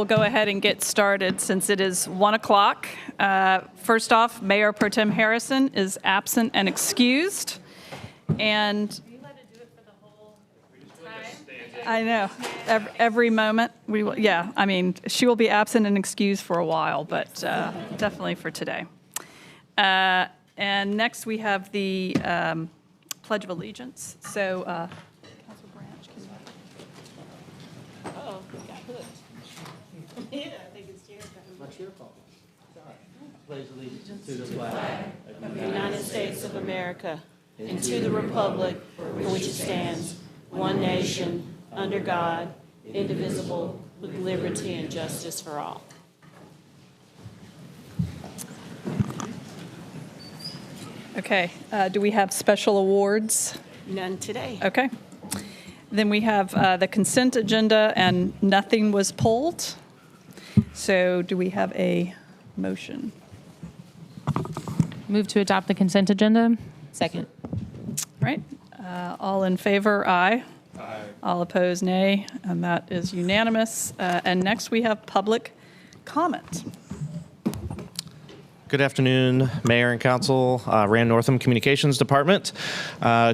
go ahead and get started since it is 1 o'clock. First off, Mayor Pro Tem Harrison is absent and excused. And I know, every moment we will, yeah, I mean, she will be absent and excused for a while, but definitely for today. And next we have the Pledge of Allegiance. So, Councilor Branch, can you? Oh, got hooked. Yeah, I think it's your turn. What's your fault? Pledge allegiance to the flag Of the United States of America and to the republic for which it stands, one nation, under God, indivisible, with liberty and justice for all. Okay, do we have special awards? None today. Okay. Then we have the consent agenda, and nothing was pulled. So do we have a motion? Move to adopt the consent agenda. Second. All right. All in favor, aye. Aye. All opposed, nay. And that is unanimous. And next we have public comment. Good afternoon, Mayor and Council. Rand Northam, Communications Department.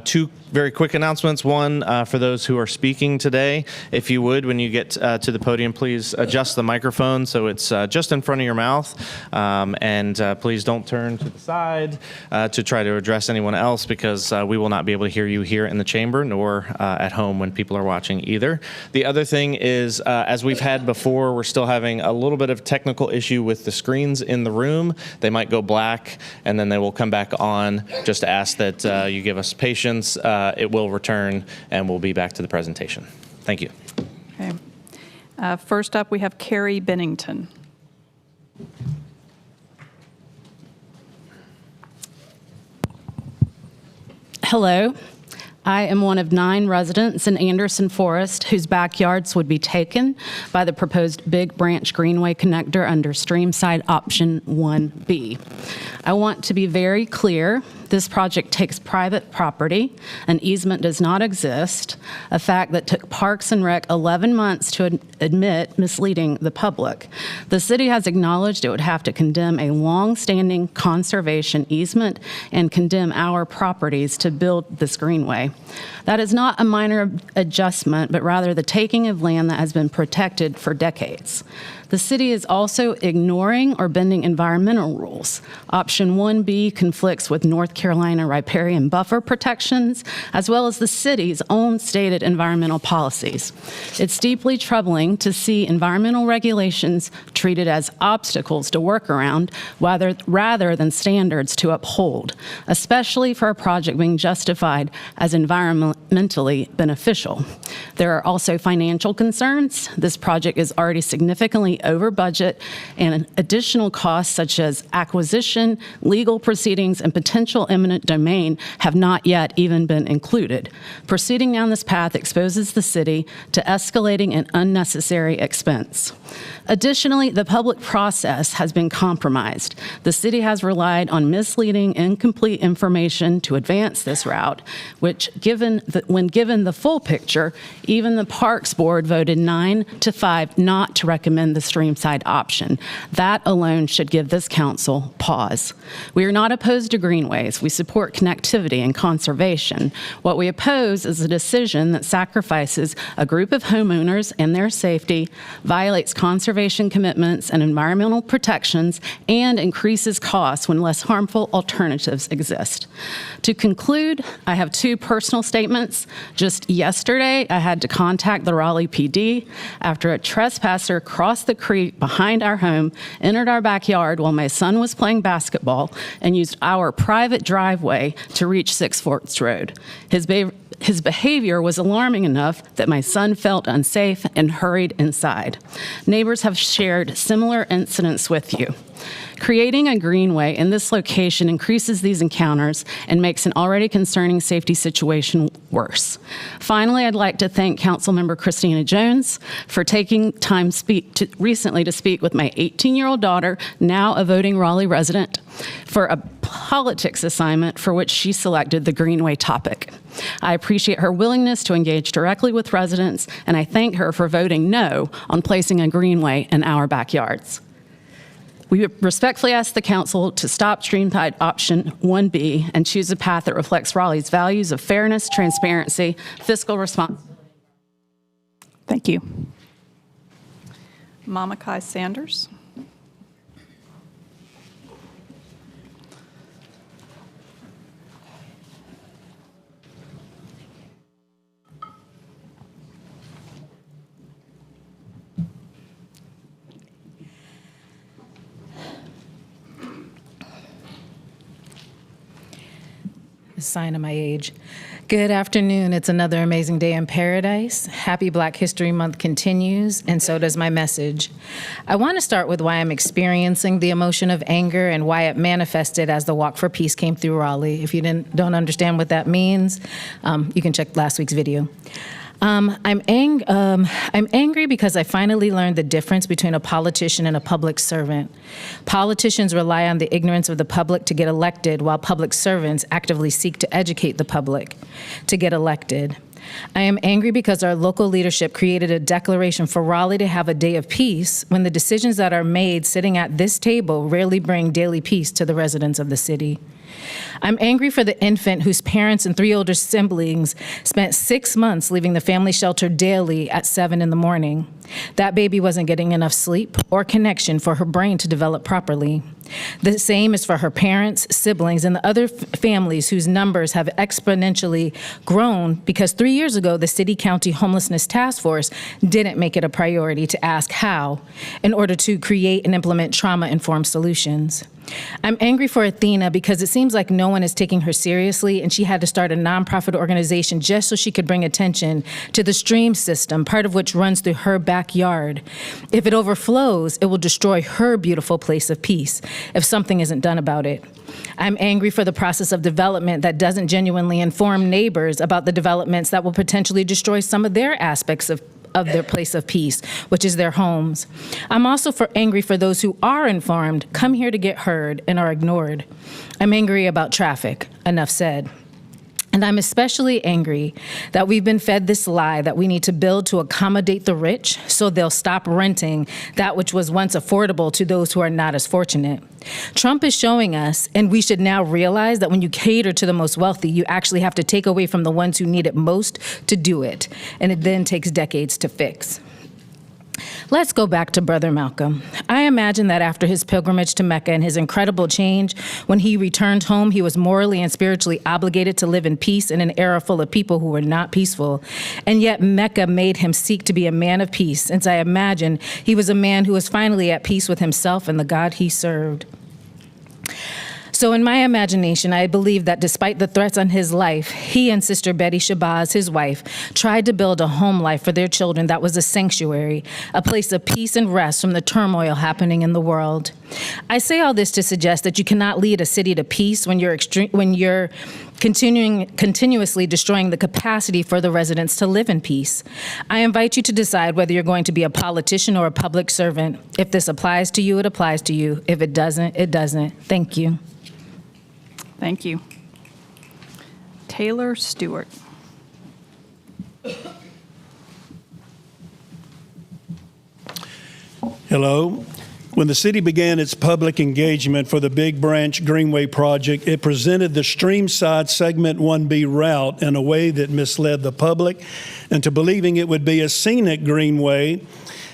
Two very quick announcements. One, for those who are speaking today, if you would, when you get to the podium, please adjust the microphone so it's just in front of your mouth. And please don't turn to the side to try to address anyone else, because we will not be able to hear you here in the chamber, nor at home when people are watching either. The other thing is, as we've had before, we're still having a little bit of technical issue with the screens in the room. They might go black and then they will come back on. Just ask that you give us patience. It will return and we'll be back to the presentation. Thank you. Okay. First up, we have Carrie Bennington. Hello. I am one of 9 residents in Anderson Forest whose backyards would be taken by the proposed Big Branch Greenway connector under Streamside Option 1B. I want to be very clear. This project takes private property. An easement does not exist, a fact that took Parks and Rec 11 months to admit, misleading the public. The city has acknowledged it would have to condemn a long-standing conservation easement and condemn our properties to build this greenway. That is not a minor adjustment, but rather the taking of land that has been protected for decades. The city is also ignoring or bending environmental rules. Option 1B conflicts with North Carolina riparian buffer protections, as well as the city's own stated environmental policies. It's deeply troubling to see environmental regulations treated as obstacles to work around rather than standards to uphold, especially for a project being justified as environmentally beneficial. There are also financial concerns. This project is already significantly over budget, and additional costs such as acquisition, legal proceedings, and potential eminent domain have not yet even been included. Proceeding down this path exposes the city to escalating and unnecessary expense. Additionally, the public process has been compromised. The city has relied on misleading, incomplete information to advance this route, which, when given the full picture, even the Parks Board voted 9-5 not to recommend the Streamside option. That alone should give this council pause. We are not opposed to greenways. We support connectivity and conservation. What we oppose is a decision that sacrifices a group of homeowners and their safety, violates conservation commitments and environmental protections, and increases costs when less harmful alternatives exist. To conclude, I have 2 personal statements. Just yesterday, I had to contact the Raleigh PD after a trespasser crossed the creek behind our home, entered our backyard while my son was playing basketball, and used our private driveway to reach 6 Forks Road. His behavior was alarming enough that my son felt unsafe and hurried inside. Neighbors have shared similar incidents with you. Creating a greenway in this location increases these encounters and makes an already concerning safety situation worse. Finally, I'd like to thank Councilmember Christina Jones for taking time recently to speak with my 18-year-old daughter, now a voting Raleigh resident, for a politics assignment for which she selected the greenway topic. I appreciate her willingness to engage directly with residents, and I thank her for voting no on placing a greenway in our backyards. We respectfully ask the council to stop Streamside Option 1B and choose a path that reflects Raleigh's values of fairness, transparency, fiscal responsibility. Thank you. Mamakai Sanders. Sign of my age. Good afternoon. It's another amazing day in paradise. Happy Black History Month continues, and so does my message. I want to start with why I'm experiencing the emotion of anger and why it manifested as the Walk for Peace came through Raleigh. If you don't understand what that means, you can check last week's video. I'm angry because I finally learned the difference between a politician and a public servant. Politicians rely on the ignorance of the public to get elected, while public servants actively seek to educate the public to get elected. I am angry because our local leadership created a declaration for Raleigh to have a day of peace when the decisions that are made sitting at this table rarely bring daily peace to the residents of the city. I'm angry for the infant whose parents and 3 older siblings spent 6 months leaving the family shelter daily at 7 in the morning. That baby wasn't getting enough sleep or connection for her brain to develop properly. The same is for her parents, siblings, and the other families whose numbers have exponentially grown because 3 years ago, the City County Homelessness Task Force didn't make it a priority to ask how in order to create and implement trauma-informed solutions. I'm angry for Athena because it seems like no one is taking her seriously, and she had to start a nonprofit organization just so she could bring attention to the stream system, part of which runs through her backyard. If it overflows, it will destroy her beautiful place of peace if something isn't done about it. I'm angry for the process of development that doesn't genuinely inform neighbors about the developments that will potentially destroy some of their aspects of their place of peace, which is their homes. I'm also angry for those who are informed, come here to get heard, and are ignored. I'm angry about traffic, enough said. And I'm especially angry that we've been fed this lie that we need to build to accommodate the rich so they'll stop renting that which was once affordable to those who are not as fortunate. Trump is showing us, and we should now realize that when you cater to the most wealthy, you actually have to take away from the ones who need it most to do it, and it then takes decades to fix. Let's go back to Brother Malcolm. I imagine that after his pilgrimage to Mecca and his incredible change, when he returned home, he was morally and spiritually obligated to live in peace in an era full of people who were not peaceful. And yet Mecca made him seek to be a man of peace, since I imagine he was a man who was finally at peace with himself and the God he served. So in my imagination, I believe that despite the threats on his life, he and Sister Betty Shabazz, his wife, tried to build a home life for their children that was a sanctuary, a place of peace and rest from the turmoil happening in the world. I say all this to suggest that you cannot lead a city to peace when you're continuously destroying the capacity for the residents to live in peace. I invite you to decide whether you're going to be a politician or a public servant. If this applies to you, it applies to you. If it doesn't, it doesn't. Thank you. Thank you. Taylor Stewart. Hello. When the city began its public engagement for the Big Branch Greenway project, it presented the Streamside Segment 1B route in a way that misled the public into believing it would be a scenic greenway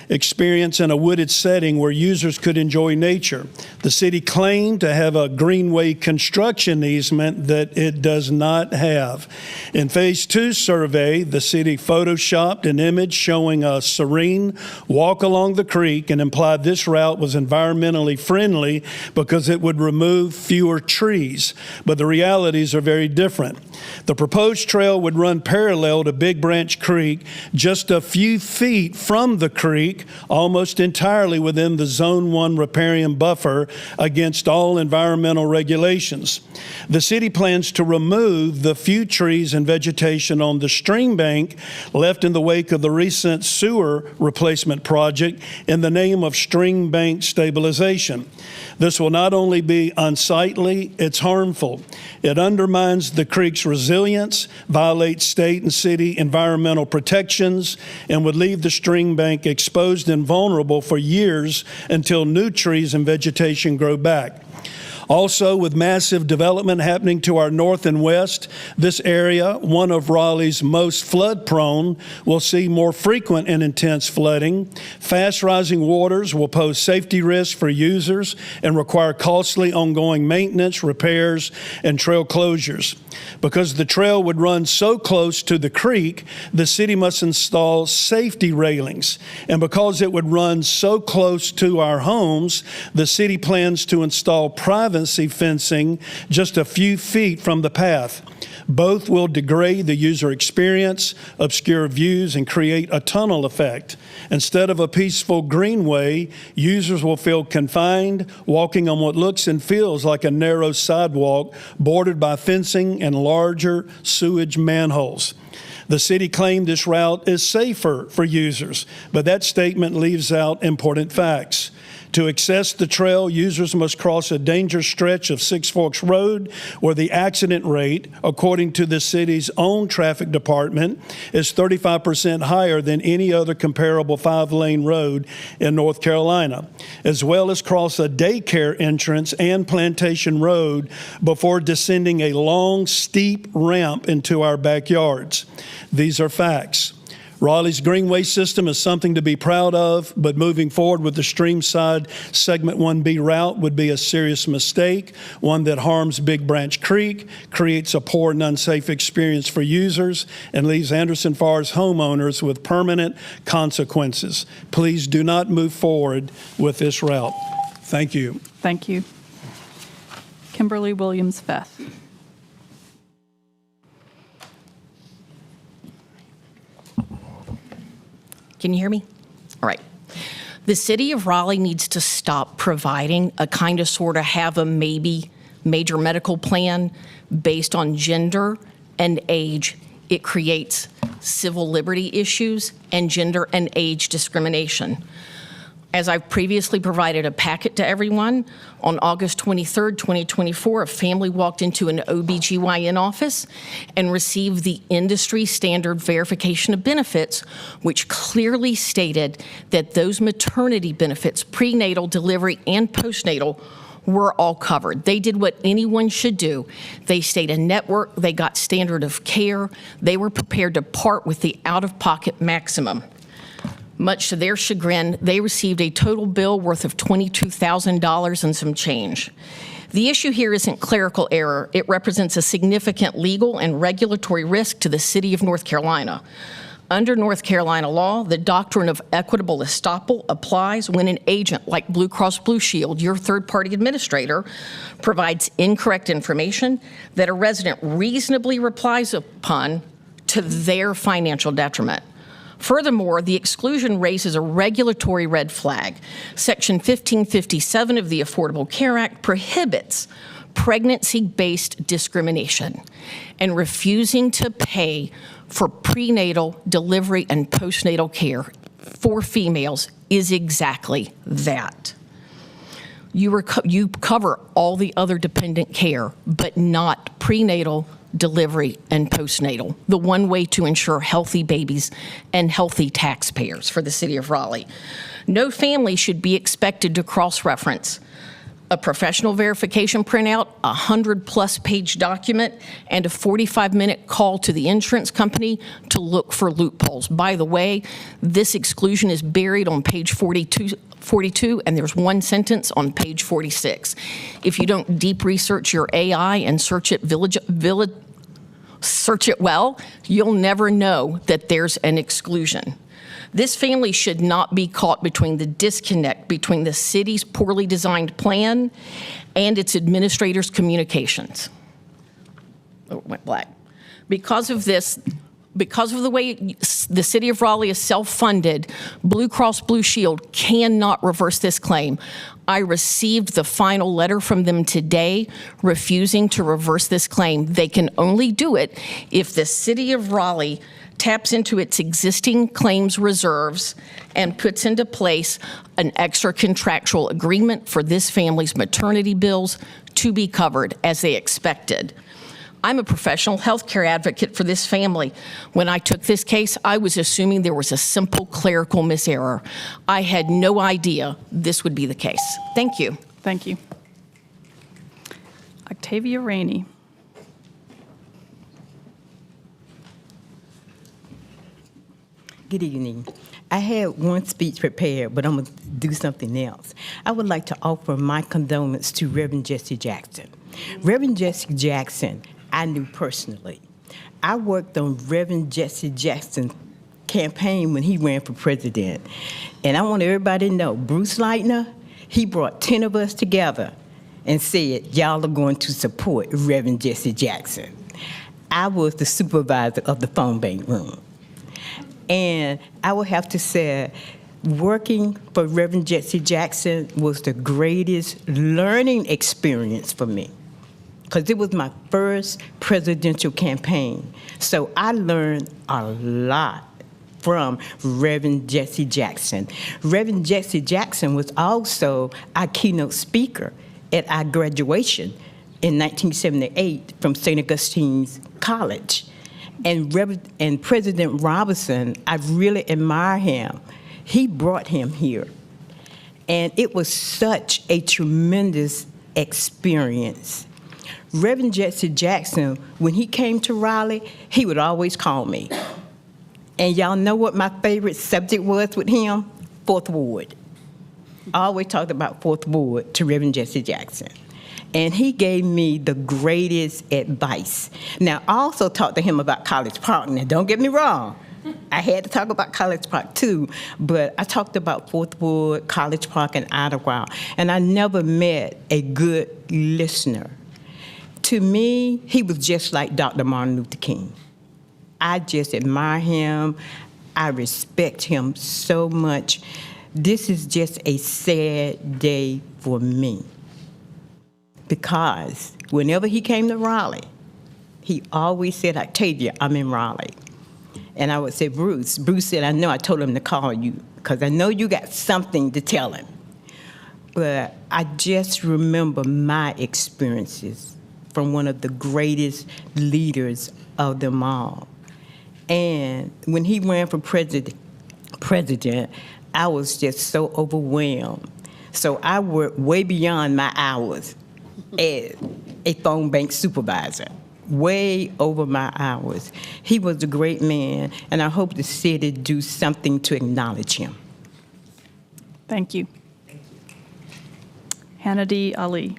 experience in a wooded setting where users could enjoy nature. The city claimed to have a greenway construction easement that it does not have. In Phase 2 survey, the city photoshopped an image showing a serene walk along the creek and implied this route was environmentally friendly because it would remove fewer trees. But the realities are very different. The proposed trail would run parallel to Big Branch Creek, just a few feet from the creek, creek, almost entirely within the Zone 1 riparian buffer against all environmental regulations. The city plans to remove the few trees and vegetation on the stream bank left in the wake of the recent sewer replacement project in the name of stream bank stabilization. This will not only be unsightly, it's harmful. It undermines the creek's resilience, violates state and city environmental protections, and would leave the stream bank exposed and vulnerable for years until new trees and vegetation grow back. Also, with massive development happening to our north and west, this area, one of Raleigh's most flood-prone, will see more frequent and intense flooding. Fast rising waters will pose safety risks for users and require costly ongoing maintenance, repairs, and trail closures. Because the trail would run so close to the creek, the city must install safety railings. And because it would run so close to our homes, the city plans to install privacy fencing just a few feet from the path. Both will degrade the user experience, obscure views, and create a tunnel effect. Instead of a peaceful greenway, users will feel confined, walking on what looks and feels like a narrow sidewalk bordered by fencing and larger sewage manholes. The city claimed this route is safer for users, but that statement leaves out important facts. To access the trail, users must cross a dangerous stretch of Six Forks Road where the accident rate, according to the city's own traffic department, is 35% higher than any other comparable 5-lane road in North Carolina, as well as cross a daycare entrance and Plantation Road before descending a long, steep ramp into our backyards. These are facts. Raleigh's Greenway system is something to be proud of, but moving forward with the Streamside Segment 1B route would be a serious mistake, one that harms Big Branch Creek, creates a poor and unsafe experience for users, and leaves Anderson Forest homeowners with permanent consequences. Please do not move forward with this route. Thank you. Thank you. Kimberly Williams-Feth. Can you hear me? All right. The city of Raleigh needs to stop providing a kind of sort of have a maybe major medical plan based on gender and age. It creates civil liberty issues and gender and age discrimination. As I've previously provided a packet to everyone, on August 23rd, 2024, a family walked into an OBGYN office and received the industry standard verification of benefits, which clearly stated that those maternity benefits, prenatal, delivery, and postnatal, were all covered. They did what anyone should do. They stayed in network, they got standard of care, they were prepared to part with the out-of-pocket maximum. Much to their chagrin, they received a total bill worth of $22,000 and some change. The issue here isn't clerical error. It represents a significant legal and regulatory risk to the city of North Carolina. Under North Carolina law, the doctrine of equitable estoppel applies when an agent like Blue Cross Blue Shield, your third-party administrator, provides incorrect information that a resident reasonably relies upon to their financial detriment. Furthermore, the exclusion raises a regulatory red flag. Section 1557 of the Affordable Care Act prohibits pregnancy-based discrimination, and refusing to pay for prenatal, delivery, and postnatal care for females is exactly that. You cover all the other dependent care, but not prenatal, delivery, and postnatal, the one way to ensure healthy babies and healthy taxpayers for the city of Raleigh. No family should be expected to cross-reference a professional verification printout, a 100-plus page document, and a 45-minute call to the insurance company to look for loopholes. By the way, this exclusion is buried on page 42, and there's one sentence on page 46. If you don't deep research your AI and search it well, you'll never know that there's an exclusion. This family should not be caught between the disconnect between the city's poorly designed plan and its administrators' communications. Oh, it went black. Because of this, because of the way the city of Raleigh is self-funded, Blue Cross Blue Shield cannot reverse this claim. I received the final letter from them today refusing to reverse this claim. They can only do it if the city of Raleigh taps into its existing claims reserves and puts into place an extra contractual agreement for this family's maternity bills to be covered as they expected. I'm a professional healthcare advocate for this family. When I took this case, I was assuming there was a simple clerical miserror. I had no idea this would be the case. Thank you. Thank you. Octavia Rainey. Good evening. I had one speech prepared, but I'm going to do something else. I would like to offer my condolences to Reverend Jesse Jackson. Reverend Jesse Jackson, I knew personally. I worked on Reverend Jesse Jackson's campaign when he ran for president. And I want everybody to know, Bruce Leitner, he brought 10 of us together and said, y'all are going to support Reverend Jesse Jackson. I was the supervisor of the phone bank room. And I would have to say, working for Reverend Jesse Jackson was the greatest learning experience for me, because it was my first presidential campaign. So I learned a lot from Reverend Jesse Jackson. Reverend Jesse Jackson was also our keynote speaker at our graduation in 1978 from St. Augustine's College. And President Robinson, I really admire him. He brought him here. And it was such a tremendous experience. Reverend Jesse Jackson, when he came to Raleigh, he would always call me. And y'all know what my favorite subject was with him? Fourth Ward. I always talked about Fourth Ward to Reverend Jesse Jackson. And he gave me the greatest advice. Now, I also talked to him about College Park. Now, don't get me wrong. I had to talk about College Park, too. But I talked about Fourth Ward, College Park, and Ottawa. And I never met a good listener. To me, he was just like Dr. Martin Luther King. I just admire him. I respect him so much. This is just a sad day for me, because whenever he came to Raleigh, he always said, Octavia, I'm in Raleigh. And I would say, Bruce. Bruce said, I know, I told him to call you, because I know you got something to tell him. But I just remember my experiences from one of the greatest leaders of them all. And when he ran for president, I was just so overwhelmed. So I worked way beyond my hours as a phone bank supervisor, way over my hours. He was a great man, and I hope the city do something to acknowledge him. Thank you. Hannah Ali.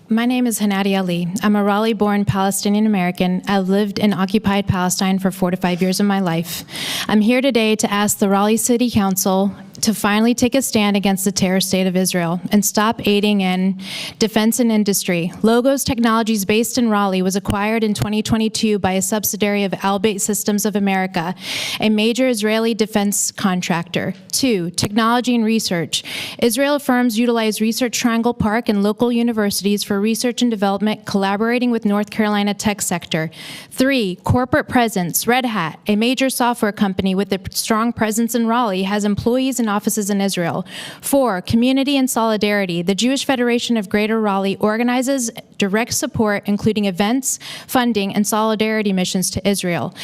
My name is Hannah Ali. I'm a Raleigh-born Palestinian American. I've lived in occupied Palestine for 4 to 5 years of my life. I'm here today to ask the Raleigh City Council to finally take a stand against the terror state of Israel and stop aiding in defense and industry. Logos Technologies, based in Raleigh, was acquired in 2022 by a subsidiary of Albait Systems of America, a major Israeli defense contractor. 2, technology and research. Israel firms utilize Research Triangle Park and local universities for research and development, collaborating with North Carolina tech sector. 3, corporate presence. Red Hat, a major software company with a strong presence in Raleigh, has employees and offices in Israel. 4, community and solidarity. The Jewish Federation of Greater Raleigh organizes direct support, including events, funding, and solidarity missions to Israel.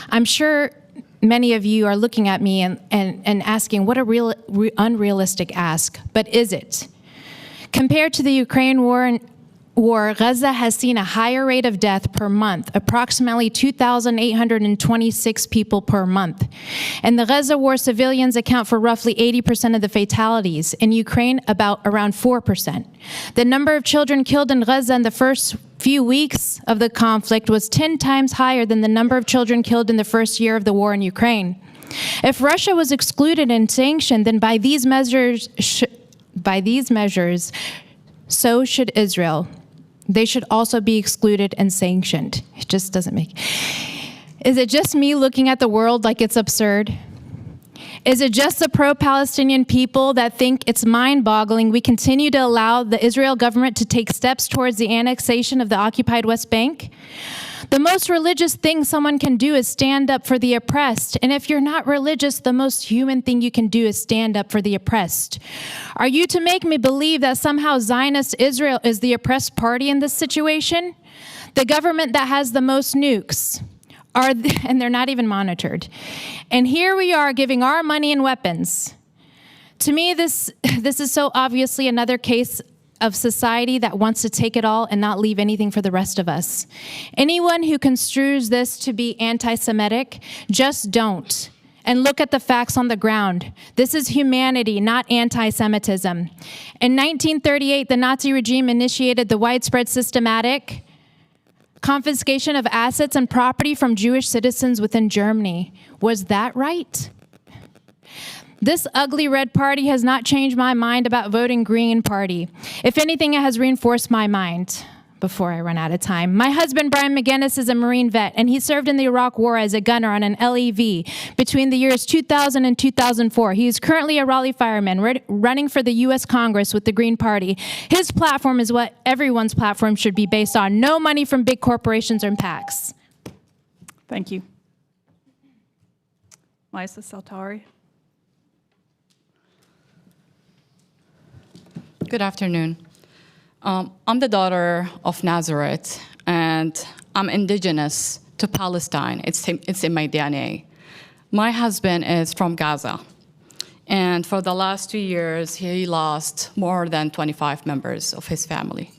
I'm sure many of you are looking at me and asking, what a unrealistic ask, but is it? Compared to the Ukraine war, Gaza has seen a higher rate of death per month, approximately 2,826 people per month. In the Gaza war, civilians account for roughly 80% of the fatalities. In Ukraine, around 4%. The number of children killed in Gaza in the first few weeks of the conflict was 10 times higher than the number of children killed in the first year of the war in Ukraine. If Russia was excluded and sanctioned, then by these measures, so should Israel. They should also be excluded and sanctioned. It just doesn't make... Is it just me looking at the world like it's absurd? Is it just the pro-Palestinian people that think it's mind-boggling we continue to allow the Israel government to take steps towards the annexation of the occupied West Bank? The most religious thing someone can do is stand up for the oppressed. And if you're not religious, the most human thing you can do is stand up for the oppressed. Are you to make me believe that somehow Zionist Israel is the oppressed party in this situation? The government that has the most nukes. And they're not even monitored. And here we are giving our money and weapons. To me, this is so obviously another case of society that wants to take it all and not leave anything for the rest of us. Anyone who construes this to be anti-Semitic, just don't. And look at the facts on the ground. This is humanity, not anti-Semitism. In 1938, the Nazi regime initiated the widespread systematic confiscation of assets and property from Jewish citizens within Germany. Was that right? This ugly red party has not changed my mind about voting Green Party. If anything, it has reinforced my mind. Before I run out of time, my husband, Brian McGinnis, is a Marine vet, and he served in the Iraq War as a gunner on an LEV between the years 2000 and 2004. He is currently a Raleigh fireman running for the U.S. Congress with the Green Party. His platform is what everyone's platform should be based on. No money from big corporations or PACs. Thank you. Maisa Saltari. Good afternoon. I'm the daughter of Nazareth, and I'm indigenous to Palestine. It's in my DNA. My husband is from Gaza, and for the last 2 years, he lost more than 25 members of his family.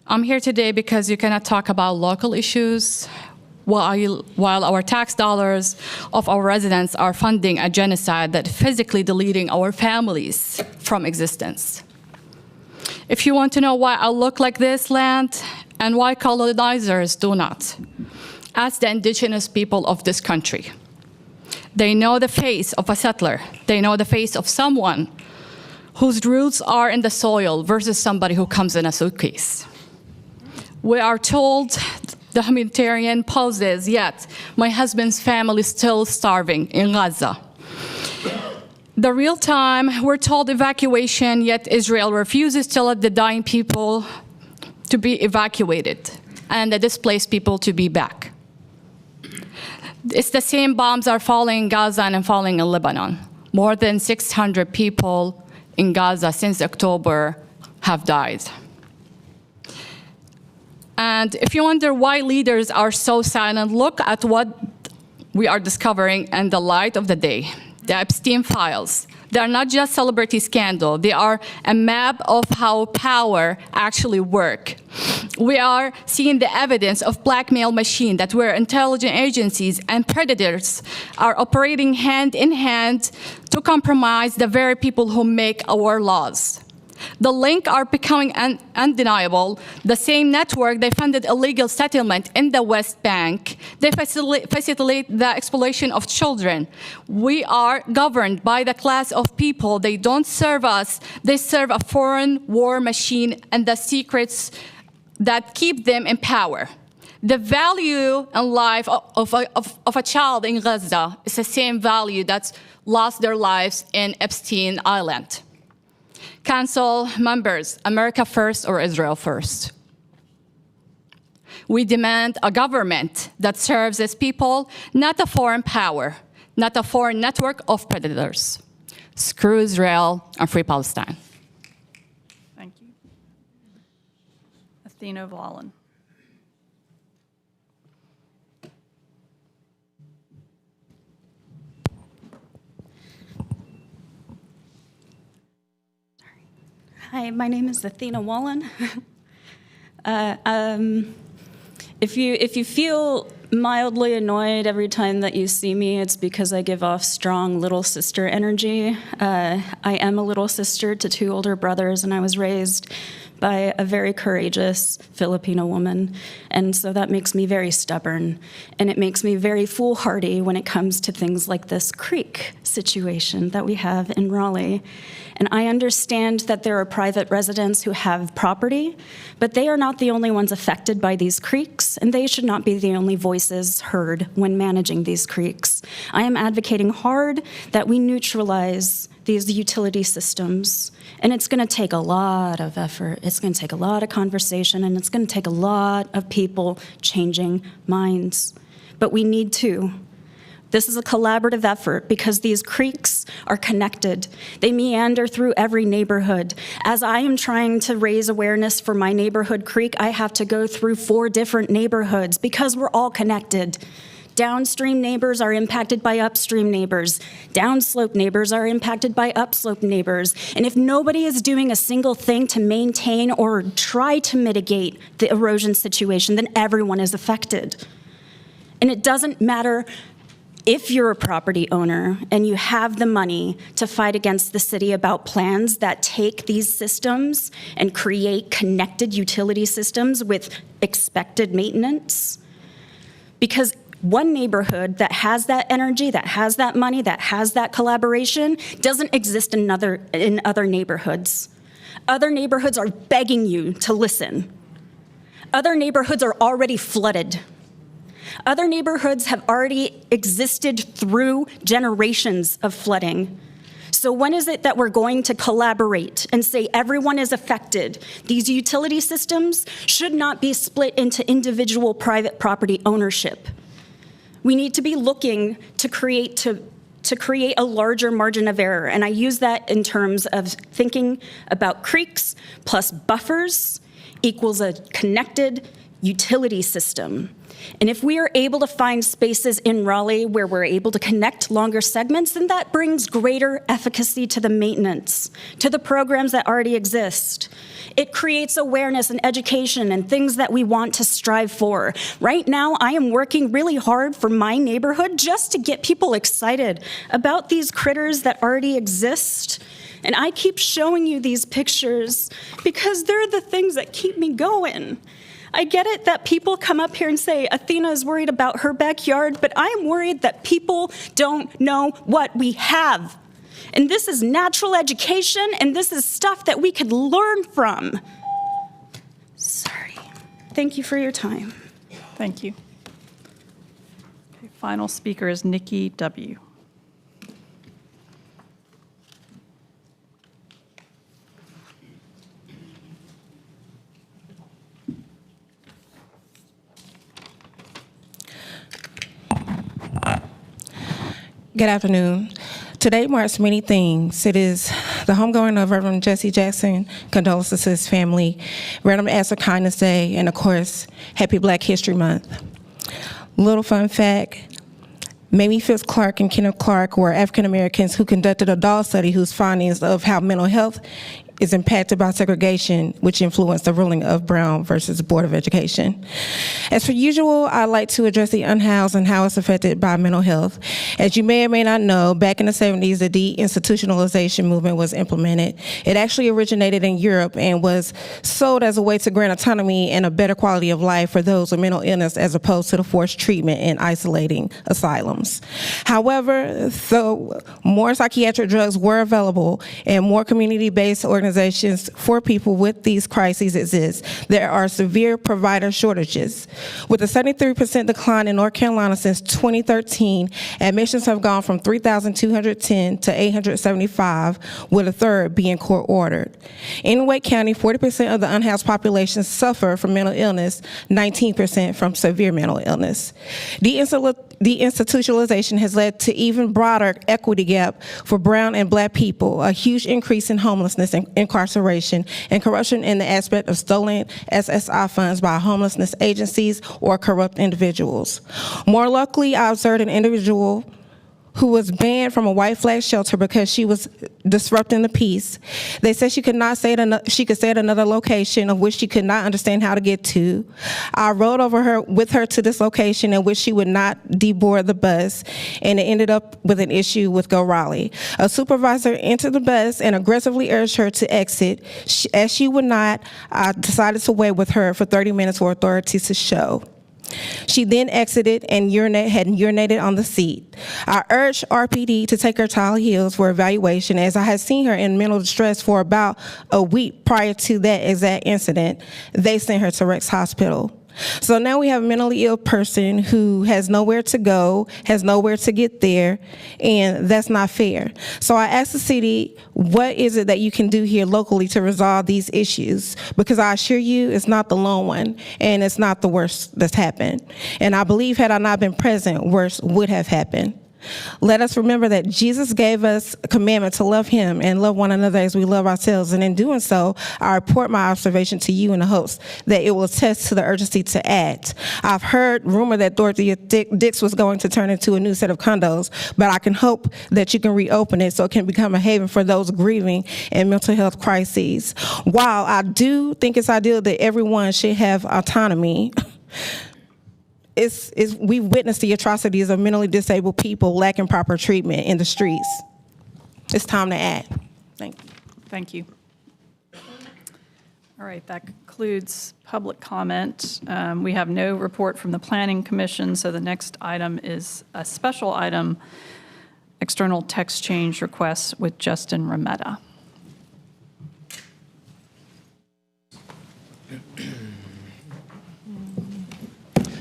I'm here today because you cannot talk about local issues while our tax dollars of our residents are funding a genocide that is physically deleting our families from existence. If you want to know why I look like this land and why colonizers do not, ask the indigenous people of this country. They know the face of a settler. They know the face of someone whose roots are in the soil versus somebody who comes in a suitcase. We are told the humanitarian pauses, yet my husband's family is still starving in Gaza. The real time, we're told evacuation, yet Israel refuses to let the dying people to be evacuated and the displaced people to be back. It's the same bombs are falling in Gaza and falling in Lebanon. More than 600 people in Gaza since October have died. And if you wonder why leaders are so silent, look at what we are discovering in the light of the day. The Epstein files. They are not just celebrity scandal. They are a map of how power actually works. We are seeing the evidence of blackmail machine that where intelligence agencies and predators are operating hand in hand to compromise the very people who make our laws. The links are becoming undeniable. The same network, they funded illegal settlement in the West Bank. They facilitate the exploitation of children. We are governed by the class of people. They don't serve us. They serve a foreign war machine and the secrets that keep them in power. The value and life of a child in Gaza is the same value that's lost their lives in Epstein Island. Council members, America first or Israel first? We demand a government that serves its people, not a foreign power, not a foreign network of predators. Screw Israel and free Palestine. Thank you. Athena Vallon. Hi, my name is Athena Wallen. If you feel mildly annoyed every time that you see me, it's because I give off strong little sister energy. I am a little sister to two older brothers, and I was raised by a very courageous Filipino woman. And so that makes me very stubborn. And it makes me very foolhardy when it comes to things like this creek situation that we have in Raleigh. And I understand that there are private residents who have property, but they are not the only ones affected by these creeks, and they should not be the only voices heard when managing these creeks. I am advocating hard that we neutralize these utility systems, and it's going to take a lot of effort, it's going to take a lot of conversation, and it's going to take a lot of people changing minds. But we need to. This is a collaborative effort because these creeks are connected. They meander through every neighborhood. As I am trying to raise awareness for my neighborhood creek, I have to go through 4 different neighborhoods because we're all connected. Downstream neighbors are impacted by upstream neighbors. Downslope neighbors are impacted by upslope neighbors. And if nobody is doing a single thing to maintain or try to mitigate the erosion situation, then everyone is affected. And it doesn't matter if you're a property owner and you have the money to fight against the city about plans that take these systems and create connected utility systems with expected maintenance, because one neighborhood that has that energy, that has that money, that has that collaboration doesn't exist in other neighborhoods. Other neighborhoods are begging you to listen. Other neighborhoods are already flooded. Other neighborhoods have already existed through generations of flooding. So when is it that we're going to collaborate and say everyone is affected? These utility systems should not be split into individual private property ownership. We need to be looking to create a larger margin of error. And I use that in terms of thinking about creeks plus buffers equals a connected utility system. And if we are able to find spaces in Raleigh where we're able to connect longer segments, then that brings greater efficacy to the maintenance, to the programs that already exist. It creates awareness and education and things that we want to strive for. Right now, I am working really hard for my neighborhood just to get people excited about these critters that already exist. And I keep showing you these pictures because they're the things that keep me going. I get it that people come up here and say, Athena is worried about her backyard, but I am worried that people don't know what we have. And this is natural education, and this is stuff that we could learn from. Sorry. Thank you for your time. Thank you. Okay, final speaker is Nikki W. Good afternoon. Today marks many things. It is the homegoing of Reverend Jesse Jackson, condolences to his family, Random Acts of Kindness Day, and of course, Happy Black History Month. Little fun fact, Mamie Fitz Clark and Kenneth Clark were African Americans who conducted a doll study whose findings of how mental health is impacted by segregation, which influenced the ruling of Brown versus Board of Education. As per usual, I'd like to address the unhoused and how it's affected by mental health. As you may or may not know, back in the 70s, the deinstitutionalization movement was implemented. It actually originated in Europe and was sold as a way to grant autonomy and a better quality of life for those with mental illness as opposed to the forced treatment in isolating asylums. However, though more psychiatric drugs were available and more community-based organizations for people with these crises exist, there are severe provider shortages. With a 73% decline in North Carolina since 2013, admissions have gone from 3,210 to 875, with a third being court-ordered. In Wake County, 40% of the unhoused population suffer from mental illness, 19% from severe mental illness. Deinstitutionalization has led to even broader equity gap for brown and black people, a huge increase in homelessness and incarceration, and corruption in the aspect of stolen SSI funds by homelessness agencies or corrupt individuals. More luckily, I observed an individual who was banned from a white flag shelter because she was disrupting the peace. They said she could stay at another location of which she could not understand how to get to. I rode with her to this location in which she would not deboard the bus, and it ended up with an issue with Go Raleigh. A supervisor entered the bus and aggressively urged her to exit. As she would not, I decided to wait with her for 30 minutes for authorities to show. She then exited and urinated on the seat. I urged RPD to take her to Holly Hills for evaluation, as I had seen her in mental distress for about a week prior to that exact incident. They sent her to Rex Hospital. So now we have a mentally ill person who has nowhere to go, has nowhere to get there, and that's not fair. So I asked the city, what is it that you can do here locally to resolve these issues? Because I assure you, it's not the lone one, and it's not the worst that's happened. And I believe had I not been present, worse would have happened. Let us remember that Jesus gave us a commandment to love him and love one another as we love ourselves. And in doing so, I report my observation to you in the hopes that it will attest to the urgency to act. I've heard rumor that Dorothy Dix was going to turn into a new set of condos, but I can hope that you can reopen it so it can become a haven for those grieving and mental health crises. While I do think it's ideal that everyone should have autonomy, we've witnessed the atrocities of mentally disabled people lacking proper treatment in the streets. It's time to act. Thank you. Thank you. All right, that concludes public comment. We have no report from the Planning Commission, so the next item is a special item, external text change requests with Justin Remetta.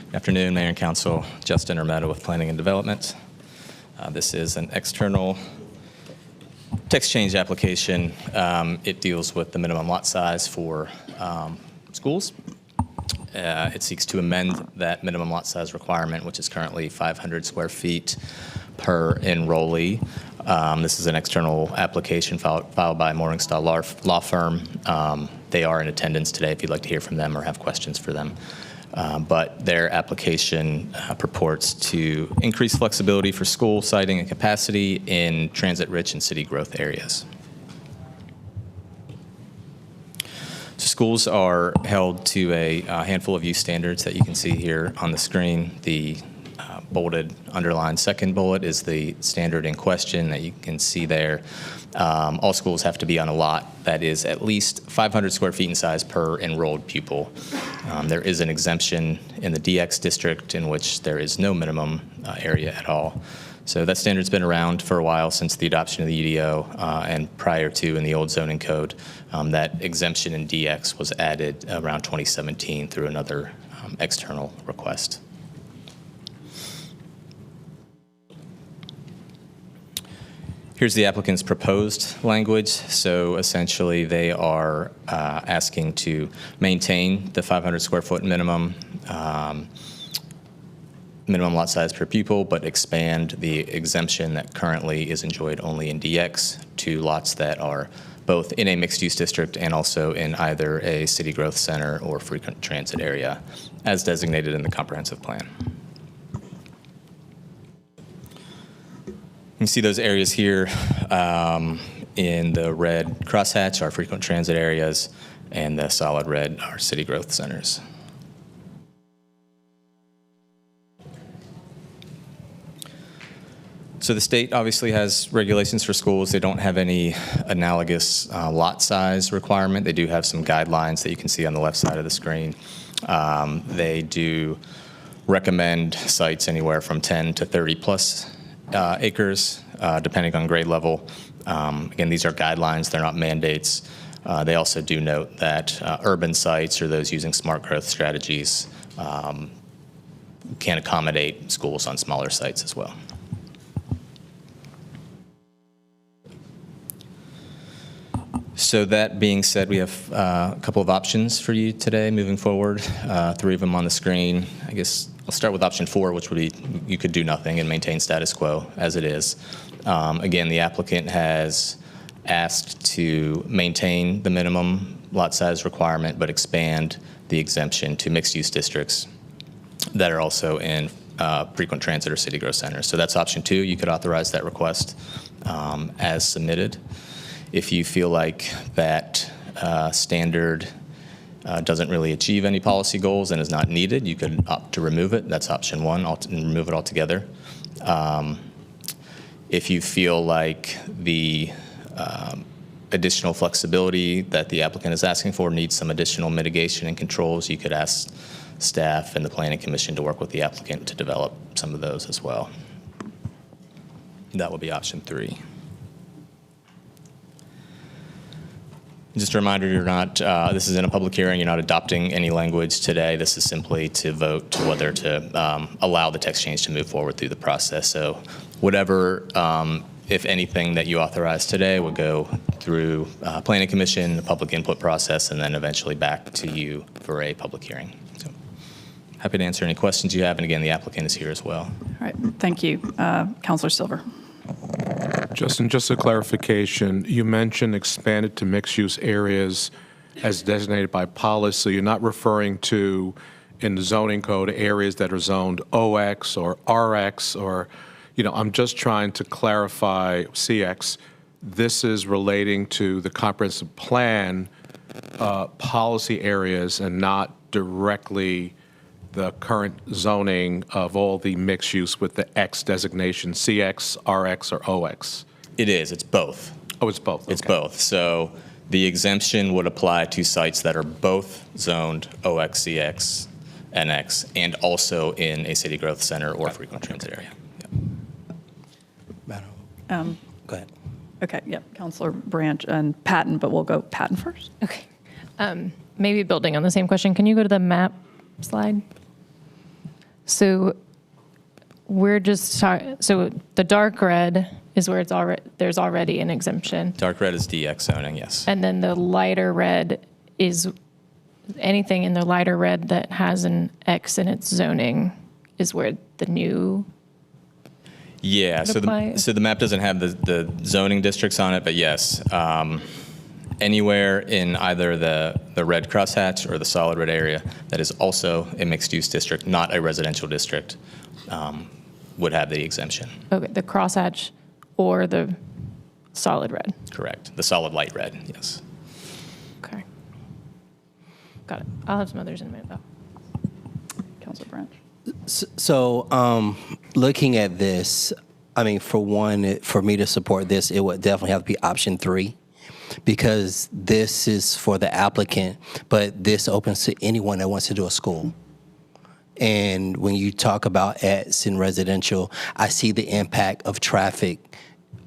Good afternoon, Mayor and Council. Justin Remetta with Planning and Development. This is an external text change application. It deals with the minimum lot size for schools. It seeks to amend that minimum lot size requirement, which is currently 500 square feet per enrollee. This is an external application filed by Morningstar Law Firm. They are in attendance today if you'd like to hear from them or have questions for them. But their application purports to increase flexibility for school siting and capacity in transit-rich and city growth areas. So schools are held to a handful of use standards that you can see here on the screen. The bolded, underlined second bullet is the standard in question that you can see there. All schools have to be on a lot that is at least 500 square feet in size per enrolled pupil. There is an exemption in the DX district in which there is no minimum area at all. So that standard's been around for a while, since the adoption of the UDO, and prior to in the old zoning code. That exemption in DX was added around 2017 through another external request. Here's the applicant's proposed language. So essentially, they are asking to maintain the 500 square foot minimum lot size per pupil, but expand the exemption that currently is enjoyed only in DX to lots that are both in a mixed-use district and also in either a city growth center or frequent transit area, as designated in the comprehensive plan. You can see those areas here in the red crosshatch are frequent transit areas, and the solid red are city growth centers. So the state obviously has regulations for schools. They don't have any analogous lot size requirement. They do have some guidelines that you can see on the left side of the screen. They do recommend sites anywhere from 10 to 30 plus acres, depending on grade level. Again, these are guidelines, they're not mandates. They also do note that urban sites or those using smart growth strategies can accommodate schools on smaller sites as well. So that being said, we have a couple of options for you today moving forward, 3 of them on the screen. I guess I'll start with option 4, which would be you could do nothing and maintain status quo as it is. Again, the applicant has asked to maintain the minimum lot size requirement, but expand the exemption to mixed-use districts that are also in frequent transit or city growth centers. So that's option 2. You could authorize that request as submitted. If you feel like that standard doesn't really achieve any policy goals and is not needed, you could opt to remove it. That's option 1, remove it altogether. If you feel like the additional flexibility that the applicant is asking for needs some additional mitigation and controls, you could ask staff and the Planning Commission to work with the applicant to develop some of those as well. That would be option 3. Just a reminder, you're not, this is in a public hearing, you're not adopting any language today. This is simply to vote to whether to allow the text change to move forward through the process. So whatever, if anything that you authorize today would go through Planning Commission, the public input process, and then eventually back to you for a public hearing. So happy to answer any questions you have. And again, the applicant is here as well. All right, thank you. Councilor Silver. Justin, just a clarification. You mentioned expanded to mixed-use areas as designated by policy. You're not referring to, in the zoning code, areas that are zoned OX or RX or, I'm just trying to clarify CX. This is relating to the comprehensive plan policy areas and not directly the current zoning of all the mixed use with the X designation, CX, RX, or OX? It is. It's both. Oh, it's both. It's both. So the exemption would apply to sites that are both zoned OX, CX, NX, and also in a city growth center or frequent transit area. Madam, go ahead. Okay, yep, Councilor Branch and Patton, but we'll go Patton first. Okay. Maybe building on the same question, can you go to the map slide? So we're just so the dark red is where there's already an exemption. Dark red is DX zoning, yes. And then the lighter red is anything in the lighter red that has an X in its zoning is where the new. Yeah, so the map doesn't have the zoning districts on it, but yes, anywhere in either the red crosshatch or the solid red area that is also a mixed-use district, not a residential district, would have the exemption. Okay, the crosshatch or the solid red. Correct. The solid light red, yes. Okay. Got it. I'll have some others in a minute, though. Councilor Branch. So looking at this, I mean, for one, for me to support this, it would definitely have to be option 3. Because this is for the applicant, but this opens to anyone that wants to do a school. And when you talk about ads in residential, I see the impact of traffic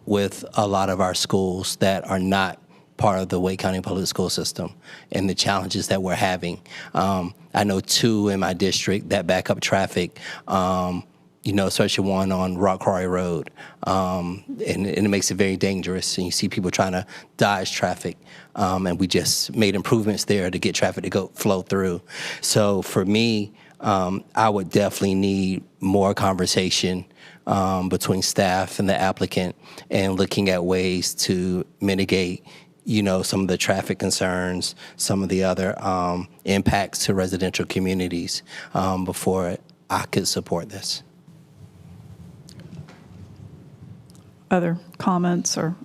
with a lot of our schools that are not part of the Wake County public school system and the challenges that we're having. I know 2 in my district that back up traffic, especially one on Rock Quarry Road. And it makes it very dangerous. And you see people trying to dodge traffic. And we just made improvements there to get traffic to flow through. So for me, I would definitely need more conversation between staff and the applicant and looking at ways to mitigate some of the traffic concerns, some of the other impacts to residential communities before I could support this. Other comments or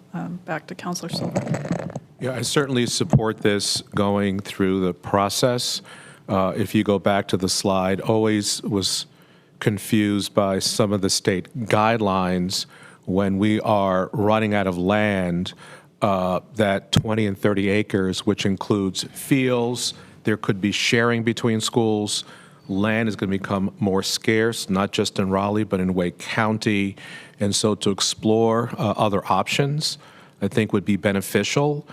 back to Councilor Silver? Yeah, I certainly support this going through the process. If you go back to the slide, always was confused by some of the state guidelines when we are running out of land, that 20 and 30 acres, which includes fields, there could be sharing between schools. Land is going to become more scarce, not just in Raleigh, but in Wake County. And so to explore other options, I think would be beneficial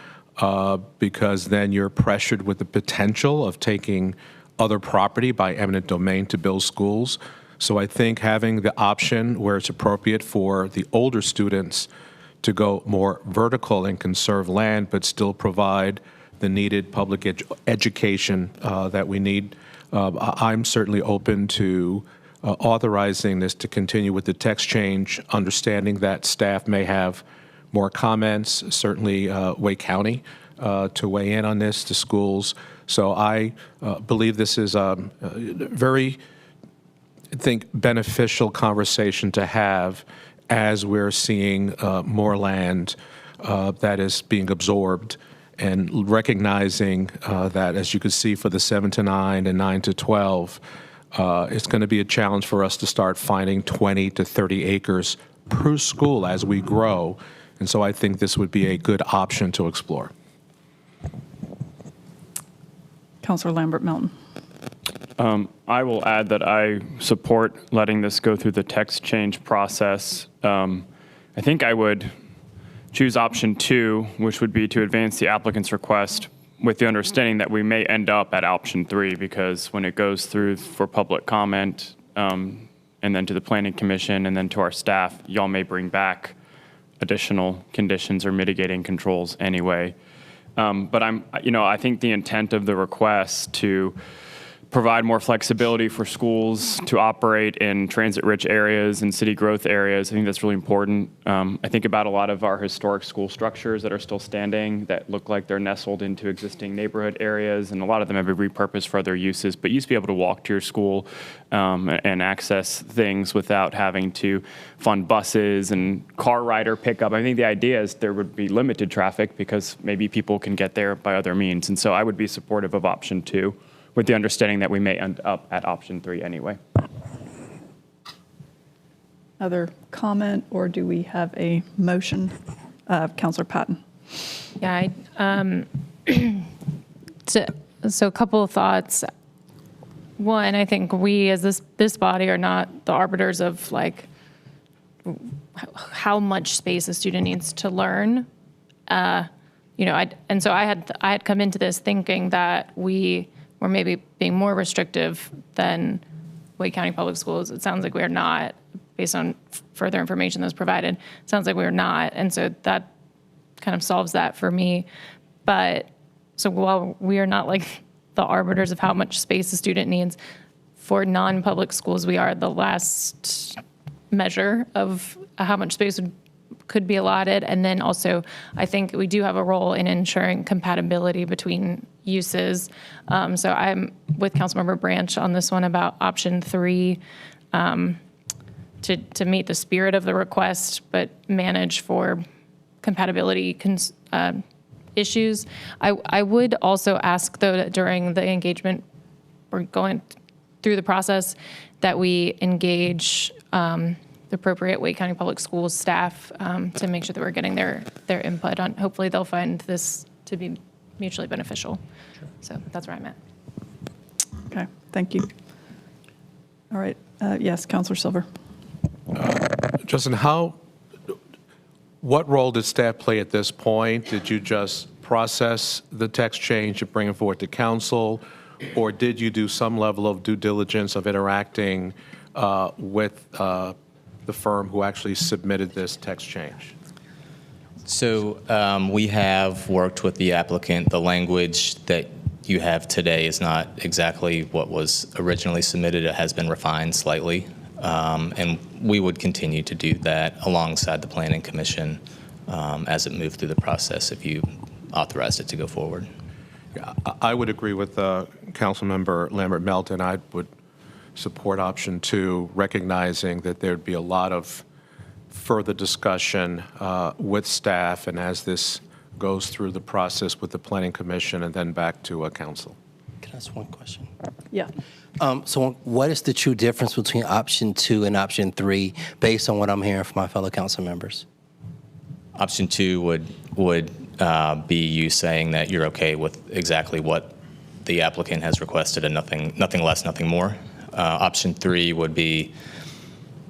because then you're pressured with the potential of taking other property by eminent domain to build schools. So I think having the option where it's appropriate for the older students to go more vertical and conserve land, but still provide the needed public education that we need. I'm certainly open to authorizing this to continue with the text change, understanding that staff may have more comments, certainly Wake County to weigh in on this, the schools. So I believe this is very think, beneficial conversation to have as we're seeing more land that is being absorbed, and recognizing that, as you can see, for the 7 to 9 and 9 to 12, it's going to be a challenge for us to start finding 20 to 30 acres per school as we grow. And so I think this would be a good option to explore. Councilor Lambert Melton. I will add that I support letting this go through the text change process. I think I would choose option 2, which would be to advance the applicant's request with the understanding that we may end up at option 3, because when it goes through for public comment and then to the Planning Commission and then to our staff, y'all may bring back additional conditions or mitigating controls anyway. But I think the intent of the request to provide more flexibility for schools to operate in transit-rich areas and city growth areas, I think that's really important. I think about a lot of our historic school structures that are still standing that look like they're nestled into existing neighborhood areas, and a lot of them have been repurposed for other uses. But you used to be able to walk to your school and access things without having to fund buses and car rider pickup. I think the idea is there would be limited traffic because maybe people can get there by other means. And so I would be supportive of option 2, with the understanding that we may end up at option 3 anyway. Other comment, or do we have a motion? Councilor Patton. Yeah, so a couple of thoughts. One, I think we as this body are not the arbiters of like how much space a student needs to learn. And so I had come into this thinking that we were maybe being more restrictive than Wake County Public Schools. It sounds like we're not, based on further information that's provided. It sounds like we're not, and so that kind of solves that for me. But so while we are not like the arbiters of how much space a student needs, for non-public schools, we are the last measure of how much space could be allotted. And then also, I think we do have a role in ensuring compatibility between uses. So I'm with Councilmember Branch on this one about option 3, to meet the spirit of the request, but manage for compatibility issues. I would also ask, though, that during the engagement, we're going through the process, that we engage the appropriate Wake County Public Schools staff to make sure that we're getting their input on. Hopefully they'll find this to be mutually beneficial. Sure. So that's where I'm at. Okay, thank you. All right, yes, Councilor Silver. Justin, what role did staff play at this point? Did you just process the text change and bring it forward to council, or did you do some level of due diligence of interacting with the firm who actually submitted this text change? So we have worked with the applicant. The language that you have today is not exactly what was originally submitted. It has been refined slightly. And we would continue to do that alongside the Planning Commission as it moved through the process if you authorized it to go forward. Yeah, I would agree with Councilmember Lambert Melton. I would support option 2, recognizing that there'd be a lot of further discussion with staff and as this goes through the process with the Planning Commission and then back to council. Can I ask one question? Yeah. So what is the true difference between option 2 and option 3 based on what I'm hearing from my fellow council members? Option 2 would be you saying that you're okay with exactly what the applicant has requested and nothing less, nothing more. Option 3 would be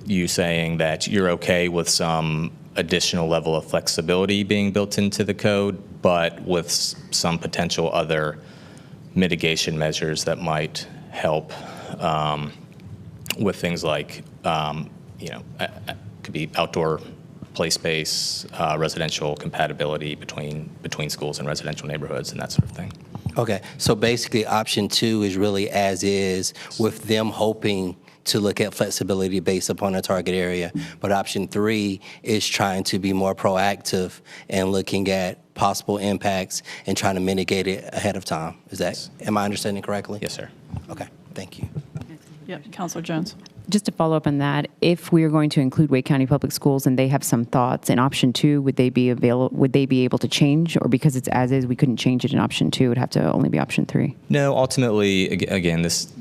you saying that you're okay with some additional level of flexibility being built into the code, but with some potential other mitigation measures that might help with things like, could be outdoor play space, residential compatibility between schools and residential neighborhoods and that sort of thing. Okay, so basically option 2 is really as is, with them hoping to look at flexibility based upon a target area. But option 3 is trying to be more proactive and looking at possible impacts and trying to mitigate it ahead of time. Am I understanding correctly? Yes, sir. Okay, thank you. Yeah, Councilor Jones. Just to follow up on that, if we are going to include Wake County Public Schools and they have some thoughts in option 2, would they be able to change, or because it's as is, we couldn't change it in option 2, it would have to only be option 3? No, ultimately, again, this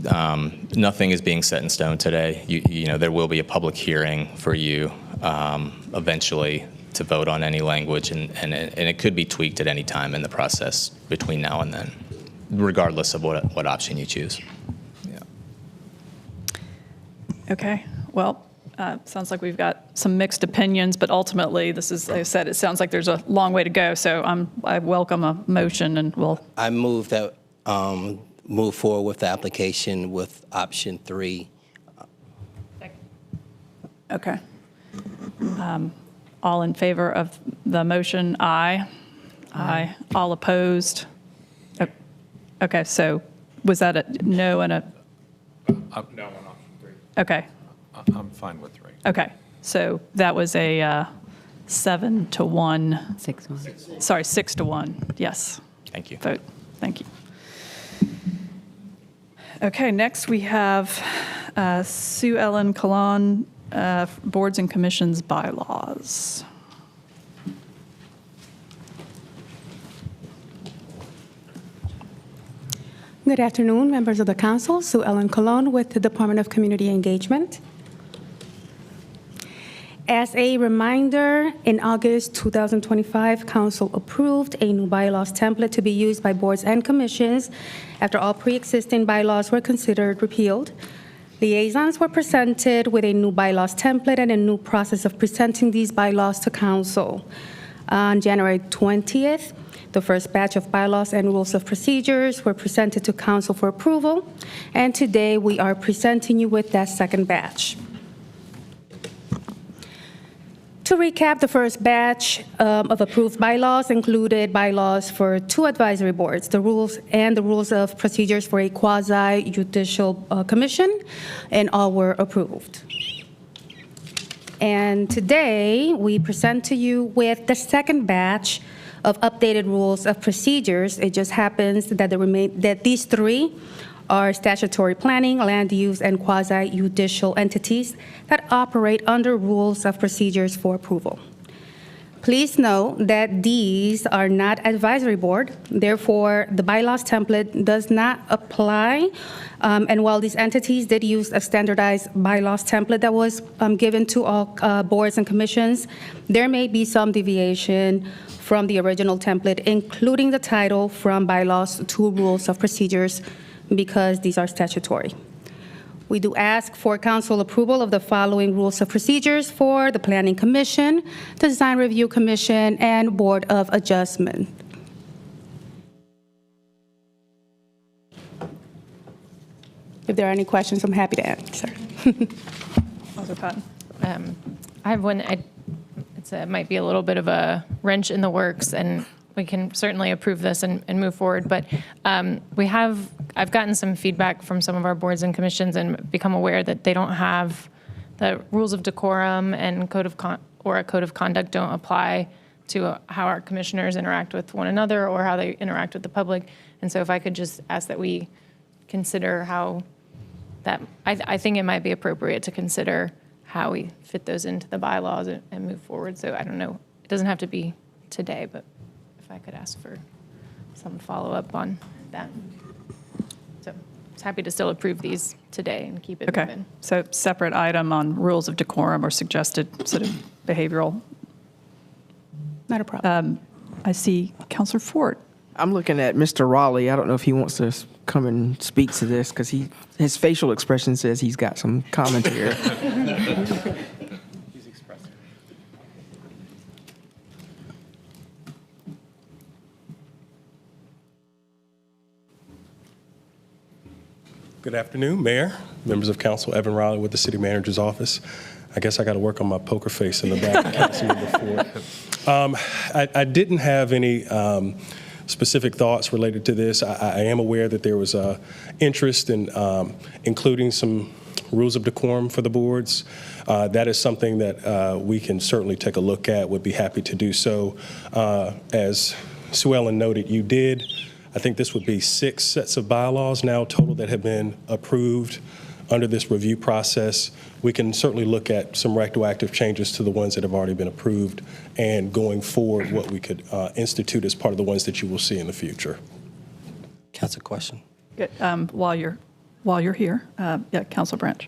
nothing is being set in stone today. You know, there will be a public hearing for you eventually to vote on any language, and it could be tweaked at any time in the process between now and then, regardless of what option you choose. Okay, well, sounds like we've got some mixed opinions, but ultimately, this is, like I said, it sounds like there's a long way to go, so I welcome a motion, and we'll... I move that move forward with the application with option 3. Okay. All in favor of the motion, aye. Aye. All opposed? Okay, so was that a no and a... No on option 3. Okay. I'm fine with 3. Okay, so that was a 7 to 1. 6-1. Sorry, 6 to 1, yes. Thank you. Vote, thank you. Okay, next we have Sue Ellen Colon, Boards and Commissions bylaws. Good afternoon, members of the council. Sue Ellen Colon with the Department of Community Engagement. As a reminder, in August 2025, council approved a new bylaws template to be used by boards and commissions after all pre-existing bylaws were considered repealed. Liaisons were presented with a new bylaws template and a new process of presenting these bylaws to council. On January 20th, the first batch of bylaws and rules of procedures were presented to council for approval, and today we are presenting you with that second batch. To recap, the first batch of approved bylaws included bylaws for 2 advisory boards, the rules of procedures for a quasi-judicial commission, and all were approved. And today, we present to you with the second batch of updated rules of procedures. It just happens that these 3 are statutory planning, land use, and quasi-judicial entities that operate under rules of procedures for approval. Please note that these are not advisory board, therefore the bylaws template does not apply. And while these entities did use a standardized bylaws template that was given to all boards and commissions, there may be some deviation from the original template, including the title from bylaws to rules of procedures, because these are statutory. We do ask for council approval of the following rules of procedures for the Planning Commission, the Design Review Commission, and Board of Adjustment. If there are any questions, I'm happy to answer. I have one. It might be a little bit of a wrench in the works, and we can certainly approve this and move forward. But I've gotten some feedback from some of our boards and commissions and become aware that they don't have the rules of decorum and a code of conduct don't apply to how our commissioners interact with one another or how they interact with the public. And so if I could just ask that we consider how that, I think it might be appropriate to consider how we fit those into the bylaws and move forward. So I don't know, it doesn't have to be today, but if I could ask for some follow-up on that. So I was happy to still approve these today and keep it moving. So separate item on rules of decorum or suggested sort of behavioral. Not a problem. I see Councilor Ford. I'm looking at Mr. Raleigh. I don't know if he wants to come and speak to this because his facial expression says he's got some commentary. He's expressing. Good afternoon, Mayor, members of council. Evan Raleigh with the City Manager's Office. I guess I got to work on my poker face in the back. Councilmember Ford. I didn't have any specific thoughts related to this. I am aware that there was interest in including some rules of decorum for the boards. That is something that we can certainly take a look at, would be happy to do so. As Sue Ellen noted, you did, I think this would be 6 sets of bylaws now total that have been approved under this review process, we can certainly look at some retroactive changes to the ones that have already been approved, and going forward, what we could institute as part of the ones that you will see in the future. Council question. Good. While you're here, yeah, Council Branch.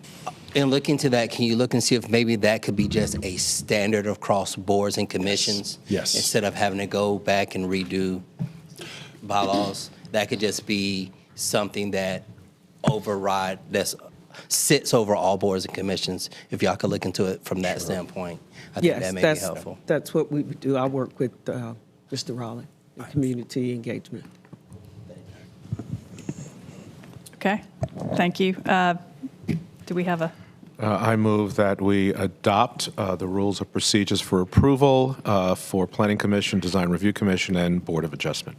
In looking to that, can you look and see if maybe that could be just a standard across boards and commissions? Yes. Instead of having to go back and redo bylaws, that could just be something that sits over all boards and commissions. If y'all could look into it from that standpoint, I think that may be helpful. That's what we do. I work with Mr. Raleigh in community engagement. Okay, thank you. Do we have a? I move that we adopt the rules of procedures for approval for Planning Commission, Design Review Commission, and Board of Adjustment.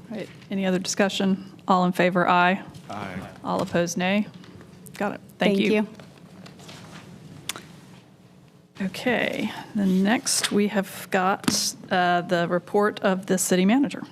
Right. Any other discussion? All in favor, aye. Aye. All opposed, nay. Got it. Thank you. Okay, then next we have got the report of the city manager.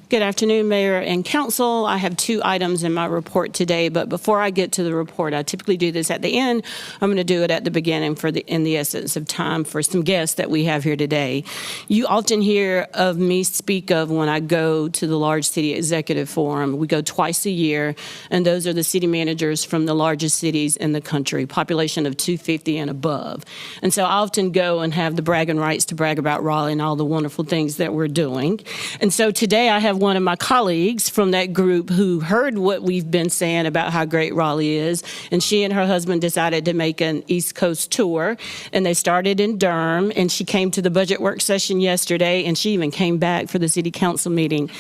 Good afternoon, Mayor and Council. I have 2 items in my report today, but before I get to the report, I typically do this at the end. I'm going to do it at the beginning in the essence of time for some guests that we have here today. You often hear of me speak of when I go to the large city executive forum. We go twice a year, and those are the city managers from the largest cities in the country, population of 250 and above. And so I often go and have the bragging rights to brag about Raleigh and all the wonderful things that we're doing. And so today I have one of my colleagues from that group who heard what we've been saying about how great Raleigh is, and she and her husband decided to make an East Coast tour, and they started in Durham, and she came to the budget work session yesterday, and she even came back for the city council meeting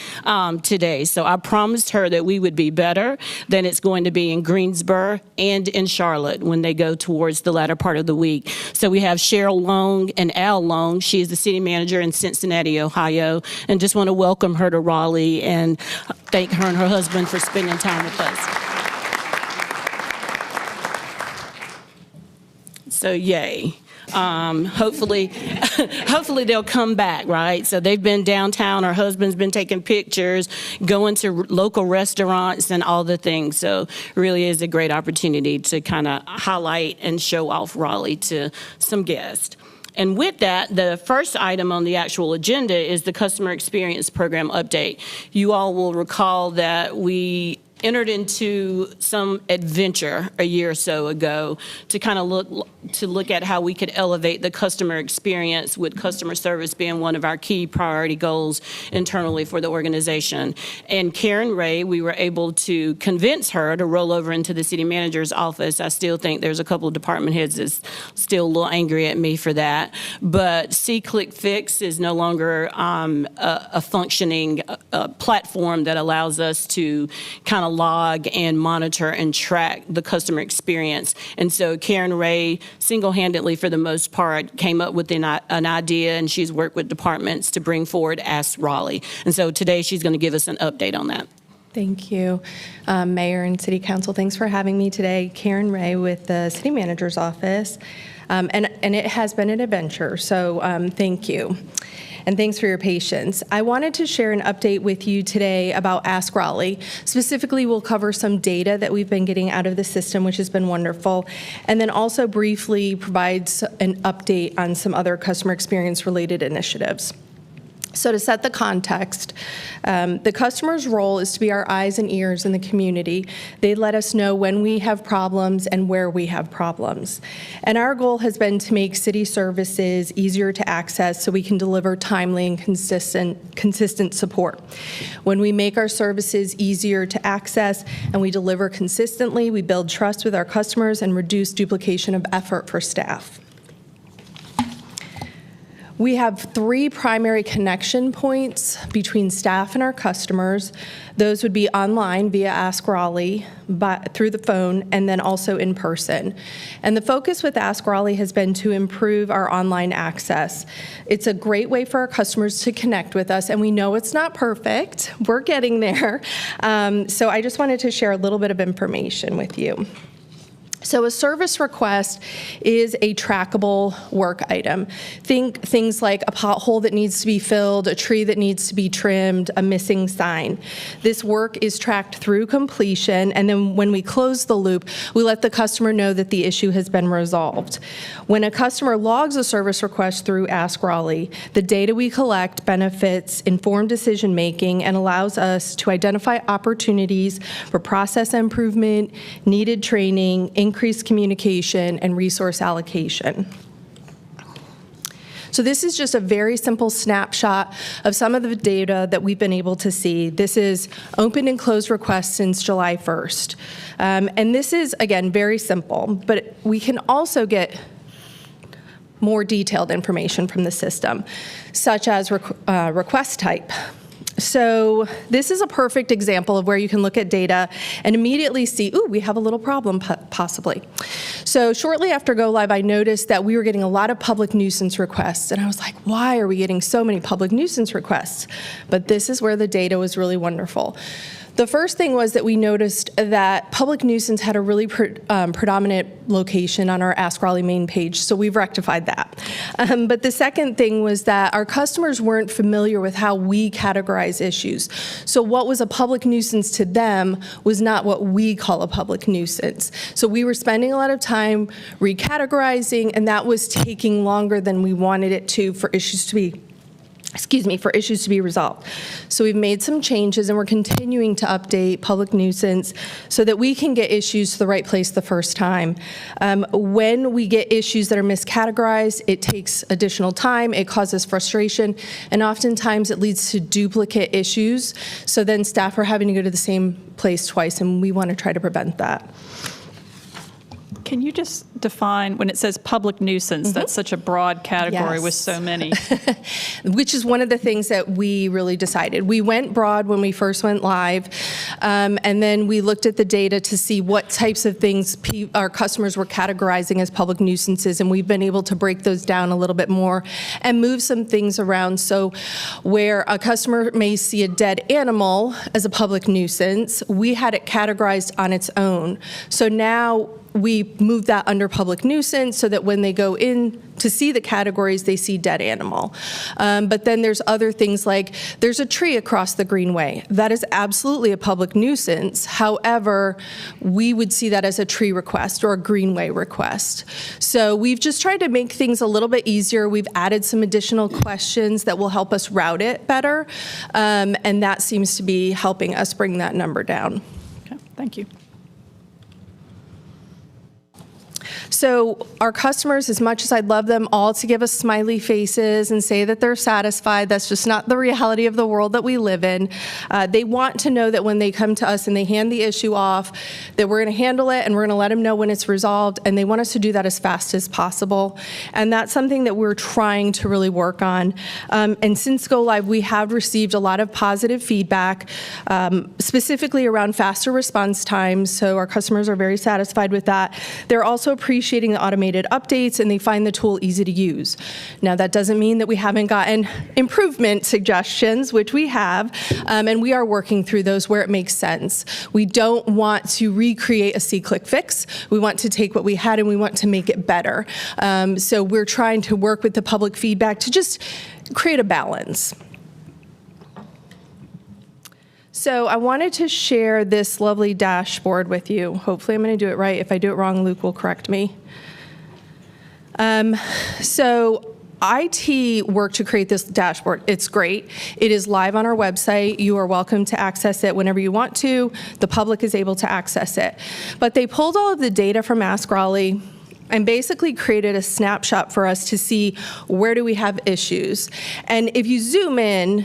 today. So I promised her that we would be better than it's going to be in Greensboro and in Charlotte when they go towards the latter part of the week. So we have Cheryl Long and Al Long. She is the city manager in Cincinnati, Ohio, and just want to welcome her to Raleigh and thank her and her husband for spending time with us. So yay. Hopefully they'll come back, right? So they've been downtown. Her husband's been taking pictures, going to local restaurants and all the things. So really is a great opportunity to kind of highlight and show off Raleigh to some guests. And with that, the first item on the actual agenda is the Customer Experience Program update. You all will recall that we entered into some adventure a year or so ago to kind of look at how we could elevate the customer experience, with customer service being one of our key priority goals internally for the organization. And Karen Ray, we were able to convince her to roll over into the city manager's office. I still think there's a couple of department heads that's still a little angry at me for that. But C-Click Fix is no longer a functioning platform that allows us to kind of log and monitor and track the customer experience. And so Karen Ray single-handedly, for the most part, came up with an idea, and she's worked with departments to bring forward Ask Raleigh. And so today she's going to give us an update on that. Thank you, Mayor and City Council. Thanks for having me today. Karen Ray with the City Manager's Office. And it has been an adventure, so thank you. And thanks for your patience. I wanted to share an update with you today about Ask Raleigh. Specifically, we'll cover some data that we've been getting out of the system, which has been wonderful, and then also briefly provide an update on some other customer experience related initiatives. So to set the context, the customer's role is to be our eyes and ears in the community. They let us know when we have problems and where we have problems. And our goal has been to make city services easier to access so we can deliver timely and consistent support. When we make our services easier to access and we deliver consistently, we build trust with our customers and reduce duplication of effort for staff. We have 3 primary connection points between staff and our customers. Those would be online via Ask Raleigh, through the phone, and then also in person. And the focus with Ask Raleigh has been to improve our online access. It's a great way for our customers to connect with us, and we know it's not perfect. We're getting there. So I just wanted to share a little bit of information with you. So a service request is a trackable work item. Think things like a pothole that needs to be filled, a tree that needs to be trimmed, a missing sign. This work is tracked through completion, and then when we close the loop, we let the customer know that the issue has been resolved. When a customer logs a service request through Ask Raleigh, the data we collect benefits informed decision-making and allows us to identify opportunities for process improvement, needed training, increased communication, and resource allocation. So this is just a very simple snapshot of some of the data that we've been able to see. This is open and closed requests since July 1st. And this is, again, very simple, but we can also get more detailed information from the system, such as request type. So this is a perfect example of where you can look at data and immediately see, ooh, we have a little problem possibly. So shortly after go live, I noticed that we were getting a lot of public nuisance requests. And I was like, why are we getting so many public nuisance requests? But this is where the data was really wonderful. The first thing was that we noticed that public nuisance had a really predominant location on our Ask Raleigh main page, so we've rectified that. But the second thing was that our customers weren't familiar with how we categorize issues. So what was a public nuisance to them was not what we call a public nuisance. So we were spending a lot of time recategorizing, and that was taking longer than we wanted it to for issues to be resolved. So we've made some changes, and we're continuing to update public nuisance so that we can get issues to the right place the first time. When we get issues that are miscategorized, it takes additional time, it causes frustration, and oftentimes it leads to duplicate issues. So then staff are having to go to the same place twice, and we want to try to prevent that. Can you just define, when it says public nuisance, that's such a broad category with so many. Which is one of the things that we really decided. We went broad when we first went live, and then we looked at the data to see what types of things our customers were categorizing as public nuisances, and we've been able to break those down a little bit more and move some things around. So where a customer may see a dead animal as a public nuisance, we had it categorized on its own. So now we moved that under public nuisance so that when they go in to see the categories, they see dead animal. But then there's other things like there's a tree across the Greenway. That is absolutely a public nuisance. However, we would see that as a tree request or a Greenway request. So we've just tried to make things a little bit easier. We've added some additional questions that will help us route it better. And that seems to be helping us bring that number down. Okay, thank you. So our customers, as much as I'd love them all to give us smiley faces and say that they're satisfied, that's just not the reality of the world that we live in. They want to know that when they come to us and they hand the issue off, that we're going to handle it and we're going to let them know when it's resolved, and they want us to do that as fast as possible. And that's something that we're trying to really work on. And since Go Live, we have received a lot of positive feedback, specifically around faster response times, so our customers are very satisfied with that. They're also appreciating the automated updates, and they find the tool easy to use. Now, that doesn't mean that we haven't gotten improvement suggestions, which we have, and we are working through those where it makes sense. We don't want to recreate a see-click fix. We want to take what we had and we want to make it better. So we're trying to work with the public feedback to just create a balance. So I wanted to share this lovely dashboard with you. Hopefully I'm going to do it right. If I do it wrong, Luke will correct me. So IT worked to create this dashboard. It's great. It is live on our website. You are welcome to access it whenever you want to. The public is able to access it. But they pulled all of the data from Ask Raleigh and basically created a snapshot for us to see where do we have issues. And if you zoom in,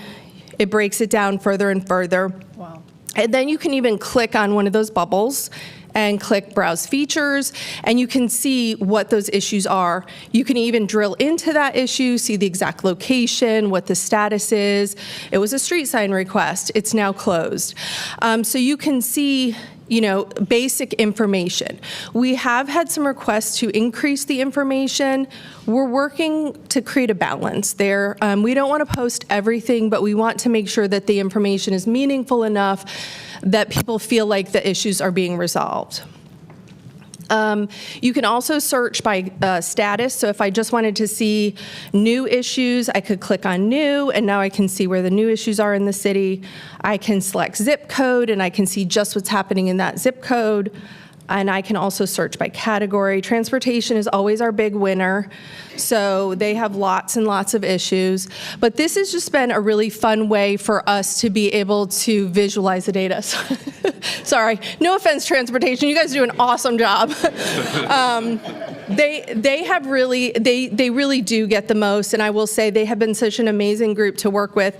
it breaks it down further and further. Wow. And then you can even click on one of those bubbles and click Browse Features, and you can see what those issues are. You can even drill into that issue, see the exact location, what the status is. It was a street sign request. It's now closed. So you can see, you know, basic information. We have had some requests to increase the information. We're working to create a balance there. We don't want to post everything, but we want to make sure that the information is meaningful enough that people feel like the issues are being resolved. You can also search by status. So if I just wanted to see new issues, I could click on new, and now I can see where the new issues are in the city. I can select zip code, and I can see just what's happening in that zip code. And I can also search by category. Transportation is always our big winner. So they have lots and lots of issues. But this has just been a really fun way for us to be able to visualize the data. Sorry, no offense, transportation. You guys do an awesome job. They have really, they really do get the most. And I will say they have been such an amazing group to work with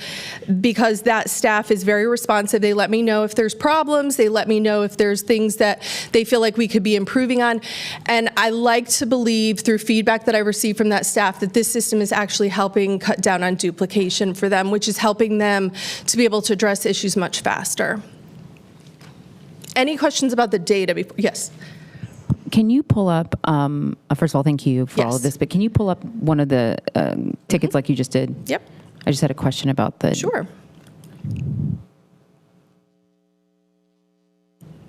because that staff is very responsive. They let me know if there's problems. They let me know if there's things that they feel like we could be improving on. And I like to believe through feedback that I receive from that staff that this system is actually helping cut down on duplication for them, which is helping them to be able to address issues much faster. Any questions about the data before? Yes. Can you pull up, first of all, thank you for all of this, but can you pull up one of the tickets like you just did? Yep. I just had a question about the. Sure.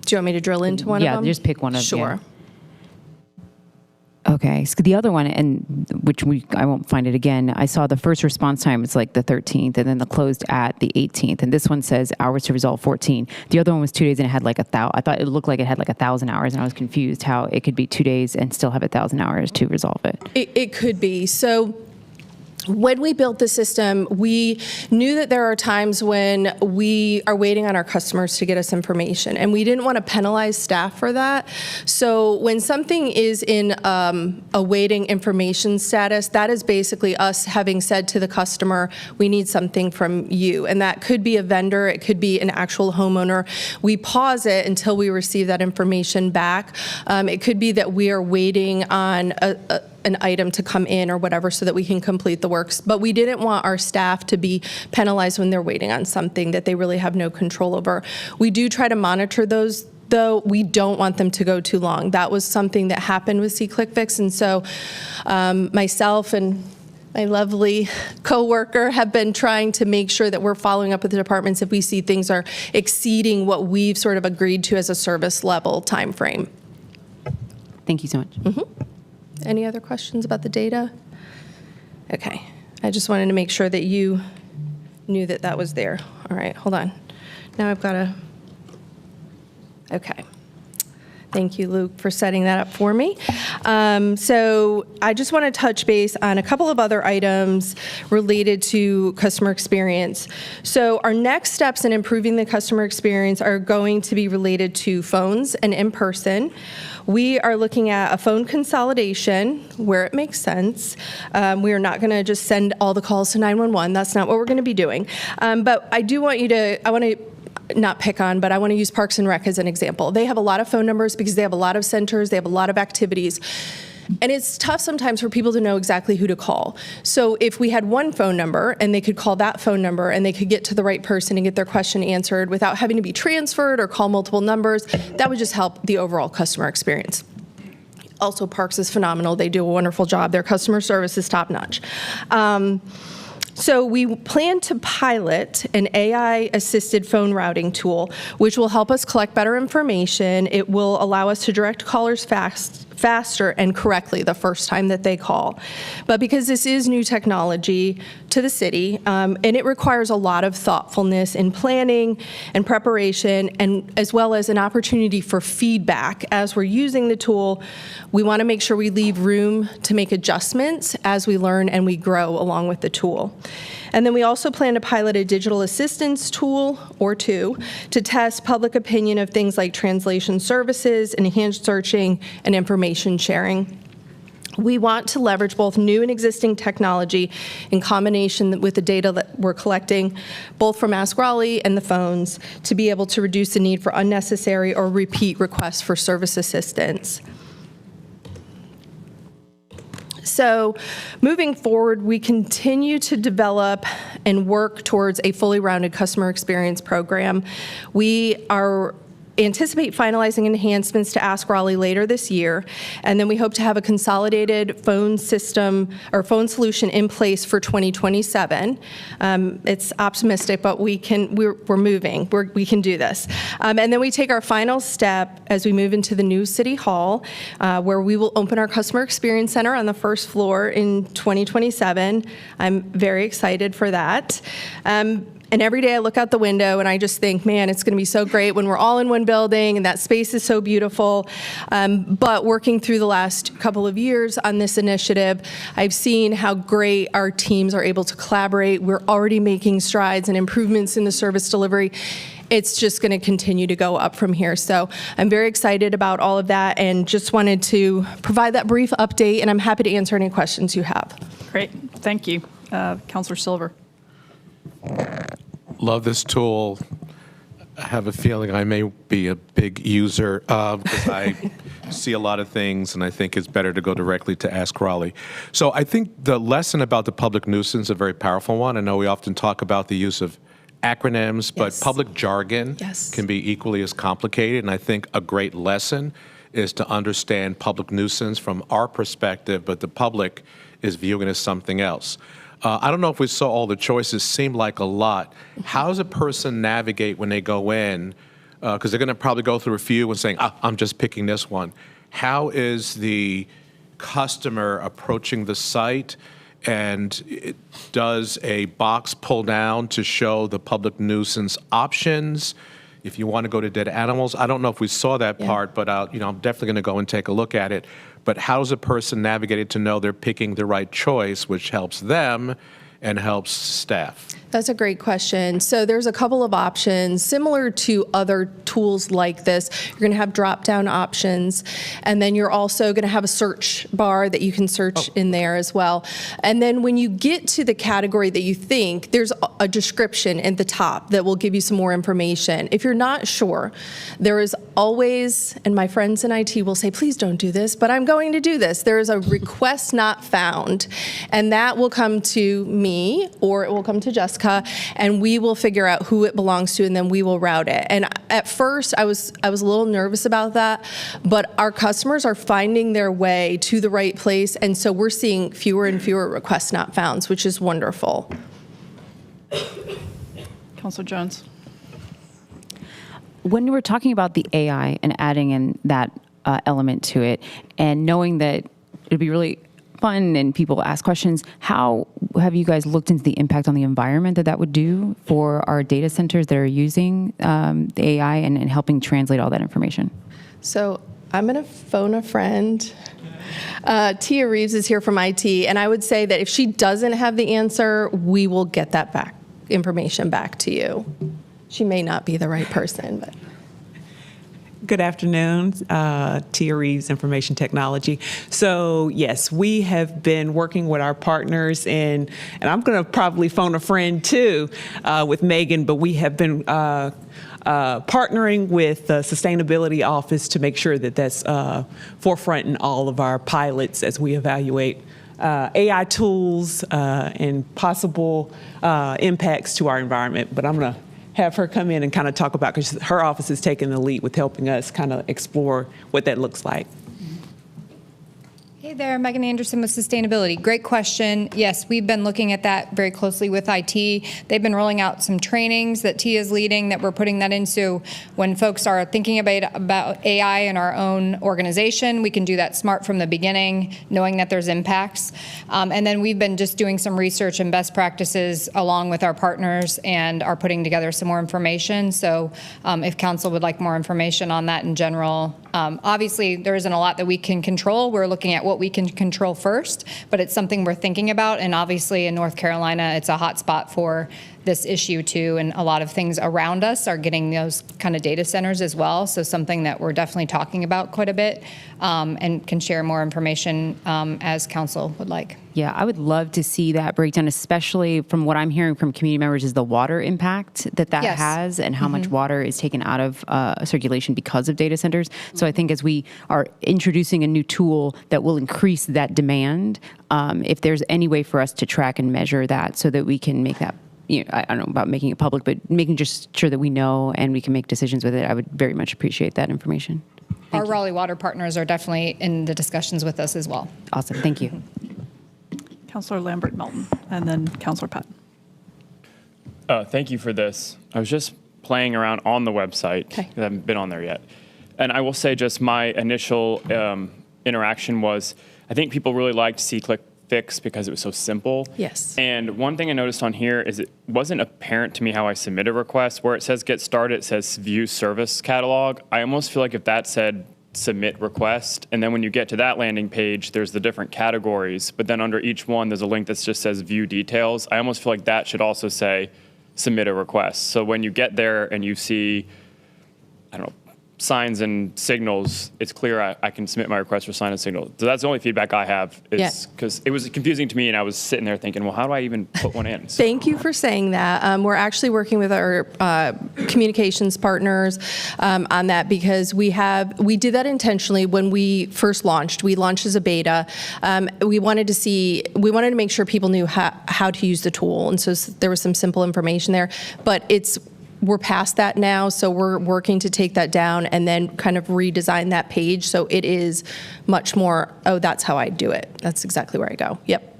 Do you want me to drill into one of them? Yeah, just pick one of them. Sure. Okay, so the other one, and I won't find it again. I saw the first response time was like the 13th, and then the closed at the 18th. And this one says hours to resolve 14. The other one was 2 days, and it had like 1,000. I thought it looked like it had like 1,000 hours, and I was confused how it could be 2 days and still have 1,000 hours to resolve it. It could be. So when we built the system, we knew that there are times when we are waiting on our customers to get us information, and we didn't want to penalize staff for that. So when something is in awaiting information status, that is basically us having said to the customer, we need something from you. And that could be a vendor, it could be an actual homeowner. We pause it until we receive that information back. It could be that we are waiting on an item to come in or whatever so that we can complete the works. But we didn't want our staff to be penalized when they're waiting on something that they really have no control over. We do try to monitor those, though. We don't want them to go too long. That was something that happened with SeeClickFix. And so myself and my lovely coworker have been trying to make sure that we're following up with the departments if we see things are exceeding what we've sort of agreed to as a service level time frame. Thank you so much. Mm-hmm. Any other questions about the data? Okay, I just wanted to make sure that you knew that that was there. All right, hold on. Now I've got to, okay. Thank you, Luke, for setting that up for me. So I just want to touch base on a couple of other items related to customer experience. So our next steps in improving the customer experience are going to be related to phones and in person. We are looking at a phone consolidation where it makes sense. We are not going to just send all the calls to 911. That's not what we're going to be doing. But I do want you to, I want to not pick on, but I want to use Parks and Rec as an example. They have a lot of phone numbers because they have a lot of centers, they have a lot of activities. And it's tough sometimes for people to know exactly who to call. So if we had one phone number and they could call that phone number and they could get to the right person and get their question answered without having to be transferred or call multiple numbers, that would just help the overall customer experience. Also, Parks is phenomenal. They do a wonderful job. Their customer service is top notch. So we plan to pilot an AI-assisted phone routing tool, which will help us collect better information. It will allow us to direct callers faster and correctly the first time that they call. But because this is new technology to the city, and it requires a lot of thoughtfulness in planning and preparation, and as well as an opportunity for feedback as we're using the tool, we want to make sure we leave room to make adjustments as we learn and we grow along with the tool. And then we also plan to pilot a digital assistance tool or two to test public opinion of things like translation services, enhanced searching, and information sharing. We want to leverage both new and existing technology in combination with the data that we're collecting, both from Ask Raleigh and the phones, to be able to reduce the need for unnecessary or repeat requests for service assistance. So moving forward, we continue to develop and work towards a fully rounded customer experience program. We are anticipate finalizing enhancements to Ask Raleigh later this year, and then we hope to have a consolidated phone system or phone solution in place for 2027. It's optimistic, but we're moving. We can do this. And then we take our final step as we move into the new City Hall, where we will open our Customer Experience Center on the first floor in 2027. I'm very excited for that. And every day I look out the window and I just think, man, it's going to be so great when we're all in one building and that space is so beautiful. But working through the last couple of years on this initiative, I've seen how great our teams are able to collaborate. We're already making strides and improvements in the service delivery. It's just going to continue to go up from here. So I'm very excited about all of that and just wanted to provide that brief update, and I'm happy to answer any questions you have. Great. Thank you. Councilor Silver. Love this tool. I have a feeling I may be a big user because I see a lot of things, and I think it's better to go directly to Ask Raleigh. So I think the lesson about the public nuisance is a very powerful one. I know we often talk about the use of acronyms, but public jargon can be equally as complicated, and I think a great lesson is to understand public nuisance from our perspective, but the public is viewing it as something else. I don't know if we saw all the choices seem like a lot. How does a person navigate when they go in? Because they're going to probably go through a few and saying, I'm just picking this one. How is the customer approaching the site? And does a box pull down to show the public nuisance options? If you want to go to dead animals, I don't know if we saw that part, but I'm definitely going to go and take a look at it. But how does a person navigate it to know they're picking the right choice, which helps them and helps staff? That's a great question. So there's a couple of options similar to other tools like this. You're going to have drop-down options, and then you're also going to have a search bar that you can search in there as well. And then when you get to the category that you think, there's a description at the top that will give you some more information. If you're not sure, there is always, and my friends in IT will say, please don't do this, but I'm going to do this. There is a request not found, and that will come to me or it will come to Jessica, and we will figure out who it belongs to, and then we will route it. And at first, I was a little nervous about that, but our customers are finding their way to the right place, and so we're seeing fewer and fewer requests not founds, which is wonderful. Councilor Jones. When we're talking about the AI and adding in that element to it, and knowing that it'd be really fun and people ask questions, how have you guys looked into the impact on the environment that would do for our data centers that are using the AI and helping translate all that information? So I'm going to phone a friend. Tia Reeves is here from IT, and I would say that if she doesn't have the answer, we will get that information back to you. She may not be the right person, but. Good afternoon, Tia Reeves, Information Technology. So yes, we have been working with our partners, and I'm going to probably phone a friend too with Megan, but we have been partnering with the Sustainability Office to make sure that that's forefront in all of our pilots as we evaluate AI tools and possible impacts to our environment. But I'm going to have her come in and kind of talk about, because her office is taking the lead with helping us kind of explore what that looks like. Hey there, Megan Anderson with Sustainability. Great question. Yes, we've been looking at that very closely with IT. They've been rolling out some trainings that Tia is leading that we're putting that in. So when folks are thinking about AI in our own organization, we can do that smart from the beginning, knowing that there's impacts. And then we've been just doing some research and best practices along with our partners and are putting together some more information. So if council would like more information on that in general, obviously there isn't a lot that we can control. We're looking at what we can control first, but it's something we're thinking about. And obviously in North Carolina, it's a hot spot for this issue too, and a lot of things around us are getting those kind of data centers as well. So something that we're definitely talking about quite a bit, and can share more information as council would like. Yeah, I would love to see that breakdown, especially from what I'm hearing from community members is the water impact that Yes. has and how much water is taken out of circulation because of data centers. So I think as we are introducing a new tool that will increase that demand, if there's any way for us to track and measure that so that we can make that I don't know about making it public, but making just sure that we know and we can make decisions with it. I would very much appreciate that information. Our Raleigh water partners are definitely in the discussions with us as well. Awesome. Thank you. Councilor Lambert Melton, and then Councilor Patton. Thank you for this. I was just playing around on the website. I haven't been on there yet. And I will say just my initial interaction was, I think people really liked See-Click Fix because it was so simple. Yes. And one thing I noticed on here is it wasn't apparent to me how I submit a request. Where it says get started, it says view service catalog. I almost feel like if that said submit request, and then when you get to that landing page, there's the different categories, but then under each one, there's a link that just says view details. I almost feel like that should also say submit a request. So when you get there and you see, I don't know, signs and signals, it's clear I can submit my request for sign and signal. So that's the only feedback I have, is because it was confusing to me, and I was sitting there thinking, well, how do I even put one in? So, Thank you for saying that. We're actually working with our communications partners on that, because we did that intentionally when we first launched. We launched as a beta. We wanted to make sure people knew how to use the tool, and so there was some simple information there. But we're past that now, so we're working to take that down and then kind of redesign that page so it is much more, oh, that's how I do it. That's exactly where I go. Yep.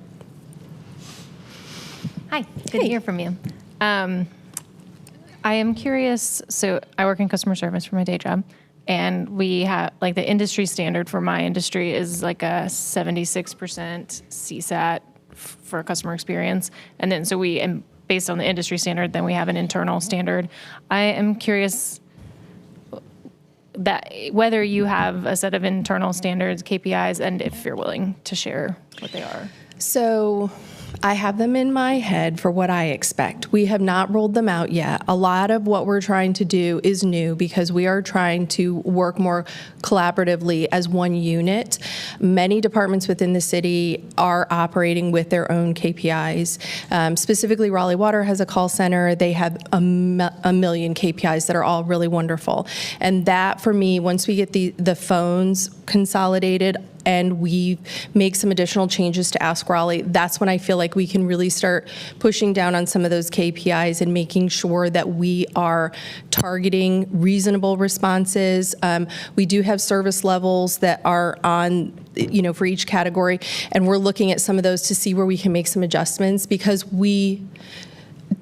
Hi, good to hear from you. I am curious, so I work in customer service for my day job, and we have, like, the industry standard for my industry is like a 76% CSAT for customer experience. And then so based on the industry standard, then we have an internal standard. I am curious that whether you have a set of internal standards, KPIs, and if you're willing to share what they are. So I have them in my head for what I expect. We have not rolled them out yet. A lot of what we're trying to do is new because we are trying to work more collaboratively as one unit. Many departments within the city are operating with their own KPIs. Specifically, Raleigh Water has a call center. They have a million KPIs that are all really wonderful. And that, for me, once we get the phones consolidated, and we make some additional changes to Ask Raleigh, that's when I feel like we can really start pushing down on some of those KPIs and making sure that we are targeting reasonable responses. We do have service levels that are on, for each category, and we're looking at some of those to see where we can make some adjustments, because we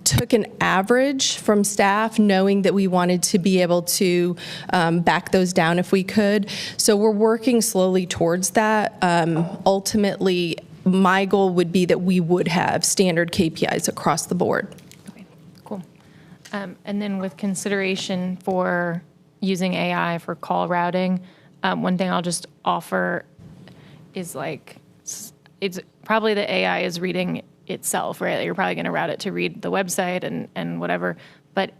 took an average from staff, knowing that we wanted to be able to back those down if we could. So we're working slowly towards that. Ultimately, my goal would be that we would have standard KPIs across the board. Okay, cool. And then with consideration for using AI for call routing, one thing I'll just offer is, like, it's probably the AI is reading itself, right? You're probably going to route it to read the website and whatever. But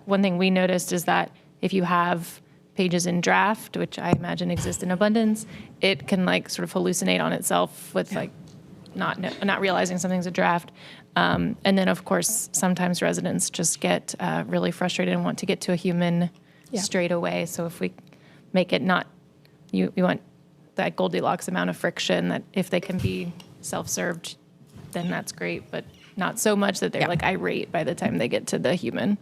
one thing we noticed is that if you have pages in draft, which I imagine exist in abundance, it can, like, sort of hallucinate on itself with not realizing something's a draft. And then, of course, sometimes residents just get really frustrated and want to get to a human straight away. So if we make it not, you want that Goldilocks amount of friction, that if they can be self-served, then that's great, but not so much that they're like irate by the time they get to the human.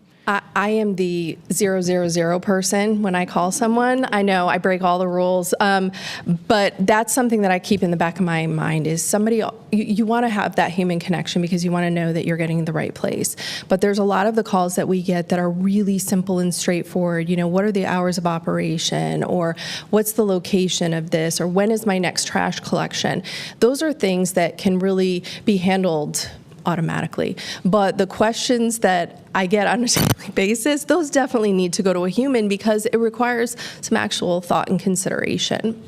I am the 000 person when I call someone. I know I break all the rules, but that's something that I keep in the back of my mind is somebody, you want to have that human connection because you want to know that you're getting the right place. But there's a lot of the calls that we get that are really simple and straightforward. What are the hours of operation, or what's the location of this, or when is my next trash collection? Those are things that can really be handled automatically. But the questions that I get on a daily basis, those definitely need to go to a human because it requires some actual thought and consideration.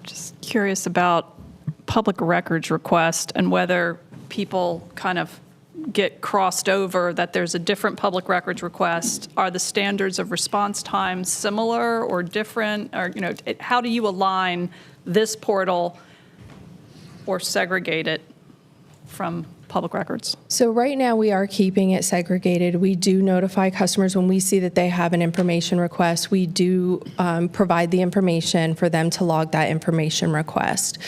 Just curious about public records request and whether people kind of get crossed over, that there's a different public records request. Are the standards of response times similar or different? Or, how do you align this portal or segregate it from public records? So right now, we are keeping it segregated. We do notify customers when we see that they have an information request. We do provide the information for them to log that information request.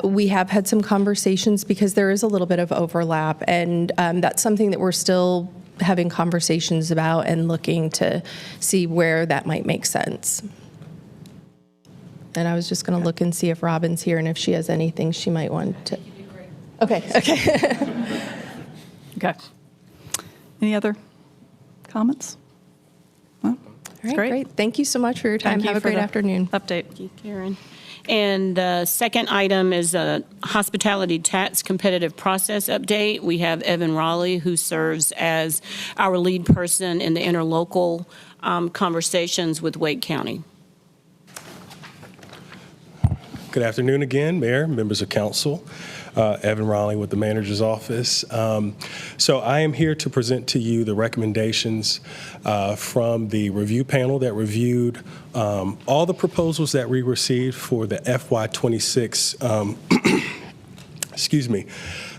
We have had some conversations because there is a little bit of overlap, and that's something that we're still having conversations about and looking to see where that might make sense. And I was just going to look and see if Robin's here and if she has anything she might want to. Okay. Okay. Any other comments? No? All right, great. Thank you so much for your time. Thank you Have a for great the afternoon. Update. Thank you, Karen. And the second item is a hospitality tax competitive process update. We have Evan Raleigh, who serves as our lead person in the interlocal conversations with Wake County. Good afternoon again, Mayor, members of council. Evan Raleigh with the manager's office. So I am here to present to you the recommendations from the review panel that reviewed all the proposals that we received for the FY26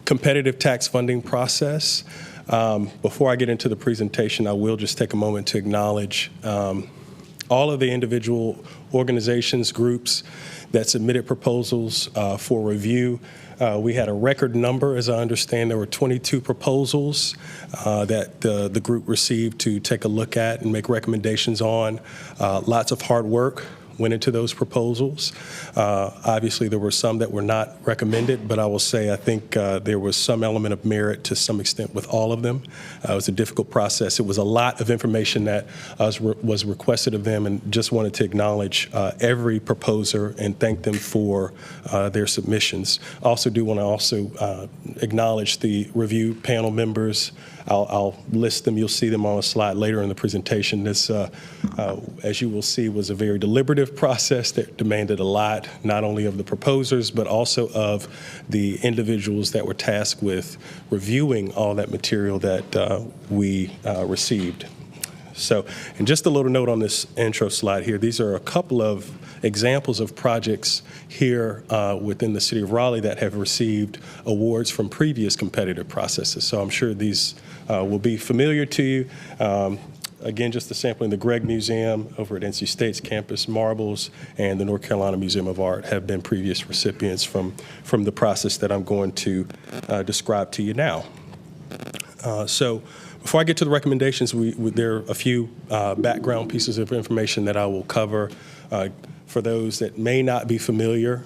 competitive tax funding process. Before I get into the presentation, I will just take a moment to acknowledge all of the individual organizations, groups that submitted proposals for review. We had a record number, as I understand. There were 22 proposals that the group received to take a look at and make recommendations on. Lots of hard work went into those proposals. Obviously, there were some that were not recommended, but I will say I think there was some element of merit to some extent with all of them. It was a difficult process. It was a lot of information that was requested of them, and just wanted to acknowledge every proposer and thank them for their submissions. I also do want to acknowledge the review panel members. I'll list them. You'll see them on a slide later in the presentation. This, as you will see, was a very deliberative process that demanded a lot, not only of the proposers, but also of the individuals that were tasked with reviewing all that material that we received. So, and just a little note on this intro slide here, these are a couple of examples of projects here within the city of Raleigh that have received awards from previous competitive processes. So I'm sure these will be familiar to you. Again, just a sampling, the Gregg Museum over at NC State's campus, Marbles, and the North Carolina Museum of Art have been previous recipients from the process that I'm going to describe to you now. So before I get to the recommendations, there are a few background pieces of information that I will cover. For those that may not be familiar,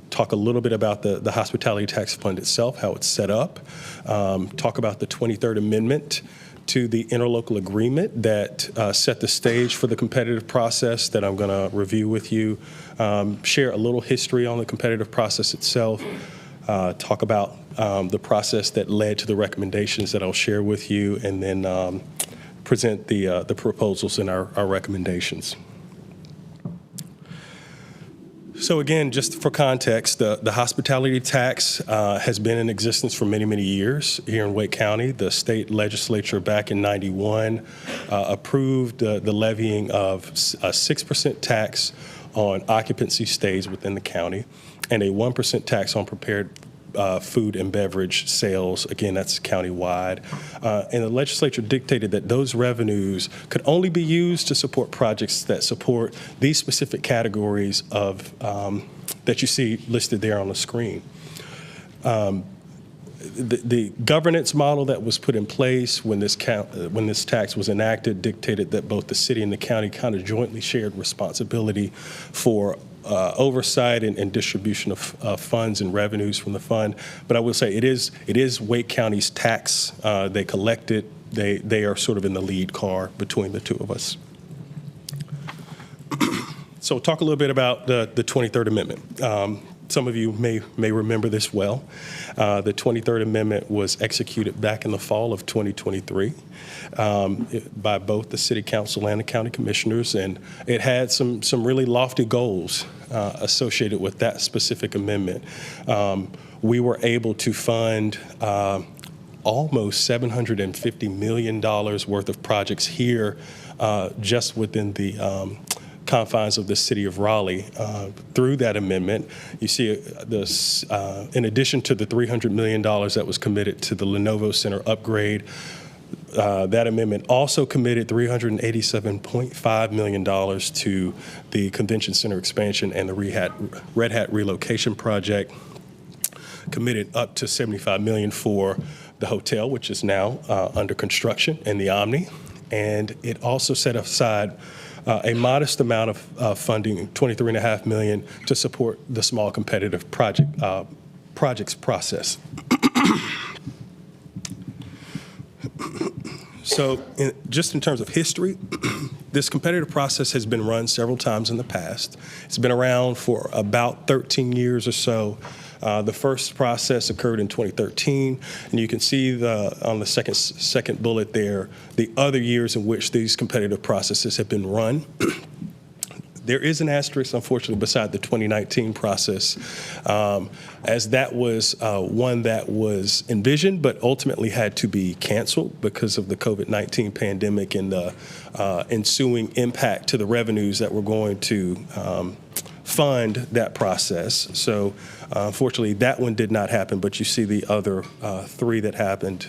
talk a little bit about the hospitality tax fund itself, how it's set up, talk about the 23rd Amendment to the interlocal agreement that set the stage for the competitive process that I'm going to review with you, share a little history on the competitive process itself, talk about the process that led to the recommendations that I'll share with you, and then present the proposals and our recommendations. So again, just for context, the hospitality tax has been in existence for many, many years here in Wake County. The state legislature back in '91 approved the levying of a 6% tax on occupancy stays within the county and a 1% tax on prepared food and beverage sales. Again, that's countywide. And the legislature dictated that those revenues could only be used to support projects that support these specific categories of that you see listed there on the screen. The governance model that was put in place when this tax was enacted dictated that both the city and the county kind of jointly shared responsibility for oversight and distribution of funds and revenues from the fund. But I will say it is Wake County's tax. They collect it. They are sort of in the lead car between the two of us. So talk a little bit about the 23rd Amendment. Some of you may remember this well. The 23rd Amendment was executed back in the fall of 2023 by both the City Council and the County Commissioners, and it had some really lofty goals associated with that specific amendment. We were able to fund almost $750 million worth of projects here just within the confines of the city of Raleigh. Through that amendment, you see this, in addition to the $300 million that was committed to the Lenovo Center upgrade, that amendment also committed $387.5 million to the Convention Center expansion and the Red Hat relocation project, committed up to $75 million for the hotel, which is now under construction, and the Omni. And it also set aside a modest amount of funding, $23.5 million, to support the small competitive projects process. So just in terms of history, this competitive process has been run several times in the past. It's been around for about 13 years or so. The first process occurred in 2013, and you can see on the second bullet there the other years in which these competitive processes have been run. There is an asterisk, unfortunately, beside the 2019 process, as that was one that was envisioned but ultimately had to be canceled because of the COVID-19 pandemic and the ensuing impact to the revenues that were going to fund that process. So unfortunately, that one did not happen, but you see the other three that happened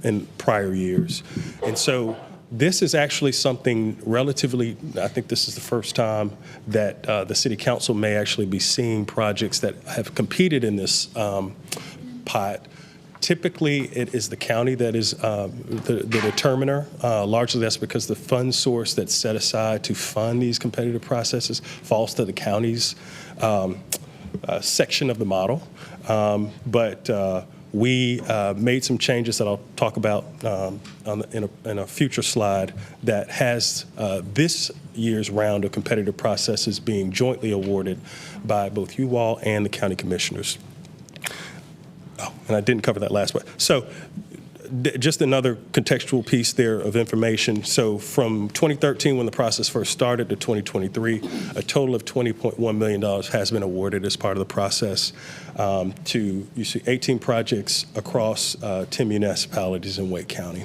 in prior years. And so this is actually something relatively, I think this is the first time that the City Council may actually be seeing projects that have competed in this pot. Typically, it is the county that is the determiner. Largely, that's because the fund source that's set aside to fund these competitive processes falls to the county's section of the model. But we made some changes that I'll talk about in a future slide that has this year's round of competitive processes being jointly awarded by both you all and the county commissioners. Oh, and I didn't cover that last one. So just another contextual piece there of information. So from 2013, when the process first started, to 2023, a total of $20.1 million has been awarded as part of the process to, you see, 18 projects across 10 municipalities in Wake County.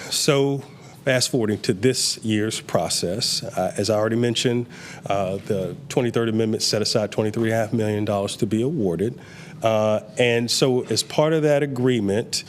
So fast forwarding to this year's process, as I already mentioned, the 23rd Amendment set aside $23.5 million to be awarded. And so as part of that agreement,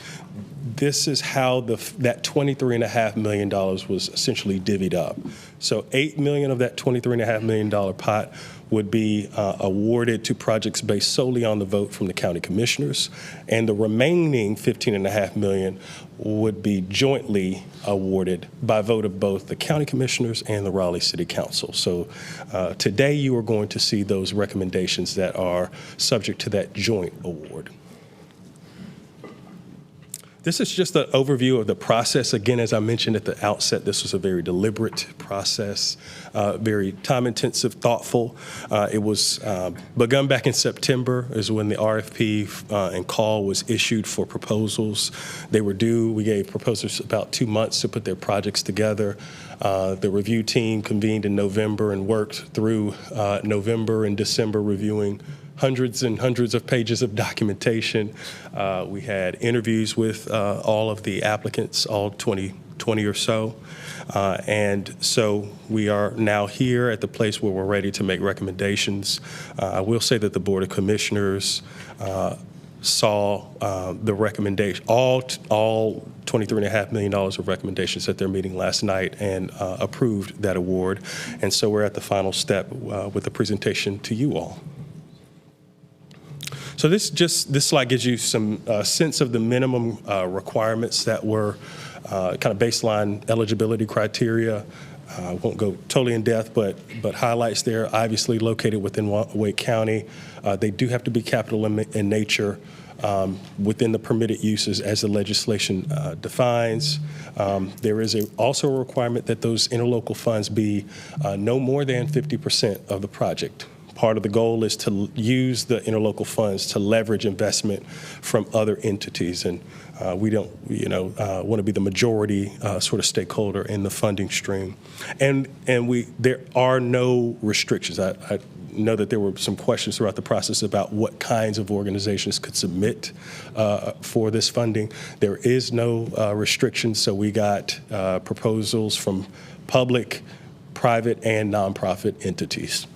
this is how that $23.5 million was essentially divvied up. So $8 million of that $23.5 million pot would be awarded to projects based solely on the vote from the county commissioners, and the remaining $15.5 million would be jointly awarded by vote of both the county commissioners and the Raleigh City Council. So today you are going to see those recommendations that are subject to that joint award. This is just an overview of the process. Again, as I mentioned at the outset, this was a very deliberate process, very time-intensive, thoughtful. It was begun back in September is when the RFP and call was issued for proposals. They were due. We gave proposers about 2 months to put their projects together. The review team convened in November and worked through November and December reviewing hundreds and hundreds of pages of documentation. We had interviews with all of the applicants, all 20 or so. And so we are now here at the place where we're ready to make recommendations. I will say that the Board of Commissioners saw the recommendation, all $23.5 million of recommendations at their meeting last night, and approved that award. And so we're at the final step with the presentation to you all. So this slide gives you some sense of the minimum requirements that were kind of baseline eligibility criteria. I won't go totally in depth, but highlights there, obviously located within Wake County. They do have to be capital in nature within the permitted uses as the legislation defines. There is also a requirement that those interlocal funds be no more than 50% of the project. Part of the goal is to use the interlocal funds to leverage investment from other entities, and we don't, want to be the majority sort of stakeholder in the funding stream. And there are no restrictions. know that there were some questions throughout the process about what kinds of organizations could submit for this funding. There is no restriction, so we got proposals from public, private, and nonprofit entities.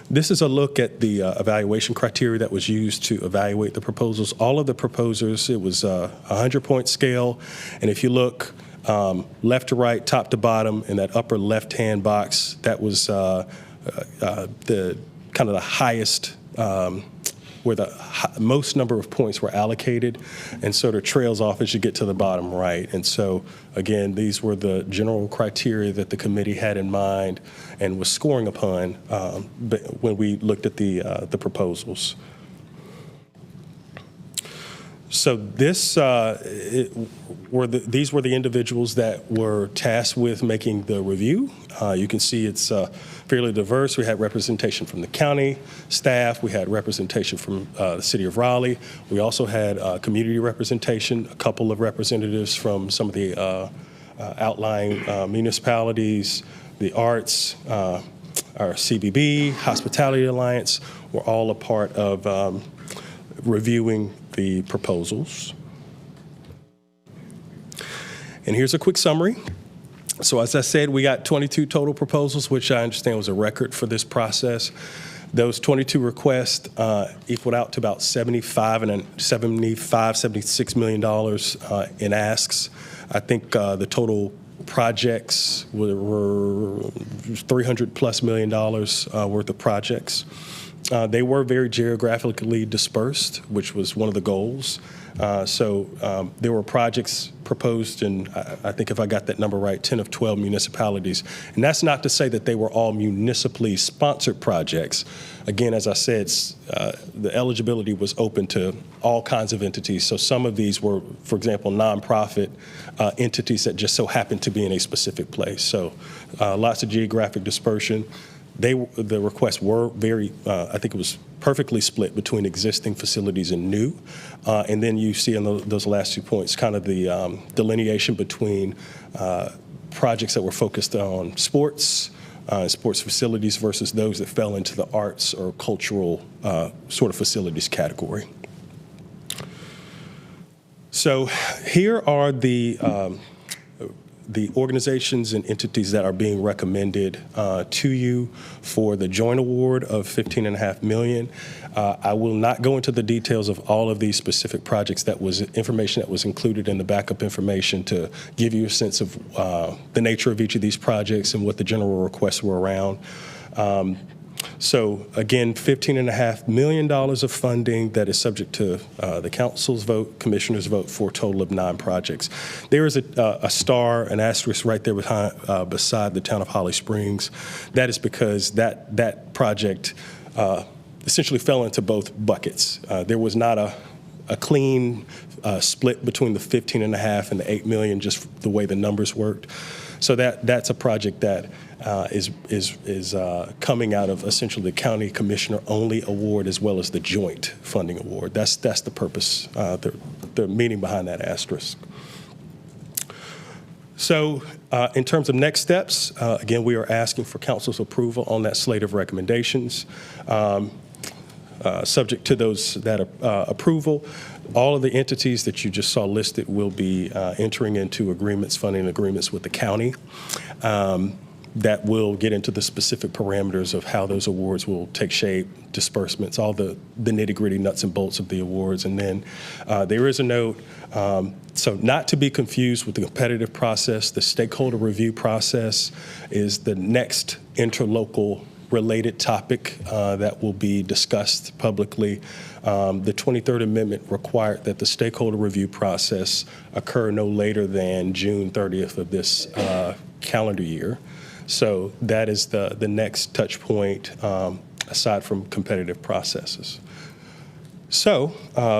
This is a look at the evaluation criteria that was used to evaluate the proposals. All of the proposers, it was a 100-point scale, and if you look left to right, top to bottom, in that upper left-hand box, that was the kind of the highest, where the most number of points were allocated, and sort of trails off as you get to the bottom right. And so, again, these were the general criteria that the committee had in mind and was scoring upon when we looked at the proposals. So this these were the individuals that were tasked with making the review. You can see it's fairly diverse. We had representation from the county staff. We had representation from the city of Raleigh. We also had community representation, a couple of representatives from some of the outlying municipalities, the arts, our CBB, Hospitality Alliance were all a part of reviewing the proposals. And here's a quick summary. So as I said, we got 22 total proposals, which I understand was a record for this process. Those 22 requests equaled out to about $76 million in asks. I think the total projects were $300+ million worth of projects. They were very geographically dispersed, which was one of the goals. So there were projects proposed in, I think if I got that number right, 10 of 12 municipalities. And that's not to say that they were all municipally sponsored projects. Again, as I said, the eligibility was open to all kinds of entities. So some of these were, for example, nonprofit entities that just so happened to be in a specific place. So lots of geographic dispersion. The requests were very, I think it was perfectly split between existing facilities and new. And then you see in those last 2 points kind of the delineation between projects that were focused on sports, sports facilities versus those that fell into the arts or cultural sort of facilities category. So here are the organizations and entities that are being recommended to you for the joint award of $15.5 million. I will not go into the details of all of these specific projects. That was information that was included in the backup information to give you a sense of the nature of each of these projects and what the general requests were around. So again, $15.5 million of funding that is subject to the council's vote, commissioner's vote for a total of 9 projects. There is a star, an asterisk right there beside the town of Holly Springs. That is because that project essentially fell into both buckets. There was not a clean split between the 15.5 and the 8 million, just the way the numbers worked. So that's a project that is coming out of essentially the county commissioner only award as well as the joint funding award. That's the purpose, the meaning behind that asterisk. So in terms of next steps, again, we are asking for council's approval on that slate of recommendations. Subject to those that approval, all of the entities that you just saw listed will be entering into funding agreements with the county that will get into the specific parameters of how those awards will take shape, disbursements, all the nitty-gritty nuts and bolts of the awards. And then there is a note, so not to be confused with the competitive process, the stakeholder review process is the next interlocal related topic that will be discussed publicly. The 23rd Amendment required that the stakeholder review process occur no later than June 30th of this calendar year. So that is the next touch point aside from competitive processes. So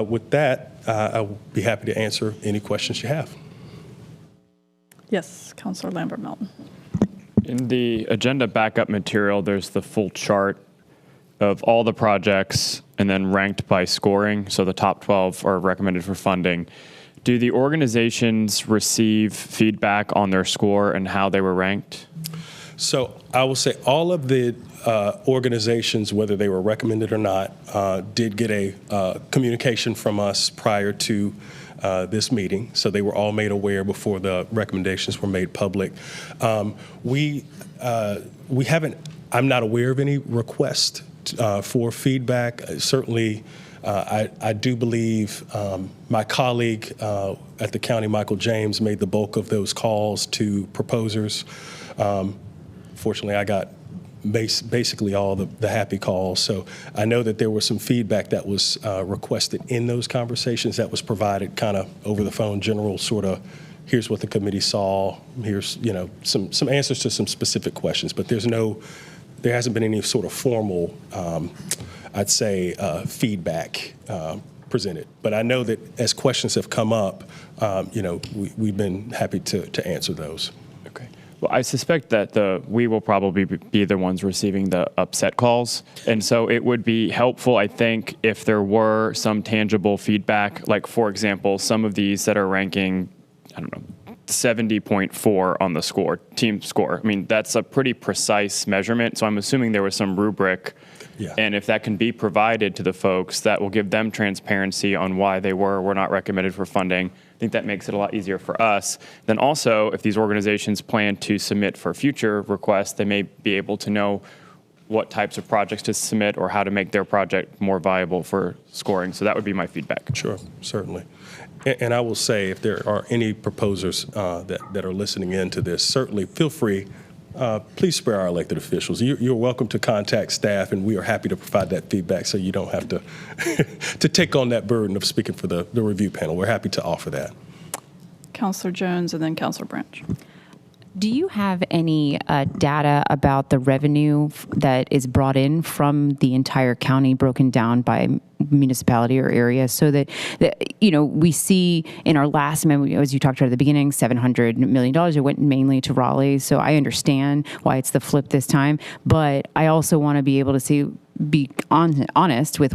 with that, I'll be happy to answer any questions you have. Yes, Councilor Lambert-Melton. In the agenda backup material, there's the full chart of all the projects and then ranked by scoring. So the top 12 are recommended for funding. Do the organizations receive feedback on their score and how they were ranked? So I will say all of the organizations, whether they were recommended or not, did get a communication from us prior to this meeting. So they were all made aware before the recommendations were made public. We haven't, I'm not aware of any request for feedback. Certainly, I do believe my colleague at the county, Michael James, made the bulk of those calls to proposers. Fortunately, I got basically all the happy calls. So I know that there was some feedback that was requested in those conversations that was provided kind of over the phone, general sort of, here's what the committee saw, here's, you know, some answers to some specific questions, but there hasn't been any sort of formal, I'd say, feedback presented. But I know that as questions have come up, you know, we've been happy to answer those. Okay. Well, I suspect that we will probably be the ones receiving the upset calls. And so it would be helpful, I think, if there were some tangible feedback, like, for example, some of these that are ranking, I don't know, 70.4 on the team score. I mean, that's a pretty precise measurement. So I'm assuming there was some rubric. Yeah. And if that can be provided to the folks, that will give them transparency on why they were or were not recommended for funding. I think that makes it a lot easier for us. Then also, if these organizations plan to submit for future requests, they may be able to know what types of projects to submit or how to make their project more viable for scoring. So that would be my feedback. Sure, certainly. And I will say, if there are any proposers that are listening in to this, certainly feel free. Please spare our elected officials. You're welcome to contact staff, and we are happy to provide that feedback so you don't have to to take on that burden of speaking for the review panel. We're happy to offer that. Councilor Jones and then Councilor Branch. Do you have any data about the revenue that is brought in from the entire county broken down by municipality or area, so that you know, we see in our last memo, as you talked about at the beginning, $700 million, it went mainly to Raleigh. So I understand why it's the flip this time, but I also want to be able to be honest with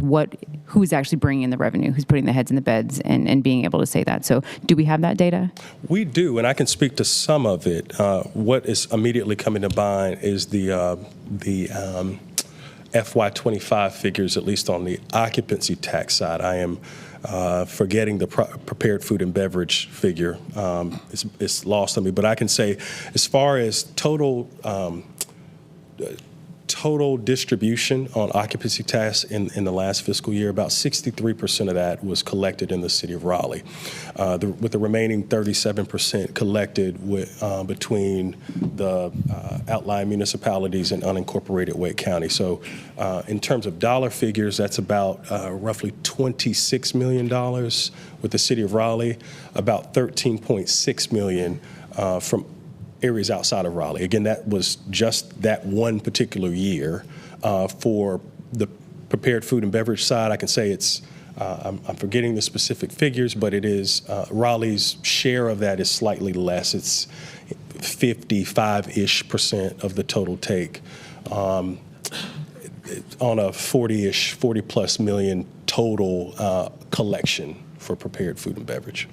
who's actually bringing in the revenue, who's putting the heads in the beds, and being able to say that. So do we have that data? We do, and I can speak to some of it. What is immediately coming to mind is the FY25 figures, at least on the occupancy tax side. I am forgetting the prepared food and beverage figure. It's lost on me, but I can say, as far as total distribution on occupancy tax in the last fiscal year, about 63% of that was collected in the city of Raleigh, with the remaining 37% collected between the outlying municipalities and unincorporated Wake County. So in terms of dollar figures, that's about roughly $26 million with the city of Raleigh, about $13.6 million from areas outside of Raleigh. Again, that was just that one particular year. For the prepared food and beverage side, I can say it's, I'm forgetting the specific figures, but it is, Raleigh's share of that is slightly less. It's 55-ish% of the total take on a 40 plus million total collection for prepared food and beverage.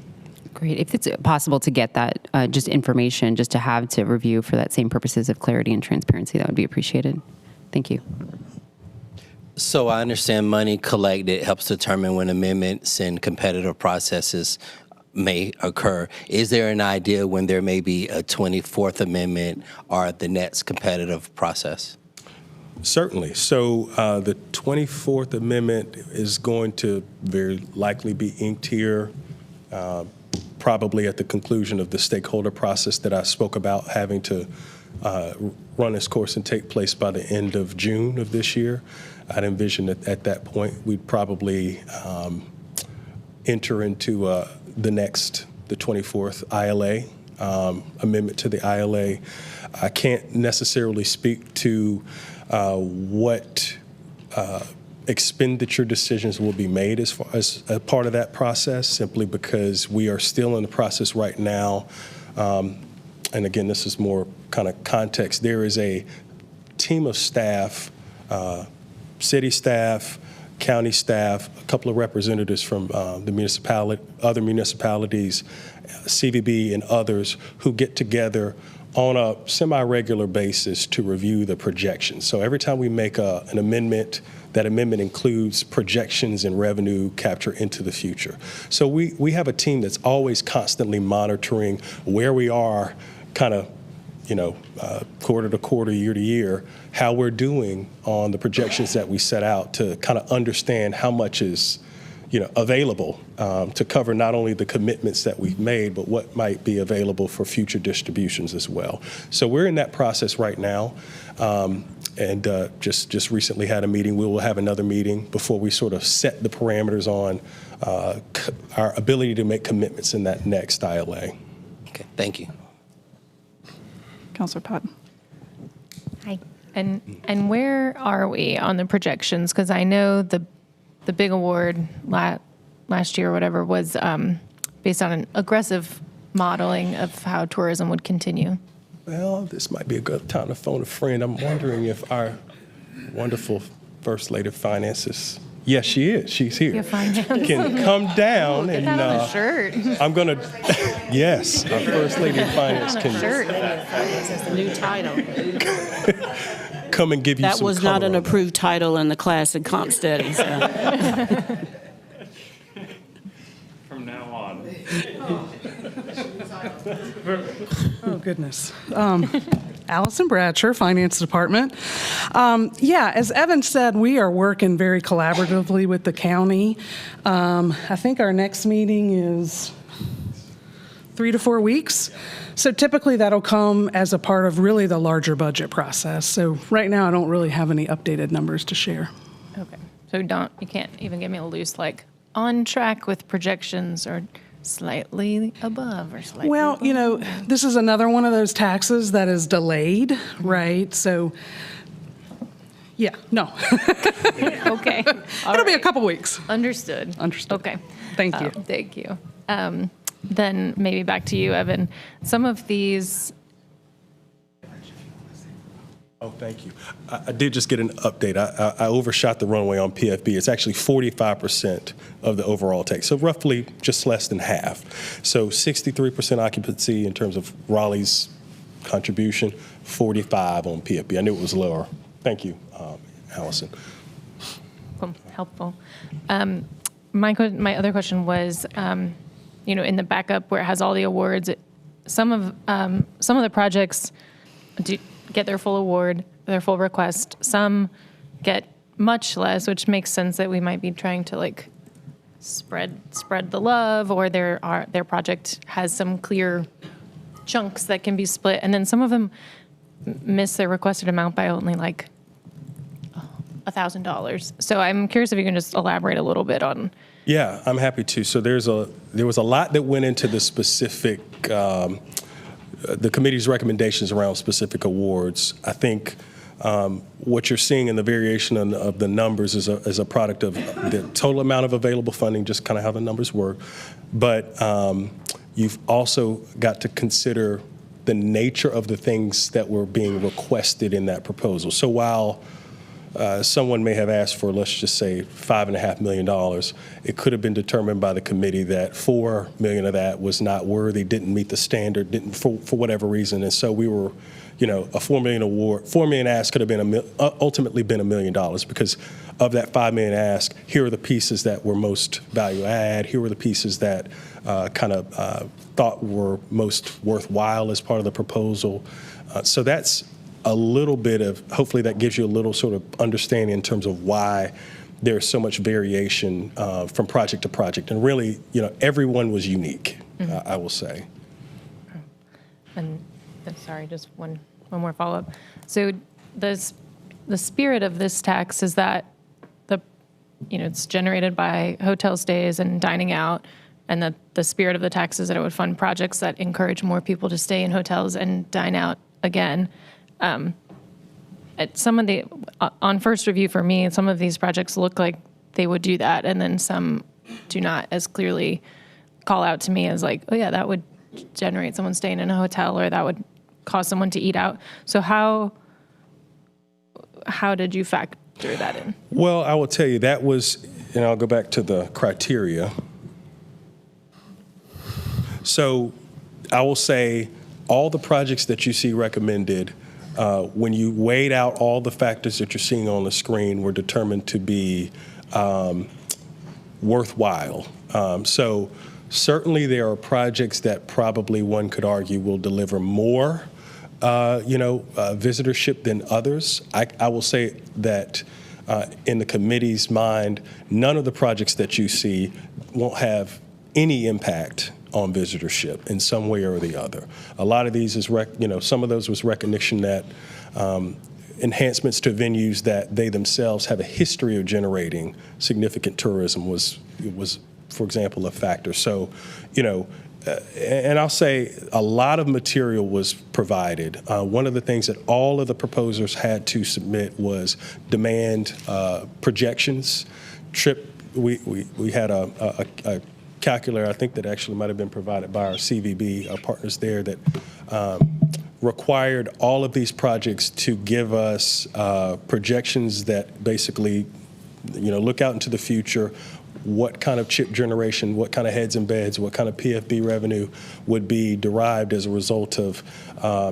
Great. If it's possible to get that just information, just to have to review for that same purposes of clarity and transparency, that would be appreciated. Thank you. So I understand money collected helps determine when amendments and competitive processes may occur. Is there an idea when there may be a 24th amendment or the next competitive process? Certainly. So the 24th Amendment is going to very likely be inked here probably at the conclusion of the stakeholder process that I spoke about having to run its course and take place by the end of June of this year. I'd envision that at that point we'd probably enter into the 24th ILA, amendment to the ILA. I can't necessarily speak to what expenditure decisions will be made as far as a part of that process, simply because we are still in the process right now. And again, this is more kind of context. There is a team of staff, city staff, county staff, a couple of representatives from the municipality, other municipalities, CVB and others, who get together on a semi-regular basis to review the projections. So every time we make an amendment, that amendment includes projections and revenue capture into the future. So we have a team that's always constantly monitoring where we are, kind of, quarter to quarter, year to year, how we're doing on the projections that we set out to kind of understand how much is available to cover not only the commitments that we've made, but what might be available for future distributions as well. So we're in that process right now, and just recently had a meeting. We will have another meeting before we sort of set the parameters on our ability to make commitments in that next ILA. Okay, thank you. Councilor Patton. Hi. And where are we on the projections? Because I know the big award last year or whatever was based on an aggressive modeling of how tourism would continue. Well, this might be a good time to phone a friend. I'm wondering if our wonderful First Lady of Finances, yes, she is. She's here. Can come down and shirt. I'm gonna. Yes, our First Lady of Finance can. Shirt. That's the new title. Come and give you That some was not color an on that. approved title in the class at comp studies. From now on. Oh, goodness. Allison Bradsher, Finance Department. As Evan said, we are working very collaboratively with the county. I think our next meeting is 3 to 4 weeks. So typically that'll come as a part of really the larger budget process. So right now I don't really have any updated numbers to share. Okay. So you can't even give me a loose, like, on track with projections or slightly above or slightly Well, below. this is another one of those taxes that is delayed, right? So, yeah, no. Okay. It'll be a couple weeks. Understood. Okay. Thank you. Thank you. Then maybe back to you, Evan. Some of these. Oh, thank you. I did just get an update. I overshot the runway on PFB. It's actually 45% of the overall take, so roughly just less than half. So 63% occupancy in terms of Raleigh's contribution, 45 on PFB. I knew it was lower. Thank you, Allison. Helpful. My other question was, in the backup where it has all the awards, some of the projects get their full award, their full request. Some get much less, which makes sense that we might be trying to spread the love, or their project has some clear chunks that can be split, and then some of them miss their requested amount by only $1,000. So I'm curious if you can just elaborate a little bit on. Yeah, I'm happy to. So there was a lot that went into the specific, the committee's recommendations around specific awards. I think what you're seeing in the variation of the numbers is a product of the total amount of available funding, just kind of how the numbers work. But you've also got to consider the nature of the things that were being requested in that proposal. So while someone may have asked for, let's just say, $5.5 million. It could have been determined by the committee that $4 million of that was not worthy, didn't meet the standard, didn't for whatever reason. And so we were, a $4 million award, $4 million ask could have been ultimately been $1 million, because of that $5 million ask, here are the pieces that were most value add. Here were the pieces that thought were most worthwhile as part of the proposal. So that's a little bit of, hopefully that gives you a little sort of understanding in terms of why there's so much variation from project to project. And really, everyone was unique, I will say. And sorry, just one more follow-up. So the spirit of this tax is that it's generated by hotel stays and dining out, and that the spirit of the tax is that it would fund projects that encourage more people to stay in hotels and dine out again. At some of on first review for me, some of these projects look like they would do that, and then some do not as clearly call out to me as oh yeah, that would generate someone staying in a hotel, or that would cause someone to eat out. So how did you factor that in? Well, I will tell you that was, and I'll go back to the criteria. So I will say all the projects that you see recommended, when you weighed out all the factors that you're seeing on the screen, were determined to be worthwhile. So certainly there are projects that probably one could argue will deliver more visitorship than others. I will say that in the committee's mind, none of the projects that you see won't have any impact on visitorship in some way or the other. A lot of these is, some of those was recognition that enhancements to venues that they themselves have a history of generating significant tourism was, for example, a factor. So, and I'll say a lot of material was provided. One of the things that all of the proposers had to submit was demand projections. We had a calculator, I think, that actually might have been provided by our CVB, our partners there, that required all of these projects to give us projections that basically, look out into the future, what kind of chip generation, what kind of heads and beds, what kind of PFB revenue would be derived as a result of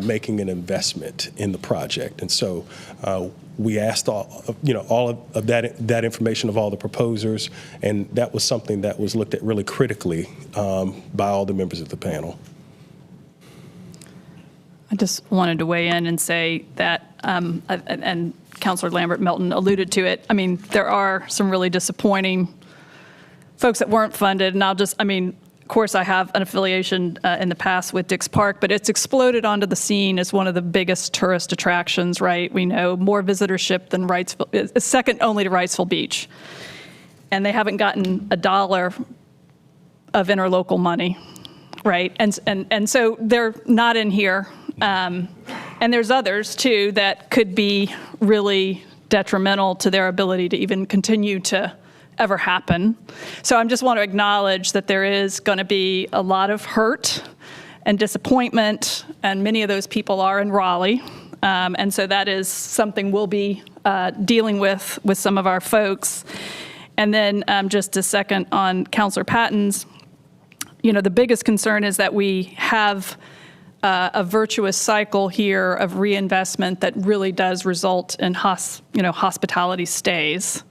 making an investment in the project. And so we asked all of that information of all the proposers, and that was something that was looked at really critically by all the members of the panel. I just wanted to weigh in and say that, and Councilor Lambert Melton alluded to it, I mean, there are some really disappointing folks that weren't funded, and of course, I have an affiliation in the past with Dix Park, but it's exploded onto the scene as one of the biggest tourist attractions, right? We know more visitorship than Wrightsville, second only to Wrightsville Beach. And they haven't gotten $1 of interlocal money, right? And so they're not in here. And there's others, too, that could be really detrimental to their ability to even continue to ever happen. So I just want to acknowledge that there is going to be a lot of hurt and disappointment, and many of those people are in Raleigh. And so that is something we'll be dealing with some of our folks. And then just a second on Councilor Patton's, the biggest concern is that we have a virtuous cycle here of reinvestment that really does result in hospitality stays.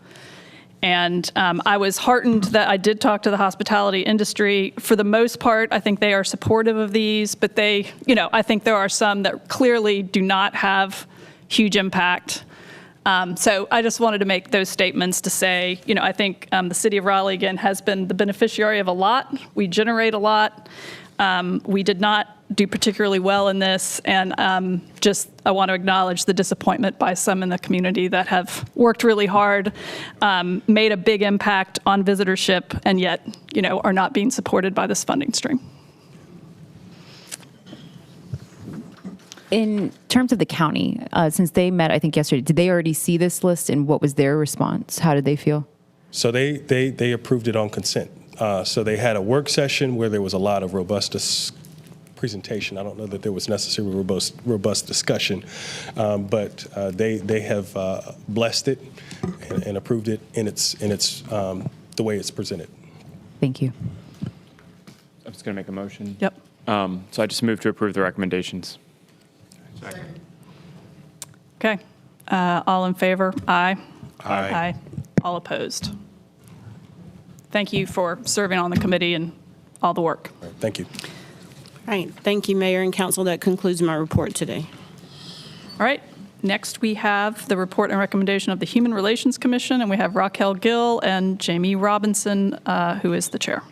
And I was heartened that I did talk to the hospitality industry. For the most part, I think they are supportive of these, but I think there are some that clearly do not have huge impact. So I just wanted to make those statements to say, I think the city of Raleigh, again, has been the beneficiary of a lot. We generate a lot. We did not do particularly well in this, and I want to acknowledge the disappointment by some in the community that have worked really hard, made a big impact on visitorship, and yet, are not being supported by this funding stream. In terms of the county, since they met, I think yesterday, did they already see this list, and what was their response? How did they feel? So they approved it on consent. So they had a work session where there was a lot of robust presentation. I don't know that there was necessarily robust discussion, but they have blessed it and approved it in its the way it's presented. Thank you. I'm just going to make a motion. Yep. So I just move to approve the recommendations. Okay. All in favor? Aye. Aye. Aye. All opposed? Thank you for serving on the committee and all the work. Thank you. All right. Thank you, Mayor and Council. That concludes my report today. All right. Next, we have the report and recommendation of the Human Relations Commission, and we have Raquel Gill and Jamie Robinson, who is the chair.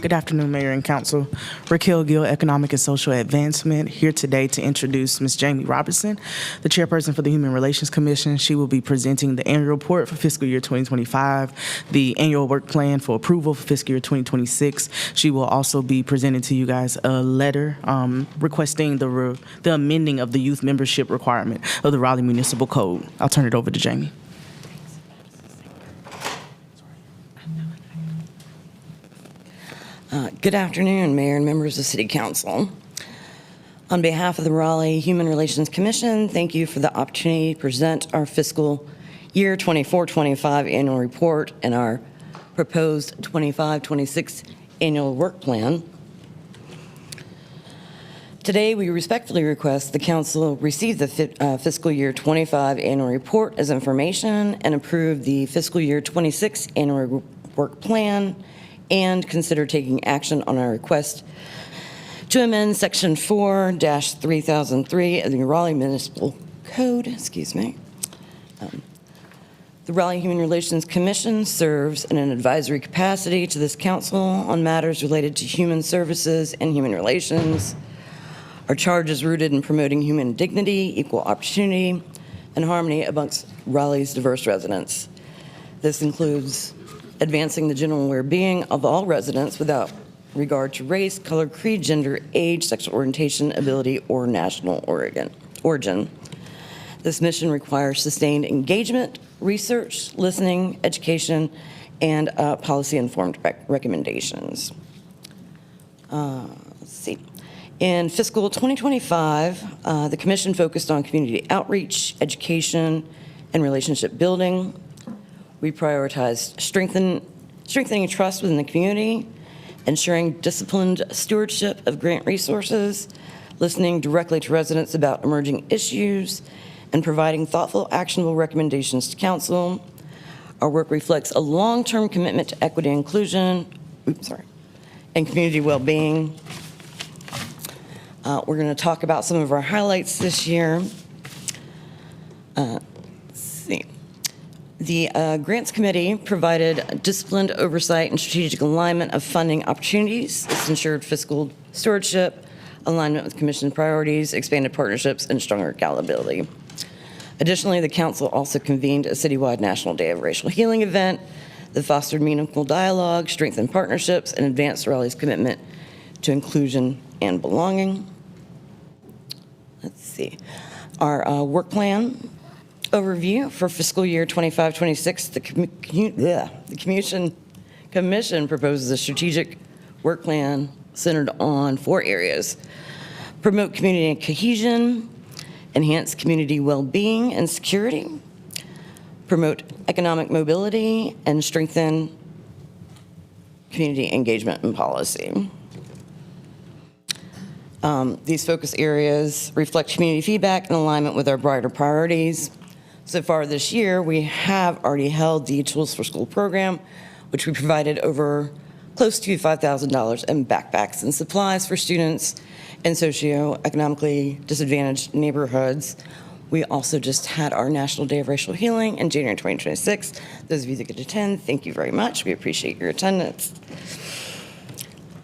Good afternoon, Mayor and Council. Raquel Gill, Economic and Social Advancement, here today to introduce Ms. Jamie Robinson, the chairperson for the Human Relations Commission. She will be presenting the annual report for fiscal year 2025, the annual work plan for approval for fiscal year 2026. She will also be presenting to you guys a letter requesting the amending of the youth membership requirement of the Raleigh Municipal Code. I'll turn it over to Jamie. Good afternoon, Mayor and members of City Council. On behalf of the Raleigh Human Relations Commission, thank you for the opportunity to present our fiscal year 24-25 annual report and our proposed 25-26 annual work plan. Today, we respectfully request the council receive the fiscal year 25 annual report as information and approve the fiscal year 26 annual work plan and consider taking action on our request to amend Section 4-3003 of the Raleigh Municipal Code, The Raleigh Human Relations Commission serves in an advisory capacity to this council on matters related to human services and human relations. Our charge is rooted in promoting human dignity, equal opportunity, and harmony amongst Raleigh's diverse residents. This includes advancing the general well-being of all residents without regard to race, color, creed, gender, age, sexual orientation, ability, or national origin. This mission requires sustained engagement, research, listening, education, and policy-informed recommendations. Let's see. In fiscal 2025, the Commission focused on community outreach, education, and relationship building. We prioritized strengthening trust within the community, ensuring disciplined stewardship of grant resources, listening directly to residents about emerging issues, and providing thoughtful, actionable recommendations to council. Our work reflects a long-term commitment to equity and inclusion, and community well-being. We're going to talk about some of our highlights this year. Let's see. The Grants Committee provided disciplined oversight and strategic alignment of funding opportunities. This ensured fiscal stewardship, alignment with Commission priorities, expanded partnerships, and stronger accountability. Additionally, the Council also convened a citywide National Day of Racial Healing event that fostered meaningful dialogue, strengthened partnerships, and advanced Raleigh's commitment to inclusion and belonging. Let's see. Our work plan overview for fiscal year 25-26, the Commission proposes a strategic work plan centered on 4 areas: promote community cohesion, enhance community well-being and security, promote economic mobility, and strengthen community engagement and policy. These focus areas reflect community feedback in alignment with our broader priorities. So far this year, we have already held the Tools for School program, which we provided over close to $5,000 in backpacks and supplies for students in socioeconomically disadvantaged neighborhoods. We also just had our National Day of Racial Healing in January 2026. Those of you that could attend, thank you very much. We appreciate your attendance.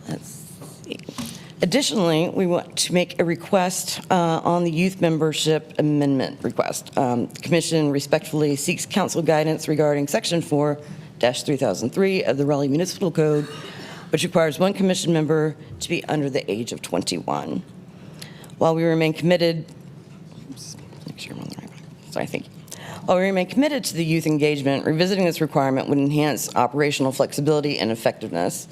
Let's see. Additionally, we want to make a request on the youth membership amendment request. The Commission respectfully seeks council guidance regarding Section 4-3003 of the Raleigh Municipal Code, which requires 1 commission member to be under the age of 21. While we remain committed, While we remain committed to the youth engagement, revisiting this requirement would enhance operational flexibility and effectiveness.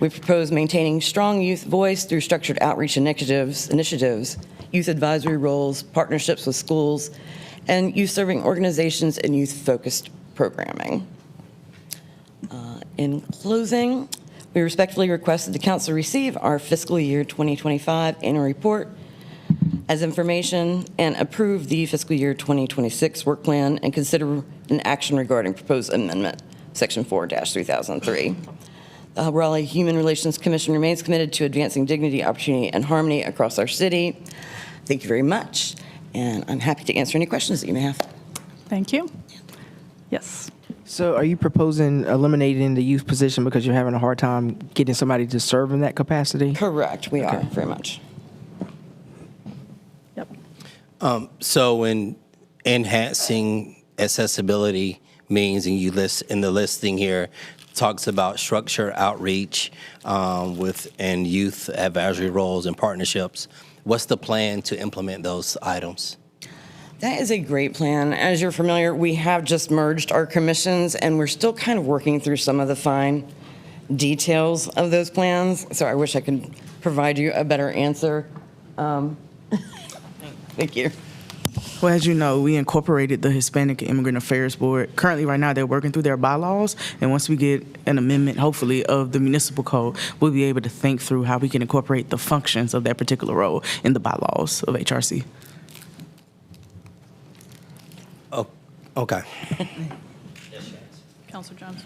We propose maintaining strong youth voice through structured outreach initiatives, youth advisory roles, partnerships with schools, and youth-serving organizations and youth-focused programming. In closing, we respectfully request that the council receive our fiscal year 2025 annual report as information and approve the fiscal year 2026 work plan and consider an action regarding proposed amendment, Section 4-3003. The Raleigh Human Relations Commission remains committed to advancing dignity, opportunity, and harmony across our city. Thank you very much, and I'm happy to answer any questions that you may have. Thank you. Yes. So are you proposing eliminating the youth position because you're having a hard time getting somebody to serve in that capacity? Correct, we are, very much. Yep. So in enhancing accessibility means, and you list in the listing here, talks about structure outreach and youth advisory roles and partnerships. What's the plan to implement those items? That is a great plan. As you're familiar, we have just merged our commissions, and we're still kind of working through some of the fine details of those plans. So I wish I could provide you a better answer. Thank you. Well, as you know, we incorporated the Hispanic Immigrant Affairs Board. Currently, right now, they're working through their bylaws, and once we get an amendment, hopefully, of the municipal code, we'll be able to think through how we can incorporate the functions of that particular role in the bylaws of HRC. Oh, okay. Counselor Jones.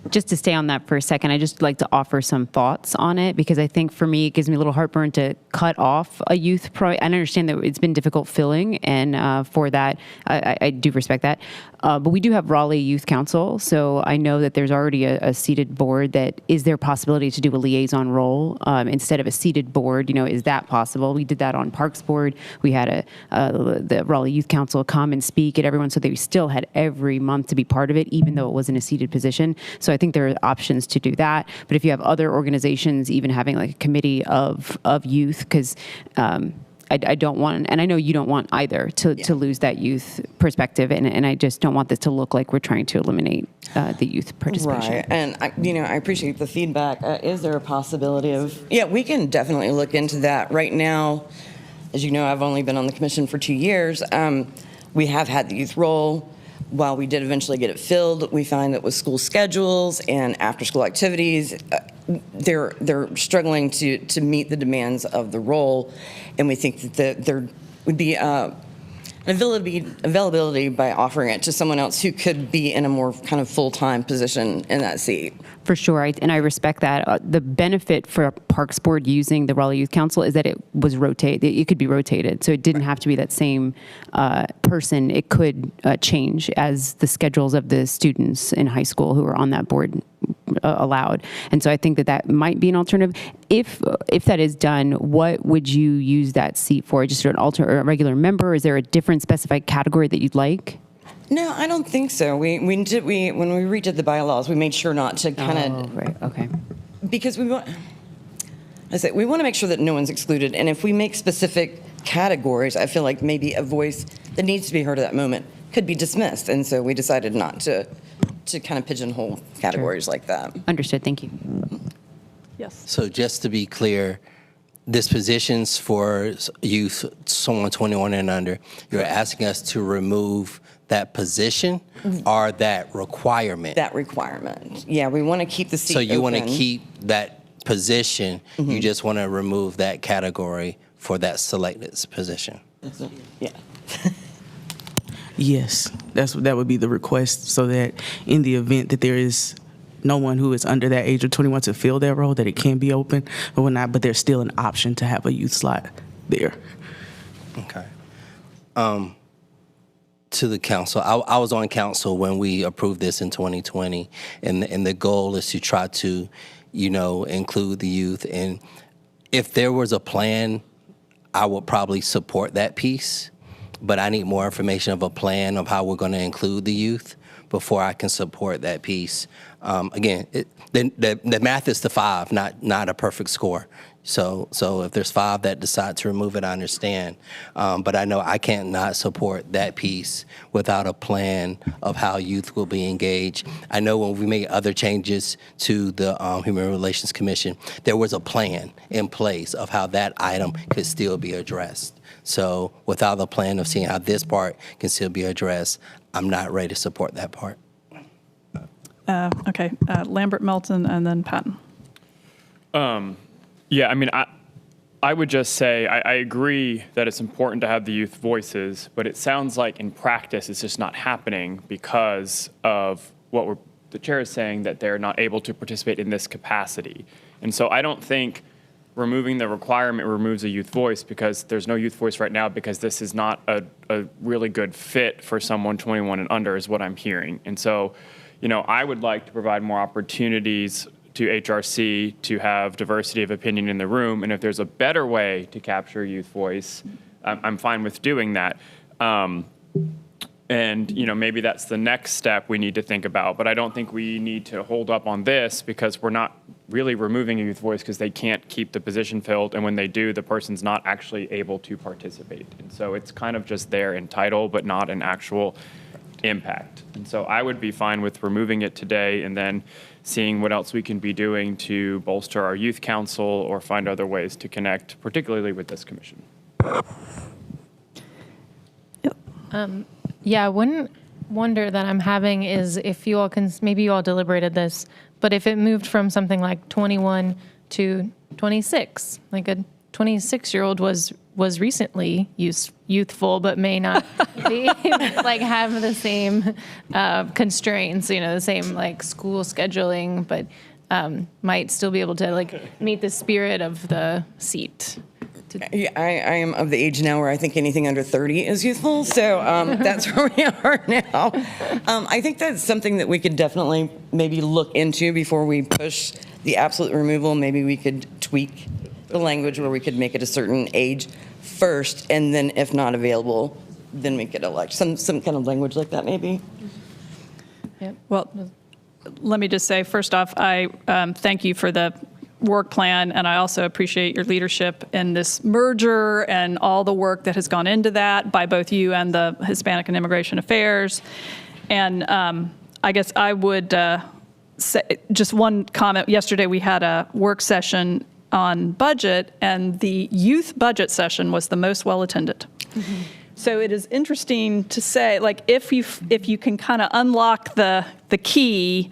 Just to stay on that for a second, I just like to offer some thoughts on it, because I think for me, it gives me a little heartburn to cut off a youth I understand that it's been difficult filling, and for that, I do respect that. But we do have Raleigh Youth Council, so I know that there's already a seated board. That is there possibility to do a liaison role instead of a seated board? You know, is that possible? We did that on Parks Board. We had the Raleigh Youth Council come and speak at everyone, so they still had every month to be part of it, even though it wasn't a seated position. So I think there are options to do that. But if you have other organizations, even having like a committee of youth, because I don't want, and I know you don't want either, to lose that youth perspective, and I just don't want this to look like we're trying to eliminate the youth participation. Right, and I appreciate the feedback. Is there a possibility of? Yeah, we can definitely look into that. Right now, as you know, I've only been on the commission for 2 years. We have had the youth role. While we did eventually get it filled, we find that with school schedules and after-school activities, they're struggling to meet the demands of the role, and we think that there would be an availability by offering it to someone else who could be in a more kind of full-time position in that seat. For sure, and I respect that. The benefit for a Parks Board using the Raleigh Youth Council is that it was rotated. It could be rotated, so it didn't have to be that same person. It could change as the schedules of the students in high school who are on that board allowed. And so I think that might be an alternative. If that is done, what would you use that seat for? Just an a regular member? Is there a different specified category that you'd like? No, I don't think so. When we redid the bylaws, we made sure not to kind of right. Okay. Because we want to make sure that no one's excluded. And if we make specific categories, I feel like maybe a voice that needs to be heard at that moment could be dismissed. And so we decided not to kind of pigeonhole categories like that. Understood. Thank you. Yes. So just to be clear, this position's for youth, someone 21 and under. You're asking us to remove that position or that requirement? That requirement. Yeah, we want to keep the seat So you want to open. keep that position, you just want to remove that category for that selected position? Yeah. Yes, that would be the request, so that in the event that there is no one who is under that age of 21 to fill that role, that it can be open or whatnot, but there's still an option to have a youth slot there. Okay. To the council, I was on council when we approved this in 2020, and the goal is to try to, include the youth. And if there was a plan, I would probably support that piece, but I need more information of a plan of how we're going to include the youth before I can support that piece. Again, the math is to 5, not a perfect score. So if there's 5 that decide to remove it, I understand. But I know I can't not support that piece without a plan of how youth will be engaged. I know when we made other changes to the Human Relations Commission, there was a plan in place of how that item could still be addressed. So without a plan of seeing how this part can still be addressed, I'm not ready to support that part. Okay, Lambert, Melton, and then Patton. Yeah, I mean, I would just say I agree that it's important to have the youth voices, but it sounds like in practice it's just not happening because of what the chair is saying, that they're not able to participate in this capacity. And so I don't think removing the requirement removes a youth voice, because there's no youth voice right now, because this is not a really good fit for someone 21 and under is what I'm hearing. And so, I would like to provide more opportunities to HRC to have diversity of opinion in the room. And if there's a better way to capture youth voice, I'm fine with doing that. And maybe that's the next step we need to think about. But I don't think we need to hold up on this, because we're not really removing a youth voice because they can't keep the position filled. And when they do, the person's not actually able to participate. And so it's kind of just there in title, but not an actual impact. And so I would be fine with removing it today and then seeing what else we can be doing to bolster our youth council or find other ways to connect, particularly with this commission. Yeah, one wonder that I'm having is if you all can, maybe you all deliberated this, but if it moved from something like 21 to 26, like a 26-year-old was recently youthful, but may not be like have the same constraints, the same like school scheduling, but might still be able to like meet the spirit of the seat. Yeah, I am of the age now where I think anything under 30 is youthful, so that's where we are now. I think that's something that we could definitely maybe look into before we push the absolute removal. Maybe we could tweak the language where we could make it a certain age first, and then if not available, then we could elect some kind of language like that maybe. Yep. Well, let me just say, first off, I thank you for the work plan, and I also appreciate your leadership in this merger and all the work that has gone into that by both you and the Hispanic and Immigration Affairs. And I guess I would say just one comment. Yesterday we had a work session on budget, and the youth budget session was the most well-attended. Mm-hmm. So it is interesting to say, like, if you can kind of unlock the key,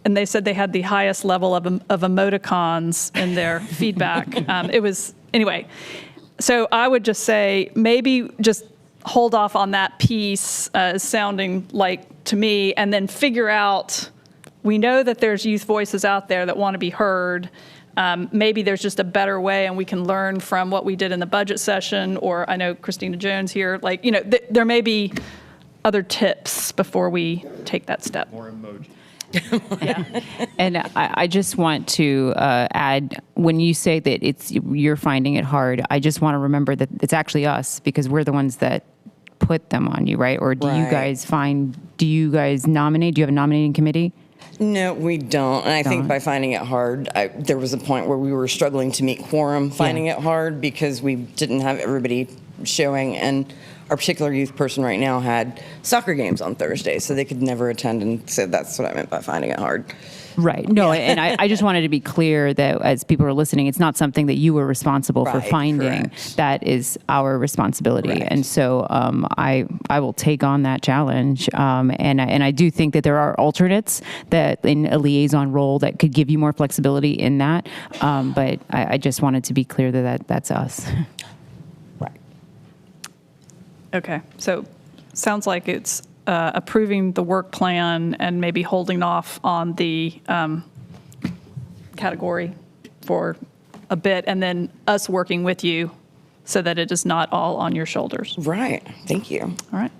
and they said they had the highest level of emoticons in their feedback. It was, anyway. So I would just say maybe just hold off on that piece sounding like to me, and then figure out, we know that there's youth voices out there that want to be heard. Maybe there's just a better way, and we can learn from what we did in the budget session, or I know Christina Jones here, like, there may be other tips before we take that step. More emoji. Yeah. And I just want to add, when you say that you're finding it hard, I just want to remember that it's actually us, because we're the ones that put them on you, right? Or do you guys nominate? Do you have a nominating committee? No, we don't. And I think by finding it hard, there was a point where we were struggling to meet quorum, finding it hard because we didn't have everybody showing. And our particular youth person right now had soccer games on Thursday, so they could never attend. And so that's what I meant by finding it hard. Right. No, and I just wanted to be clear that as people are listening, it's not something that you were responsible for finding. Correct. That is our responsibility. Right. And so I will take on that challenge. And I do think that there are alternates that in a liaison role that could give you more flexibility in that. But I just wanted to be clear that that's us. Right. Okay. So sounds like it's approving the work plan and maybe holding off on the category for a bit, and then us working with you so that it is not all on your shoulders. Right. Thank you. All right.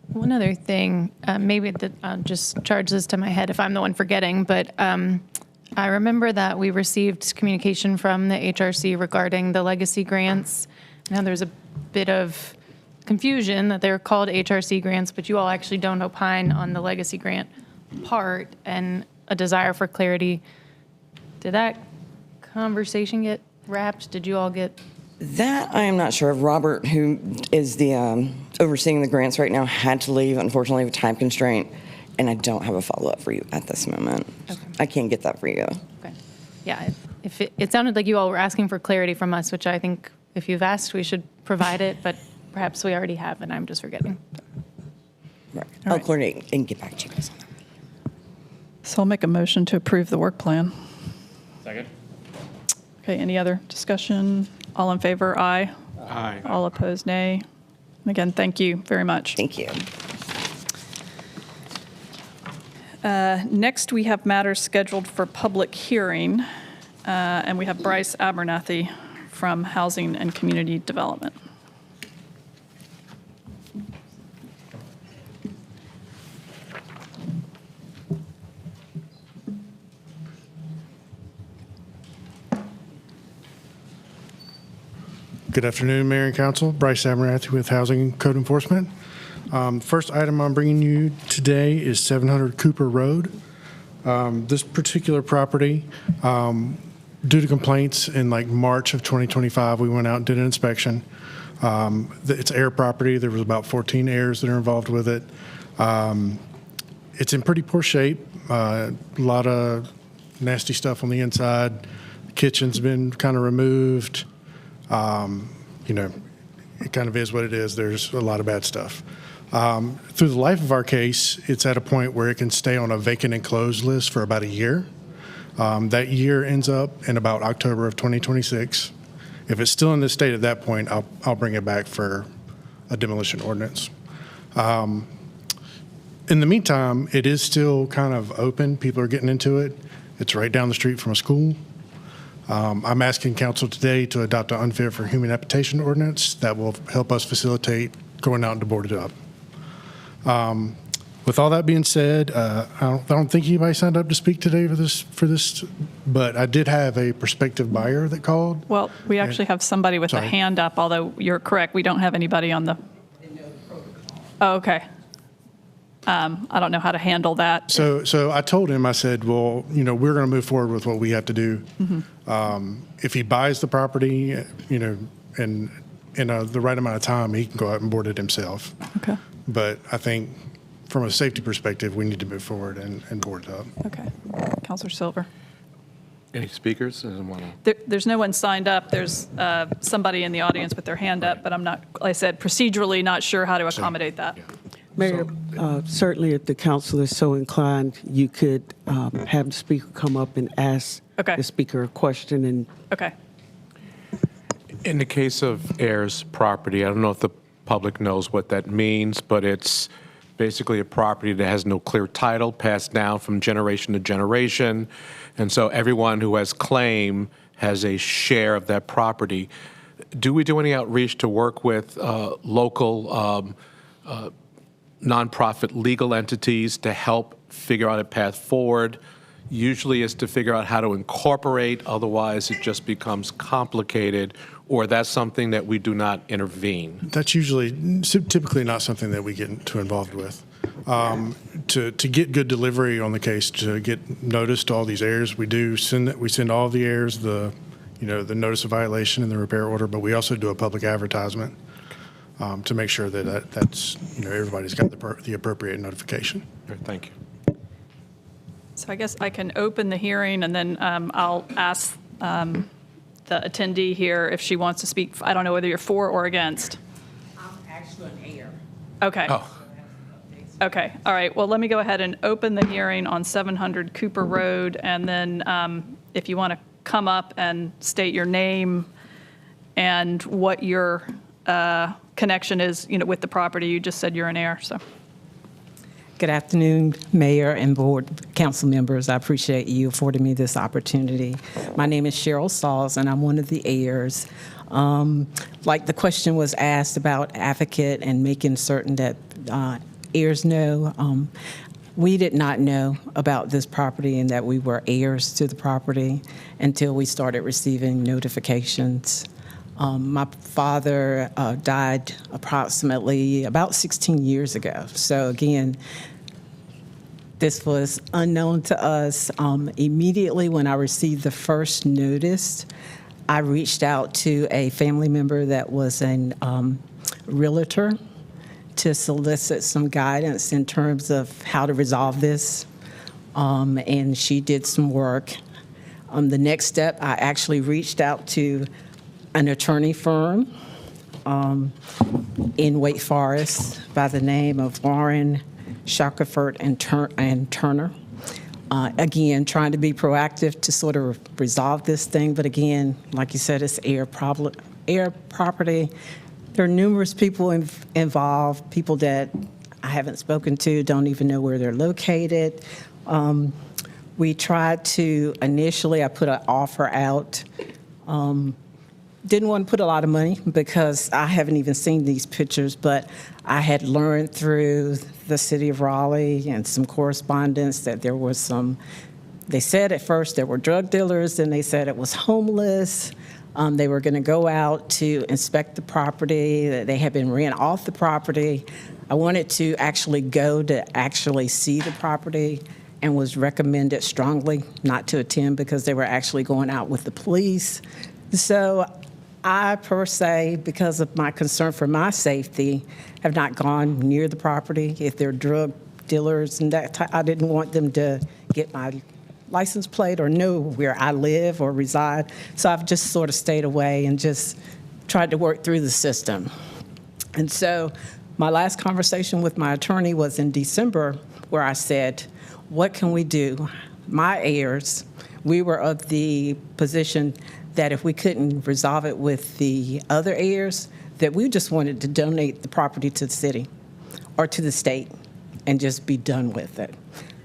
One other thing, maybe that I'll just charge this to my head if I'm the one forgetting, but I remember that we received communication from the HRC regarding the legacy grants. Now there's a bit of confusion that they're called HRC grants, but you all actually don't opine on the legacy grant part, and a desire for clarity. Did that conversation get wrapped? Did you all get... That I am not sure of. Robert, who is the overseeing the grants right now, had to leave, unfortunately, with time constraint, and I don't have a follow-up for you at this moment. Okay. I can't get that for you. Okay. Yeah, if it sounded like you all were asking for clarity from us, which I think if you've asked, we should provide it, but perhaps we already have, and I'm just forgetting. Right. I'll coordinate and get back to you guys on that. So I'll make a motion to approve the work plan. Second. Okay, any other discussion? All in favor, aye. Aye. All opposed, nay. And again, thank you very much. Thank you. Next, we have matters scheduled for public hearing, and we have Bryce Abernathy from Housing and Community Development. Good afternoon, Mayor and Council. Bryce Abernathy with Housing and Code Enforcement. First item I'm bringing you today is 700 Cooper Road. This particular property, due to complaints in like March of 2025, we went out and did an inspection. It's air property. There was about 14 heirs that are involved with it. It's in pretty poor shape. A lot of nasty stuff on the inside. The kitchen's been kind of removed. it kind of is what it is. There's a lot of bad stuff. Through the life of our case, it's at a point where it can stay on a vacant and closed list for about a year. That year ends up in about October of 2026. If it's still in this state at that point, I'll bring it back for a demolition ordinance. In the meantime, it is still kind of open. People are getting into it. It's right down the street from a school. I'm asking council today to adopt an unfit for human habitation ordinance that will help us facilitate going out and to board it up. With all that being said, I don't think anybody signed up to speak today for this, but I did have a prospective buyer that called. Well, we actually have somebody with a hand up, although you're correct, we don't have anybody on the. Oh, okay. I don't know how to handle that. So I told him, I said, well, we're going to move forward with what we have to do. If he buys the property, and in the right amount of time, he can go out and board it himself. Okay. But I think from a safety perspective, we need to move forward and board it up. Okay. Councilor Silver. Any speakers? There's no one signed up. There's somebody in the audience with their hand up, but I'm not, like I said, procedurally not sure how to accommodate that. Mayor, certainly if the council is so inclined, you could have the speaker come up and ask the speaker a question. And Okay. In the case of heirs property, I don't know if the public knows what that means, but it's basically a property that has no clear title, passed down from generation to generation. And so everyone who has claim has a share of that property. Do we do any outreach to work with local nonprofit legal entities to help figure out a path forward? Usually is to figure out how to incorporate, otherwise it just becomes complicated, or that's something that we do not intervene. That's typically not something that we get too involved with. To get good delivery on the case, to get notice to all these heirs, we send all the heirs the notice of violation and the repair order, but we also do a public advertisement to make sure that's everybody's got the appropriate notification. Thank you. So I guess I can open the hearing, and then I'll ask the attendee here if she wants to speak. I don't know whether you're for or against. I'm actually an heir. Okay. Oh. Okay. All right. Well, let me go ahead and open the hearing on 700 Cooper Road, and then if you want to come up and state your name and what your connection is, with the property. You just said you're an heir, so. Good afternoon, Mayor and Board Council members. I appreciate you affording me this opportunity. My name is Cheryl Sauls, and I'm one of the heirs. Like the question was asked about advocate and making certain that heirs know, we did not know about this property and that we were heirs to the property until we started receiving notifications. My father died approximately about 16 years ago. So again, this was unknown to us. Immediately when I received the first notice, I reached out to a family member that was a realtor to solicit some guidance in terms of how to resolve this. And she did some work. The next step, I actually reached out to an attorney firm in Wake Forest by the name of Warren, Shackelford and Turner. Again, trying to be proactive to sort of resolve this thing, but again, like you said, it's heir property. There are numerous people involved, people that I haven't spoken to, don't even know where they're located. We tried to, initially, I put an offer out. Didn't want to put a lot of money because I haven't even seen these pictures, but I had learned through the city of Raleigh and some correspondence that there was they said at first there were drug dealers, then they said it was homeless. They were going to go out to inspect the property, that they had been ran off the property. I wanted to actually go to actually see the property and was recommended strongly not to attend because they were actually going out with the police. So I, per se, because of my concern for my safety, have not gone near the property. If they're drug dealers and that I didn't want them to get my license plate or know where I live or reside. So I've just sort of stayed away and just tried to work through the system. And so my last conversation with my attorney was in December, where I said, what can we do? My heirs, we were of the position that if we couldn't resolve it with the other heirs, that we just wanted to donate the property to the city or to the state and just be done with it.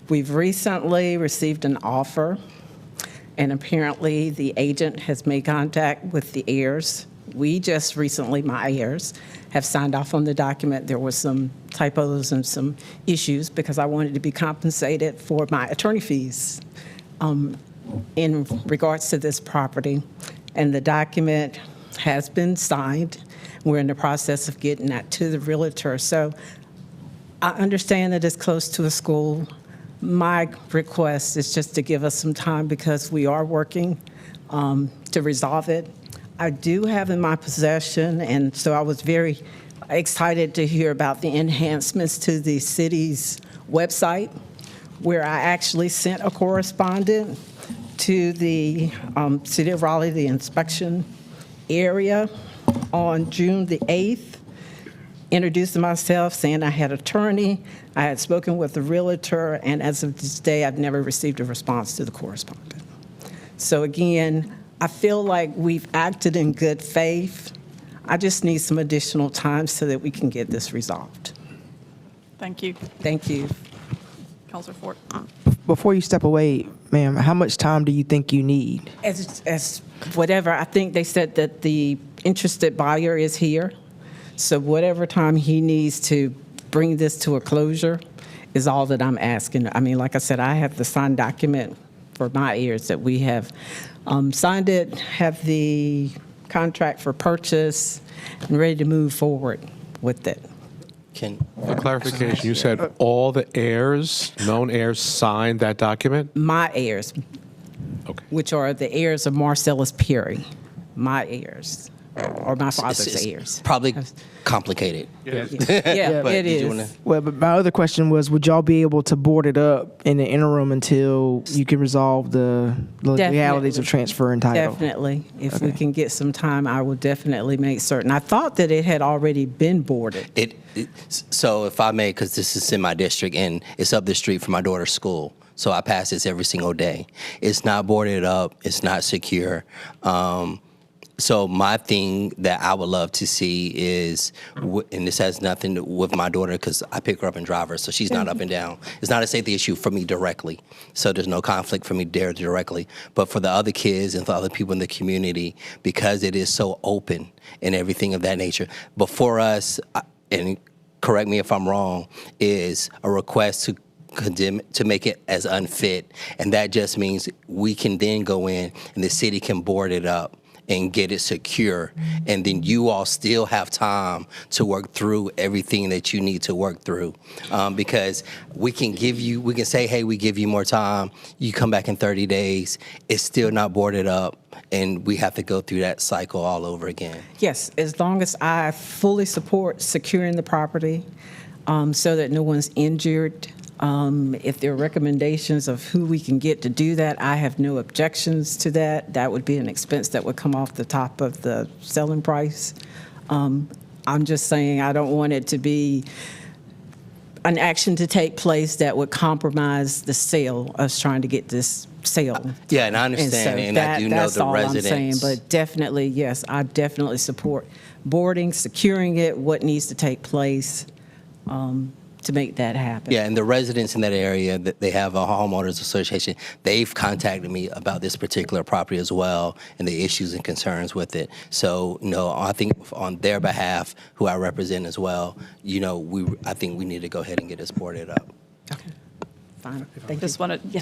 We've recently received an offer, and apparently the agent has made contact with the heirs. We just recently, my heirs, have signed off on the document. There were some typos and some issues because I wanted to be compensated for my attorney fees in regards to this property. And the document has been signed. We're in the process of getting that to the realtor. So I understand that it's close to a school. My request is just to give us some time because we are working to resolve it. I do have in my possession, and so I was very excited to hear about the enhancements to the city's website, where I actually sent a correspondent to the City of Raleigh, the inspection area, on June the 8th, introducing myself, saying I had an attorney, I had spoken with the realtor, and as of this day, I've never received a response to the correspondent. So again, I feel like we've acted in good faith. I just need some additional time so that we can get this resolved. Thank you. Thank you. Councilor Fort. Before you step away, ma'am, how much time do you think you need? As whatever, I think they said that the interested buyer is here. So whatever time he needs to bring this to a closure is all that I'm asking. I mean, like I said, I have the signed document for my heirs that we have signed it, have the contract for purchase, and ready to move forward with it. For clarification, you said all the heirs, known heirs, signed that document? My heirs, which are the heirs of Marcellus Perry, my heirs, or my father's heirs. Probably complicated. Yeah, But it did you is. wanna- Well, but my other question was, would y'all be able to board it up in the interim until you can resolve the legalities of transfer and title? Definitely. If we can get some time, I will definitely make certain. I thought that it had already been boarded. So if I may, because this is in my district and it's up the street from my daughter's school, so I pass this every single day. It's not boarded up. It's not secure. So my thing that I would love to see is, and this has nothing to, with my daughter because I pick her up and drive her, so she's not up and down. It's not a safety issue for me directly, so there's no conflict for me there directly. But for the other kids and for other people in the community, because it is so open and everything of that nature, before us, and correct me if I'm wrong, is a request to condemn, to make it as unfit, and that just means we can then go in and the city can board it up and get it secure, and then you all still have time to work through everything that you need to work through, because we can say, hey, we give you more time, you come back in 30 days, it's still not boarded up, and we have to go through that cycle all over again. Yes, as long as I fully support securing the property so that no one's injured. If there are recommendations of who we can get to do that, I have no objections to that. That would be an expense that would come off the top of the selling price. I'm just saying I don't want it to be an action to take place that would compromise the sale, us trying to get this sale. Yeah, and I understand, and I do know that's the all residents. I'm saying, but definitely, yes, I definitely support boarding, securing it, what needs to take place to make that happen. Yeah, and the residents in that area, they have a homeowners association. They've contacted me about this particular property as well and the issues and concerns with it. So, I think on their behalf, who I represent as well, I think we need to go ahead and get this boarded up. Fine.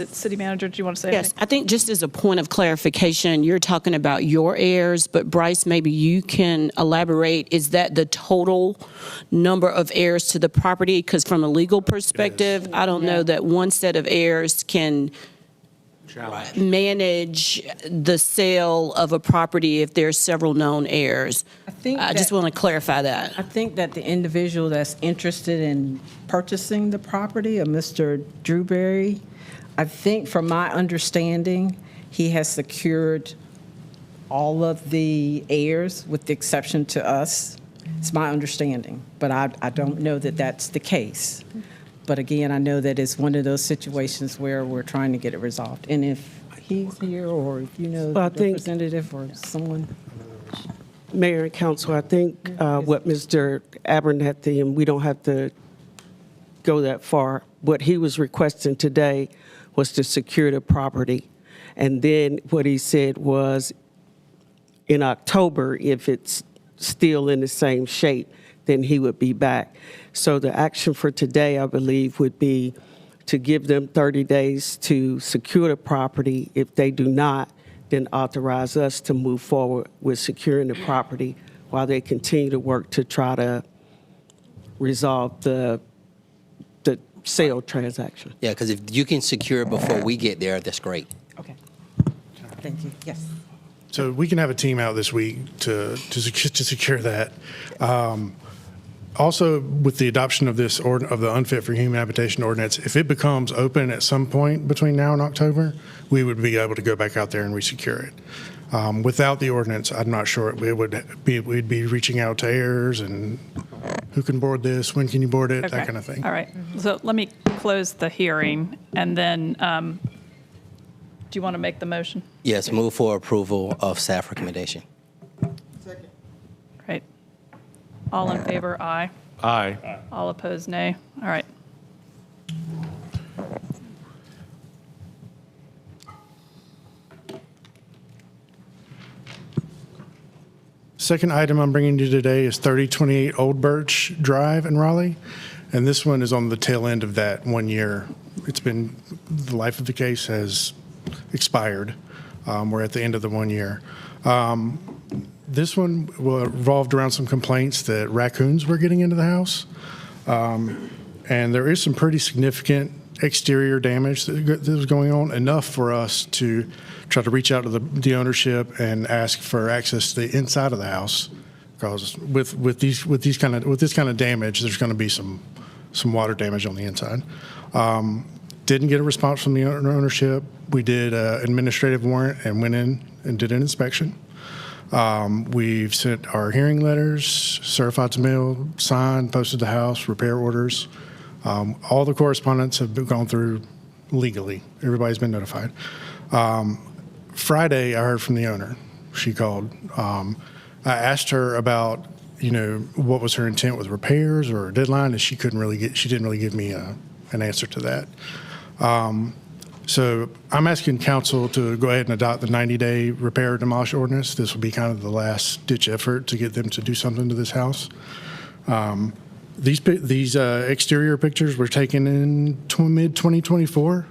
City Manager, do you want to say Yes, anything? I think just as a point of clarification, you're talking about your heirs, but Bryce, maybe you can elaborate. Is that the total number of heirs to the property? Because from a legal perspective, I don't know that one set of heirs can manage the sale of a property if there's several known heirs. I just want to clarify that. I think that the individual that's interested in purchasing the property, Mr. Drewberry, I think from my understanding, he has secured all of the heirs with the exception to us. It's my understanding, but I don't know that that's the case. But again, I know that it's one of those situations where we're trying to get it resolved. And if he's here, or if you know Well, I the think- representative or someone. Mayor and Council, I think what Mr. Abernathy, and we don't have to go that far, what he was requesting today was to secure the property. And then what he said was in October, if it's still in the same shape, then he would be back. So the action for today, I believe, would be to give them 30 days to secure the property. If they do not, then authorize us to move forward with securing the property while they continue to work to try to resolve the sale transaction. Yeah, because if you can secure it before we get there, that's great. Okay. Thank you. Yes. So we can have a team out this week to secure that. Also, with the adoption of this of the unfit for human habitation ordinance, if it becomes open at some point between now and October, we would be able to go back out there and resecure it. Without the ordinance, I'm not sure we'd be reaching out to heirs and who can board this, when can you board it, Okay. that kind of thing. All right. So let me close the hearing, and then, do you want to make the motion? Yes, move for approval of staff recommendation. Right. All in favor, aye. Aye. All opposed, nay. All right. Second item I'm bringing you today is 3028 Old Birch Drive in Raleigh. And this one is on the tail end of that 1 year. The life of the case has expired. We're at the end of the 1 year. This one revolved around some complaints that raccoons were getting into the house. And there is some pretty significant exterior damage that was going on, enough for us to try to reach out to the ownership and ask for access to the inside of the house. Because with this kind of damage, there's going to be some water damage on the inside. Didn't get a response from the ownership. We did an administrative warrant and went in and did an inspection. We've sent our hearing letters, certified to mail, signed, posted the house, repair orders. All the correspondence have been gone through legally. Everybody's been notified. Friday, I heard from the owner. She called. I asked her about, what was her intent with repairs or a deadline, and she didn't really give me an answer to that. So I'm asking council to go ahead and adopt the 90-day repair or demolish ordinance. This will be kind of the last-ditch effort to get them to do something to this house. These exterior pictures were taken in mid-2024,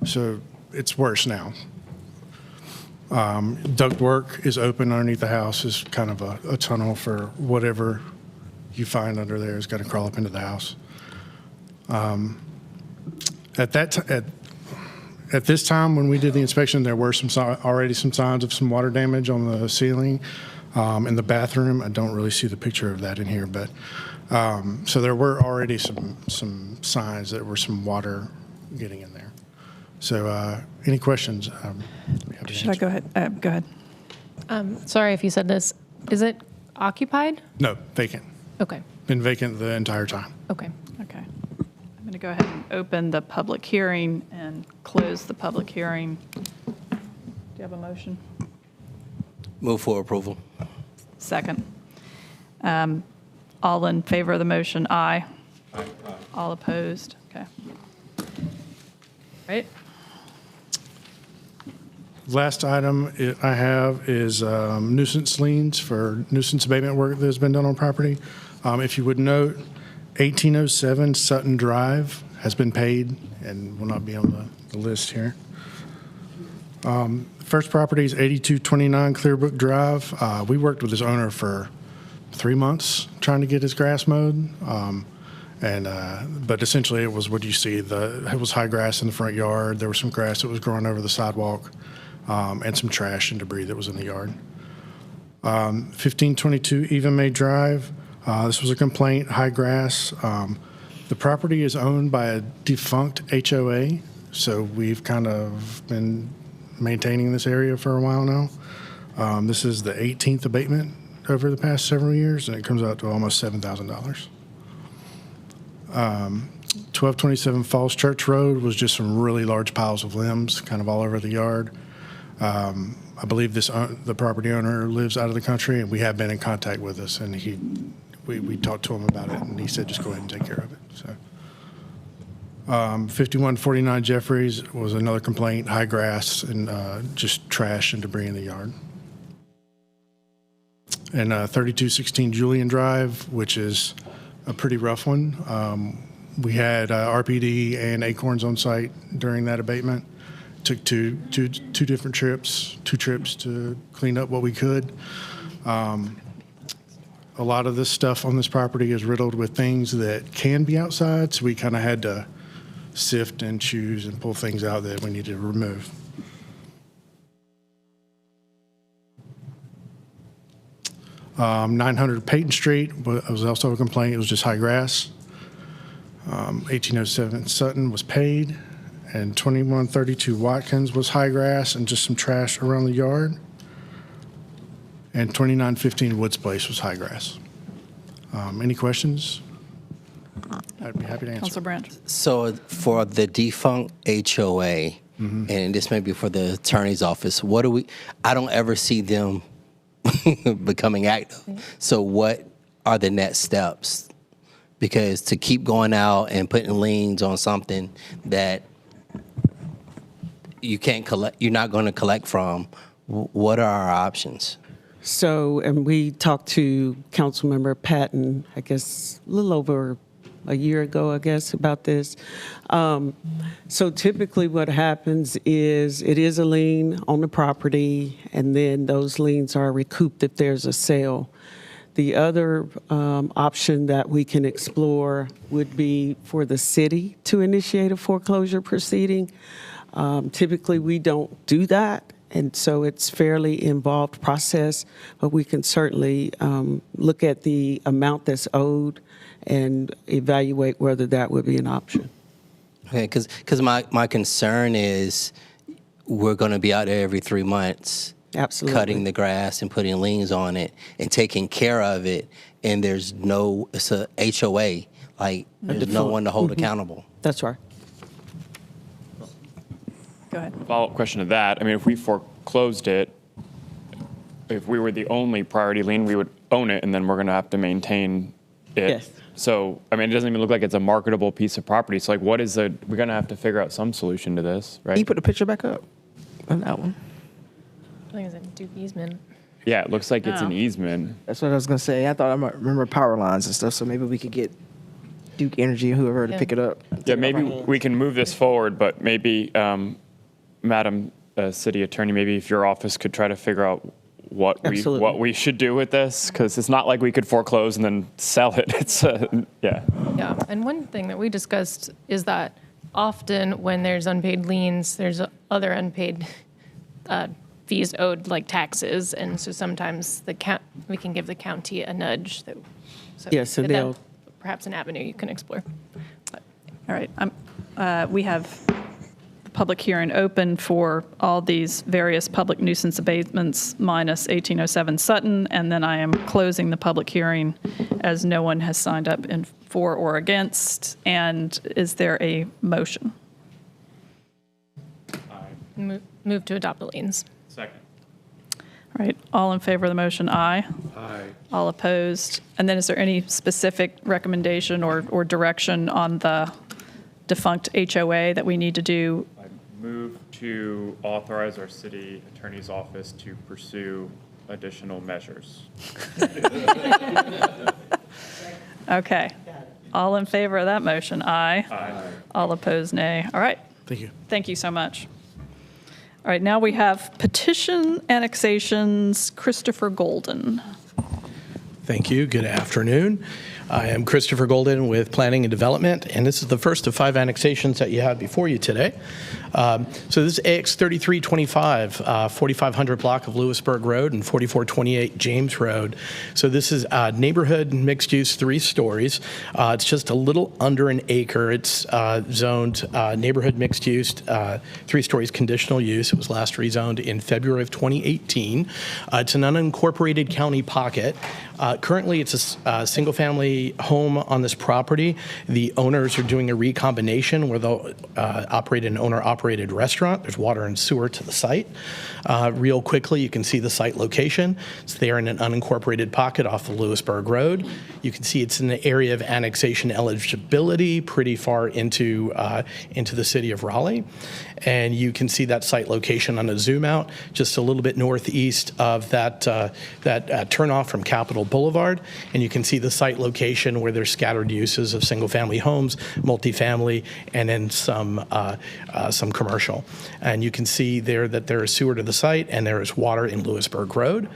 so it's worse now. Ductwork is open underneath the house. Is kind of a tunnel for whatever you find under there is going to crawl up into the house. At this time, when we did the inspection, there were already some signs of some water damage on the ceiling. In the bathroom, I don't really see the picture of that in here, but so there were already some signs that there were some water getting in there. So any questions? Should I go ahead? Go ahead. Sorry if you said this. Is it occupied? No, vacant. Okay. Been vacant the entire time. Okay. Okay. I'm going to go ahead and open the public hearing and close the public hearing. Do you have a motion? Move for approval. Second. All in favor of the motion, aye. Aye. All opposed? Okay. Right. Last item I have is nuisance liens for nuisance abatement work that has been done on property. If you would note, 1807 Sutton Drive has been paid and will not be on the list here. First property is 8229 Clearbrook Drive. We worked with this owner for 3 months trying to get his grass mowed. But essentially it was what you see. It was high grass in the front yard. There was some grass that was growing over the sidewalk, and some trash and debris that was in the yard. 1522 Even May Drive. This was a complaint, high grass. The property is owned by a defunct HOA, so we've kind of been maintaining this area for a while now. This is the 18th abatement over the past several years, and it comes out to almost $7,000. 1227 Falls Church Road was just some really large piles of limbs kind of all over the yard. I believe the property owner lives out of the country, and we have been in contact with us, and we talked to him about it, and he said just go ahead and take care of it. So, 5149 Jeffries was another complaint, high grass and just trash and debris in the yard. And 3216 Julian Drive, which is a pretty rough one. We had RPD and Acorns on site during that abatement. Took two different trips, 2 trips to clean up what we could. A lot of this stuff on this property is riddled with things that can be outside, so we kind of had to sift and choose and pull things out that we needed to remove. Um, 900 Peyton Street was also a complaint. It was just high grass. 1807 Sutton was paid. And 2132 Watkins was high grass and just some trash around the yard. And 2915 Woods Place was high grass. Any questions? I'd be happy to answer. Councilor Branch. So for the defunct HOA, and this may be for the attorney's office, I don't ever see them becoming active. So what are the next steps? Because to keep going out and putting liens on something that you can't collect, you're not going to collect from, what are our options? So, and we talked to Councilmember Patton, I guess, a little over a year ago, I guess, about this. So typically what happens is it is a lien on the property, and then those liens are recouped if there's a sale. The other option that we can explore would be for the city to initiate a foreclosure proceeding. Typically, we don't do that, and so it's fairly involved process, but we can certainly look at the amount that's owed and evaluate whether that would be an option. Okay, because my concern is we're going to be out there every 3 months. Absolutely. Cutting the grass and putting liens on it and taking care of it, and it's a HOA, like there's no one to hold accountable. That's right. Go ahead. Follow-up question to that. I mean, if we foreclosed it, if we were the only priority lien, we would own it, and then we're going to have to maintain it. Yes. So, I mean, it doesn't even look like it's a marketable piece of property. So, like, we're going to have to figure out some solution to this, right? Can you put the picture back up on that one? I think it's a Duke easement. Yeah, it looks like it's an Oh. easement. That's what I was gonna say. I thought I might remember power lines and stuff, so maybe we could get Duke Energy or whoever to Yeah. pick it up. Yeah, maybe we can move this forward, but maybe, Madam City Attorney, maybe if your office could try to figure out what Absolutely. we should do with this, because it's not like we could foreclose and then sell it. It's yeah. Yeah, and one thing that we discussed is that often when there's unpaid liens, there's other unpaid fees owed, like taxes, and so sometimes we can give the county a nudge. So Yes, and that's perhaps an avenue you can explore. All right. We have the public hearing open for all these various public nuisance abatements minus 1807 Sutton, and then I am closing the public hearing as no one has signed up in for or against. And is there a motion? Move to adopt the liens. Second. All right. All in favor of the motion, aye. Aye. All opposed? And then is there any specific recommendation or direction on the defunct HOA that we need to do? I move to authorize our city attorney's office to pursue additional measures. Okay. All in favor of that motion, aye. Aye. All opposed, nay. All right. Thank you. Thank you so much. All right, now we have petition annexations, Christopher Golden. Thank you. Good afternoon. I am Christopher Golden with Planning and Development, and this is the first of 5 annexations that you have before you today. So this is AX 3325, 4500 block of Lewisburg Road and 4428 James Road. So this is neighborhood mixed use, 3 stories. It's just a little under an acre. It's zoned neighborhood mixed use, 3 stories conditional use. It was last rezoned in February of 2018. It's an unincorporated county pocket. Currently, it's a single-family home on this property. The owners are doing a recombination where they'll operate an owner-operated restaurant. There's water and sewer to the site. Real quickly, you can see the site location. It's there in an unincorporated pocket off the Lewisburg Road. You can see it's in the area of annexation eligibility, pretty far into the city of Raleigh. And you can see that site location on a zoom out, just a little bit northeast of that turnoff from Capitol Boulevard. And you can see the site location where there's scattered uses of single-family homes, multifamily, and then some commercial. And you can see there that there is sewer to the site and there is water in Lewisburg Road.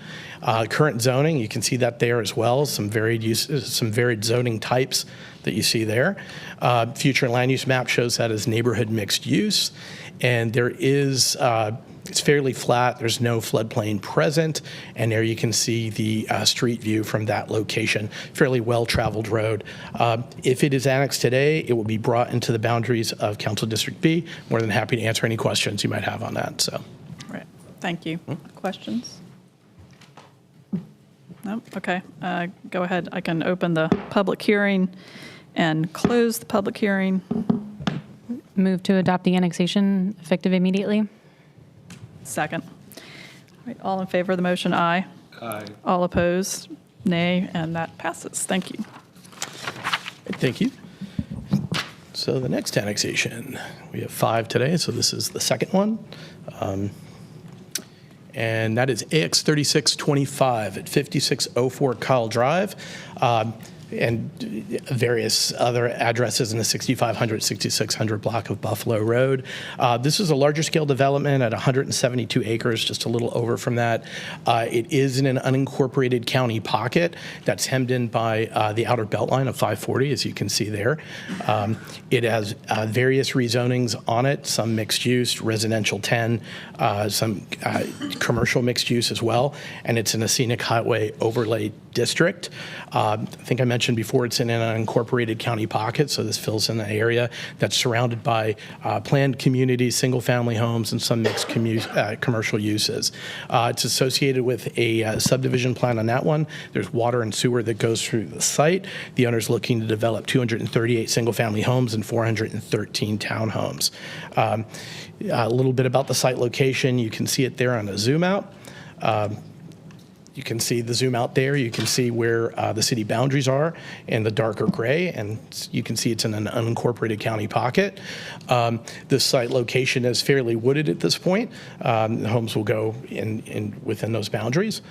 Current zoning, you can see that there as well, some varied uses, some varied zoning types that you see there. Future land use map shows that as neighborhood mixed use. And there is, it's fairly flat, there's no floodplain present, and there you can see the street view from that location, fairly well-traveled road. If it is annexed today, it will be brought into the boundaries of Council District B. More than happy to answer any questions you might have on that. So, Right. Thank you. Questions? No? Okay. Go ahead. I can open the public hearing and close the public hearing. Move to adopt the annexation effective immediately. Second. All right, all in favor of the motion, aye. Aye. All opposed, nay, and that passes. Thank you. thank you. So the next annexation, we have 5 today, so this is the second one. And that is AX 3625 at 5604 Kyle Drive. And various other addresses in the 6500, 6600 block of Buffalo Road. This is a larger scale development at 172 acres, just a little over from that. It is in an unincorporated county pocket that's hemmed in by the outer belt line of 540, as you can see there. It has various rezonings on it, some mixed use, residential 10, some commercial mixed use as well, and it's in a scenic highway overlay district. I think I mentioned before it's in an unincorporated county pocket, so this fills in the area that's surrounded by planned communities, single-family homes, and some mixed commercial uses. It's associated with a subdivision plan on that one. There's water and sewer that goes through the site. The owner's looking to develop 238 single-family homes and 413 townhomes. A little bit about the site location. You can see it there on a zoom out. You can see the zoom out there. You can see where the city boundaries are in the darker gray, and you can see it's in an unincorporated county pocket. This site location is fairly wooded at this point. The homes will go in within those boundaries.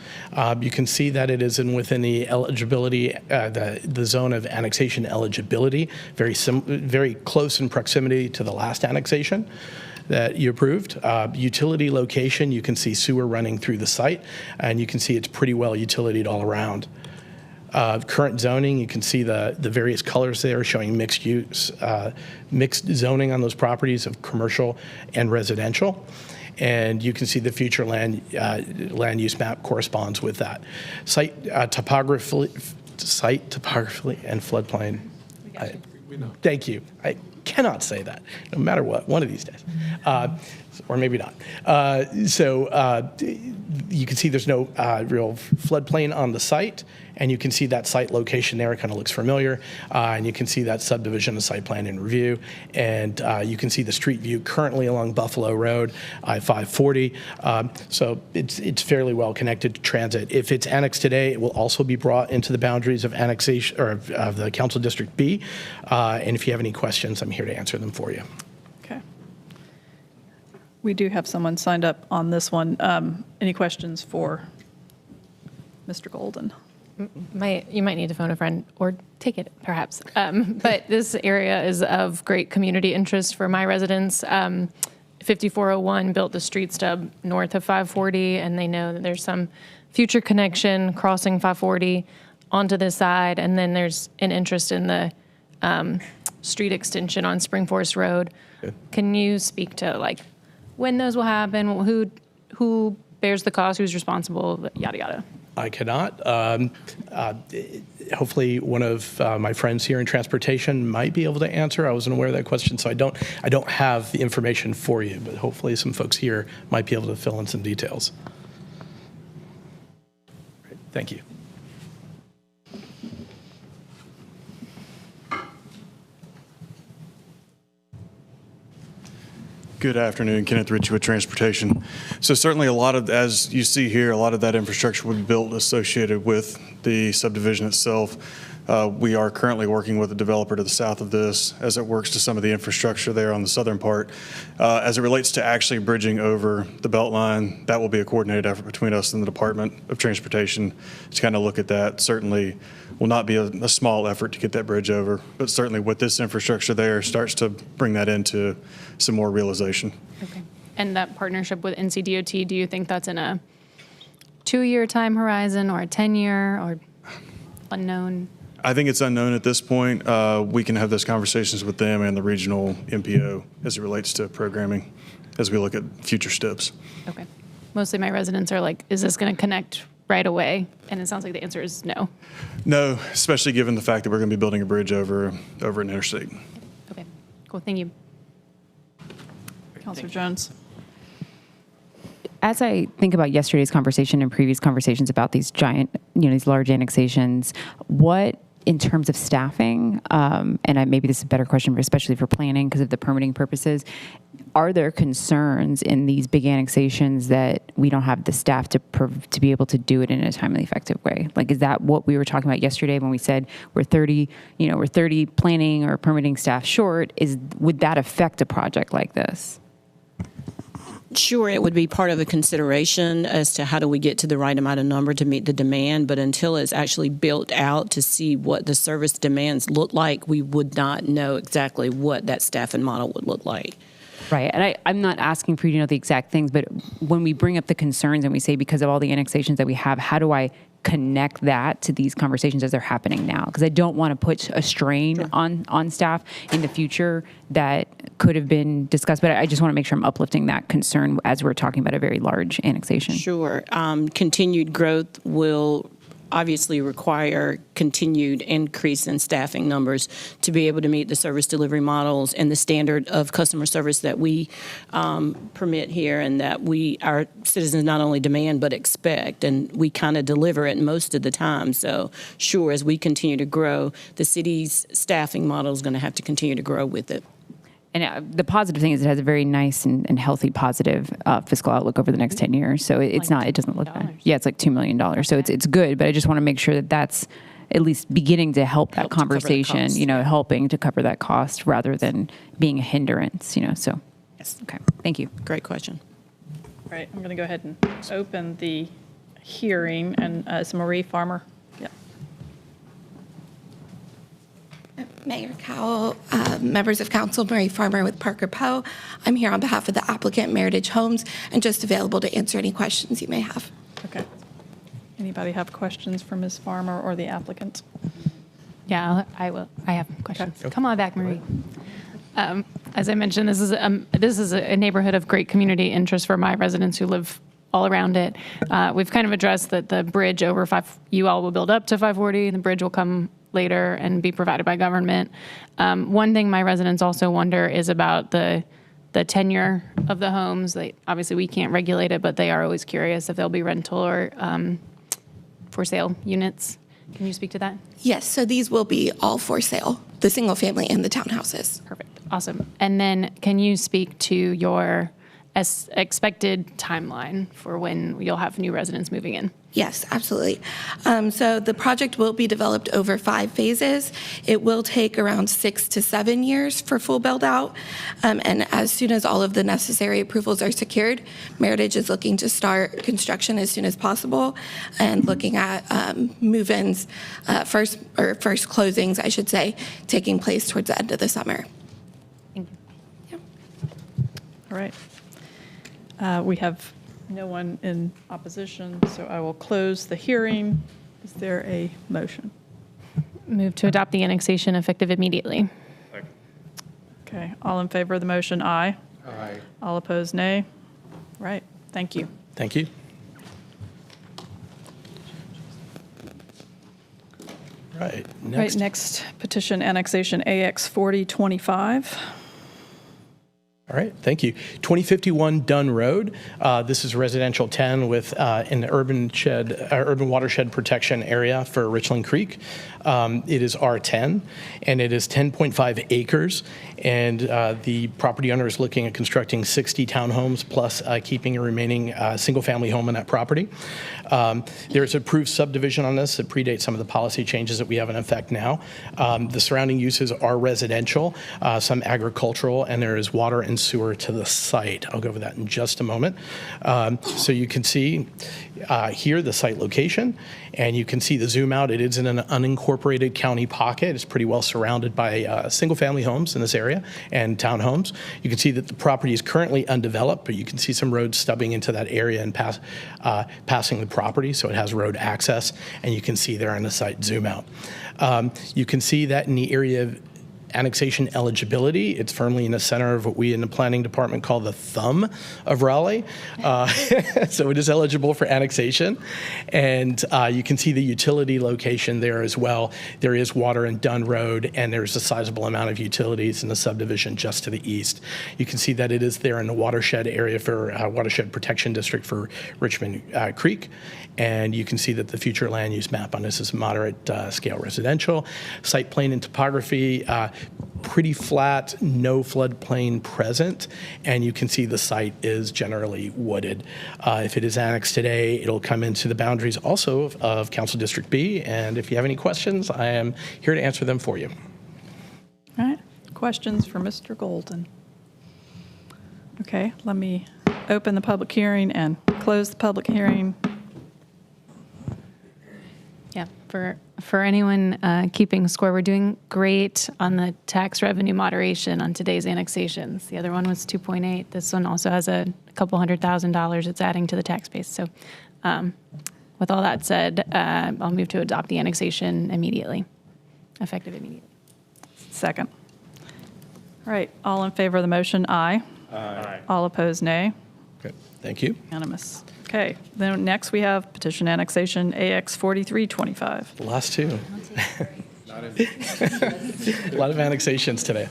You can see that it is within the eligibility, the zone of annexation eligibility, very close in proximity to the last annexation that you approved. Utility location, you can see sewer running through the site, and you can see it's pretty well utilityed all around. Current zoning, you can see the various colors there showing mixed use, mixed zoning on those properties of commercial and residential. And you can see the future land use map corresponds with that. Site topography and floodplain. Thank you. I cannot say that, no matter what, one of these days. Or maybe not. So you can see there's no real floodplain on the site, and you can see that site location there. It kind of looks familiar. And you can see that subdivision and site plan in review. And you can see the street view currently along Buffalo Road, I-540. So it's fairly well connected to transit. If it's annexed today, it will also be brought into the boundaries of annexation or of the Council District B. And if you have any questions, I'm here to answer them for you. Okay. We do have someone signed up on this one. Any questions for Mr. Golden? You might need to phone a friend or take it, perhaps. But this area is of great community interest for my residents. 5401 built the street stub north of 540, and they know that there's some future connection crossing 540 onto this side, and then there's an interest in the street extension on Spring Forest Road. Okay. Can you speak to like when those will happen? Who bears the cost? Who's responsible? Yada yada. I cannot. Hopefully, one of my friends here in transportation might be able to answer. I wasn't aware of that question, so I don't have the information for you. But hopefully, some folks here might be able to fill in some details. Great. Thank you. Good afternoon, Kenneth Ritchie with Transportation. So certainly a lot of, as you see here, a lot of that infrastructure would be built associated with the subdivision itself. We are currently working with a developer to the south of this as it works to some of the infrastructure there on the southern part. As it relates to actually bridging over the Beltline, that will be a coordinated effort between us and the Department of Transportation to kind of look at that. Certainly will not be a small effort to get that bridge over, but certainly with this infrastructure there starts to bring that into some more realization. Okay. And that partnership with NCDOT, do you think that's in a 2-year time horizon or a 10-year or unknown? I think it's unknown at this point. We can have those conversations with them and the regional MPO as it relates to programming as we look at future steps. Okay. Mostly my residents are like, is this going to connect right away? And it sounds like the answer is no. No, especially given the fact that we're going to be building a bridge over an interstate. Okay, cool. Thank you. Councilor Jones. As I think about yesterday's conversation and previous conversations about these giant, these large annexations, what, in terms of staffing, and maybe this is a better question, especially for planning because of the permitting purposes, are there concerns in these big annexations that we don't have the staff to be able to do it in a timely, effective way? Like, is that what we were talking about yesterday when we said we're 30 planning or permitting staff short? Would that affect a project like this? Sure, it would be part of a consideration as to how do we get to the right amount of number to meet the demand, but until it's actually built out to see what the service demands look like, we would not know exactly what that staffing model would look like. Right, and I'm not asking for you to know the exact things, but when we bring up the concerns and we say because of all the annexations that we have, how do I connect that to these conversations as they're happening now? Because I don't want to put a strain on staff in the future that could have been discussed, but I just want to make sure I'm uplifting that concern as we're talking about a very large annexation. Sure. Continued growth will obviously require continued increase in staffing numbers to be able to meet the service delivery models and the standard of customer service that we permit here and that our citizens not only demand but expect, and we kind of deliver it most of the time. So sure, as we continue to grow, the city's staffing model is going to have to continue to grow with it. And the positive thing is it has a very nice and healthy positive fiscal outlook over the next 10 years. So it doesn't look bad. Yeah, it's like $2 million. Okay. So it's good, but I just want to make sure that that's at least beginning to help that conversation, helping to cover that cost rather than being a hindrance, so. Yes. Okay, thank you. Great question. All right, I'm going to go ahead and open the hearing, and it's Marie Farmer. Yeah. Mayor Cowell, members of council, Marie Farmer with Parker Poe. I'm here on behalf of the applicant, Meritage Homes, and just available to answer any questions you may have. Okay. Anybody have questions for Ms. Farmer or the applicant? Yeah, I will. I have questions. Okay. Come on back, Marie. As I mentioned, this is a neighborhood of great community interest for my residents who live all around it. We've kind of addressed that the bridge over you all will build up to 540. The bridge will come later and be provided by government. One thing my residents also wonder is about the tenure of the homes. Obviously, we can't regulate it, but they are always curious if they'll be rental or for sale units. Can you speak to that? Yes, so these will be all for sale, the single family and the townhouses. Perfect. Awesome. And then can you speak to your expected timeline for when you'll have new residents moving in? Yes, absolutely. So the project will be developed over 5 phases. It will take around 6 to 7 years for full build out. And as soon as all of the necessary approvals are secured, Meritage is looking to start construction as soon as possible and looking at move-ins, first closings, I should say, taking place towards the end of the summer. Thank you. Yeah. All right. We have no one in opposition, so I will close the hearing. Is there a motion? Move to adopt the annexation effective immediately. Okay, all in favor of the motion, aye. Aye. All opposed, nay. Right, thank you. Thank you. Right, next. Right, next petition annexation AX 4025. All right, thank you. 2051 Dunn Road. This is residential 10 with an urban watershed protection area for Richland Creek. It is R10, and it is 10.5 acres. And the property owner is looking at constructing 60 townhomes plus keeping a remaining single-family home on that property. There's approved subdivision on this that predates some of the policy changes that we have in effect now. The surrounding uses are residential, some agricultural, and there is water and sewer to the site. I'll go over that in just a moment. So you can see here the site location, and you can see the zoom out. It is in an unincorporated county pocket. It's pretty well surrounded by single-family homes in this area and townhomes. You can see that the property is currently undeveloped, but you can see some roads stubbing into that area and passing the property, so it has road access, and you can see there on the site zoom out. You can see that in the area of annexation eligibility, it's firmly in the center of what we in the planning department call the thumb of Raleigh. So it is eligible for annexation. And you can see the utility location there as well. There is water in Dunn Road, and there's a sizable amount of utilities in the subdivision just to the east. You can see that it is there in the watershed area for watershed protection district for Richmond Creek. And you can see that the future land use map on this is moderate scale residential. Site plan and topography, pretty flat, no floodplain present, and you can see the site is generally wooded. If it is annexed today, it'll come into the boundaries also of Council District B, and if you have any questions, I am here to answer them for you. All right, questions for Mr. Golden? Okay, let me open the public hearing and close the public hearing. Yeah, for anyone keeping score, we're doing great on the tax revenue moderation on today's annexations. The other one was 2.8. This one also has a couple $100,000 it's adding to the tax base. So with all that said, I'll move to adopt the annexation immediately, effective immediately. Second. All right, all in favor of the motion, aye. Aye. All opposed, nay. Okay, thank you. Unanimous. Okay, then next we have petition annexation AX 4325. The last two. A lot of annexations today.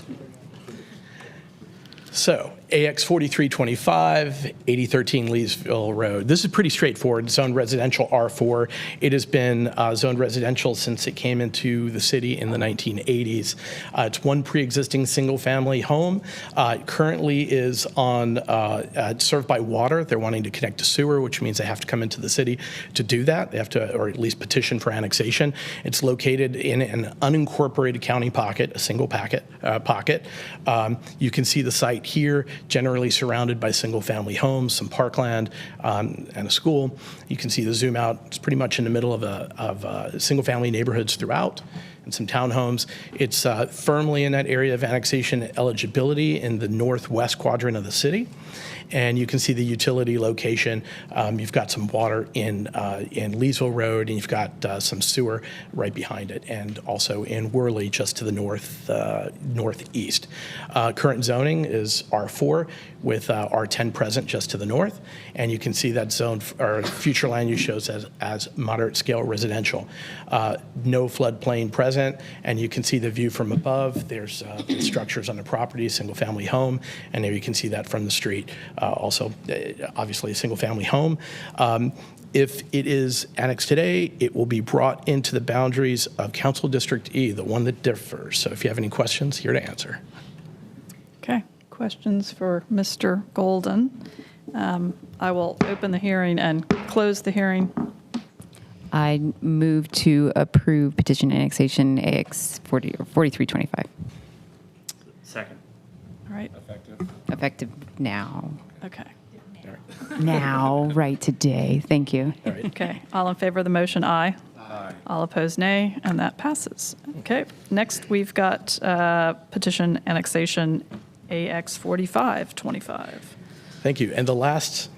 So, AX 4325, 8013 Leesville Road. This is pretty straightforward. Zoned residential R4. It has been zoned residential since it came into the city in the 1980s. It's one pre-existing single-family home. Currently is on served by water. They're wanting to connect to sewer, which means they have to come into the city to do that. They have to, or at least petition for annexation. It's located in an unincorporated county pocket, a single pocket. You can see the site here, generally surrounded by single-family homes, some parkland, and a school. You can see the zoom out. It's pretty much in the middle of single-family neighborhoods throughout, and some townhomes. It's firmly in that area of annexation eligibility in the northwest quadrant of the city. And you can see the utility location. You've got some water in Leesville Road, and you've got some sewer right behind it, and also in Worley, just to the northeast. Current zoning is R4 with R10 present just to the north, and you can see that zone or future land use shows as moderate scale residential. No floodplain present, and you can see the view from above. There's structures on the property, single family home, and there you can see that from the street. Also, obviously, a single-family home. If it is annexed today, it will be brought into the boundaries of Council District E, the one that differs. So if you have any questions, here to answer. Okay, questions for Mr. Golden. I will open the hearing and close the hearing. I move to approve petition annexation AX 4325. Second. All right. Effective now. Okay. Now, right today. Thank you. All right. Okay, all in favor of the motion, aye. Aye. All opposed, nay, and that passes. Okay, next we've got petition annexation AX 4525. Thank you. And the last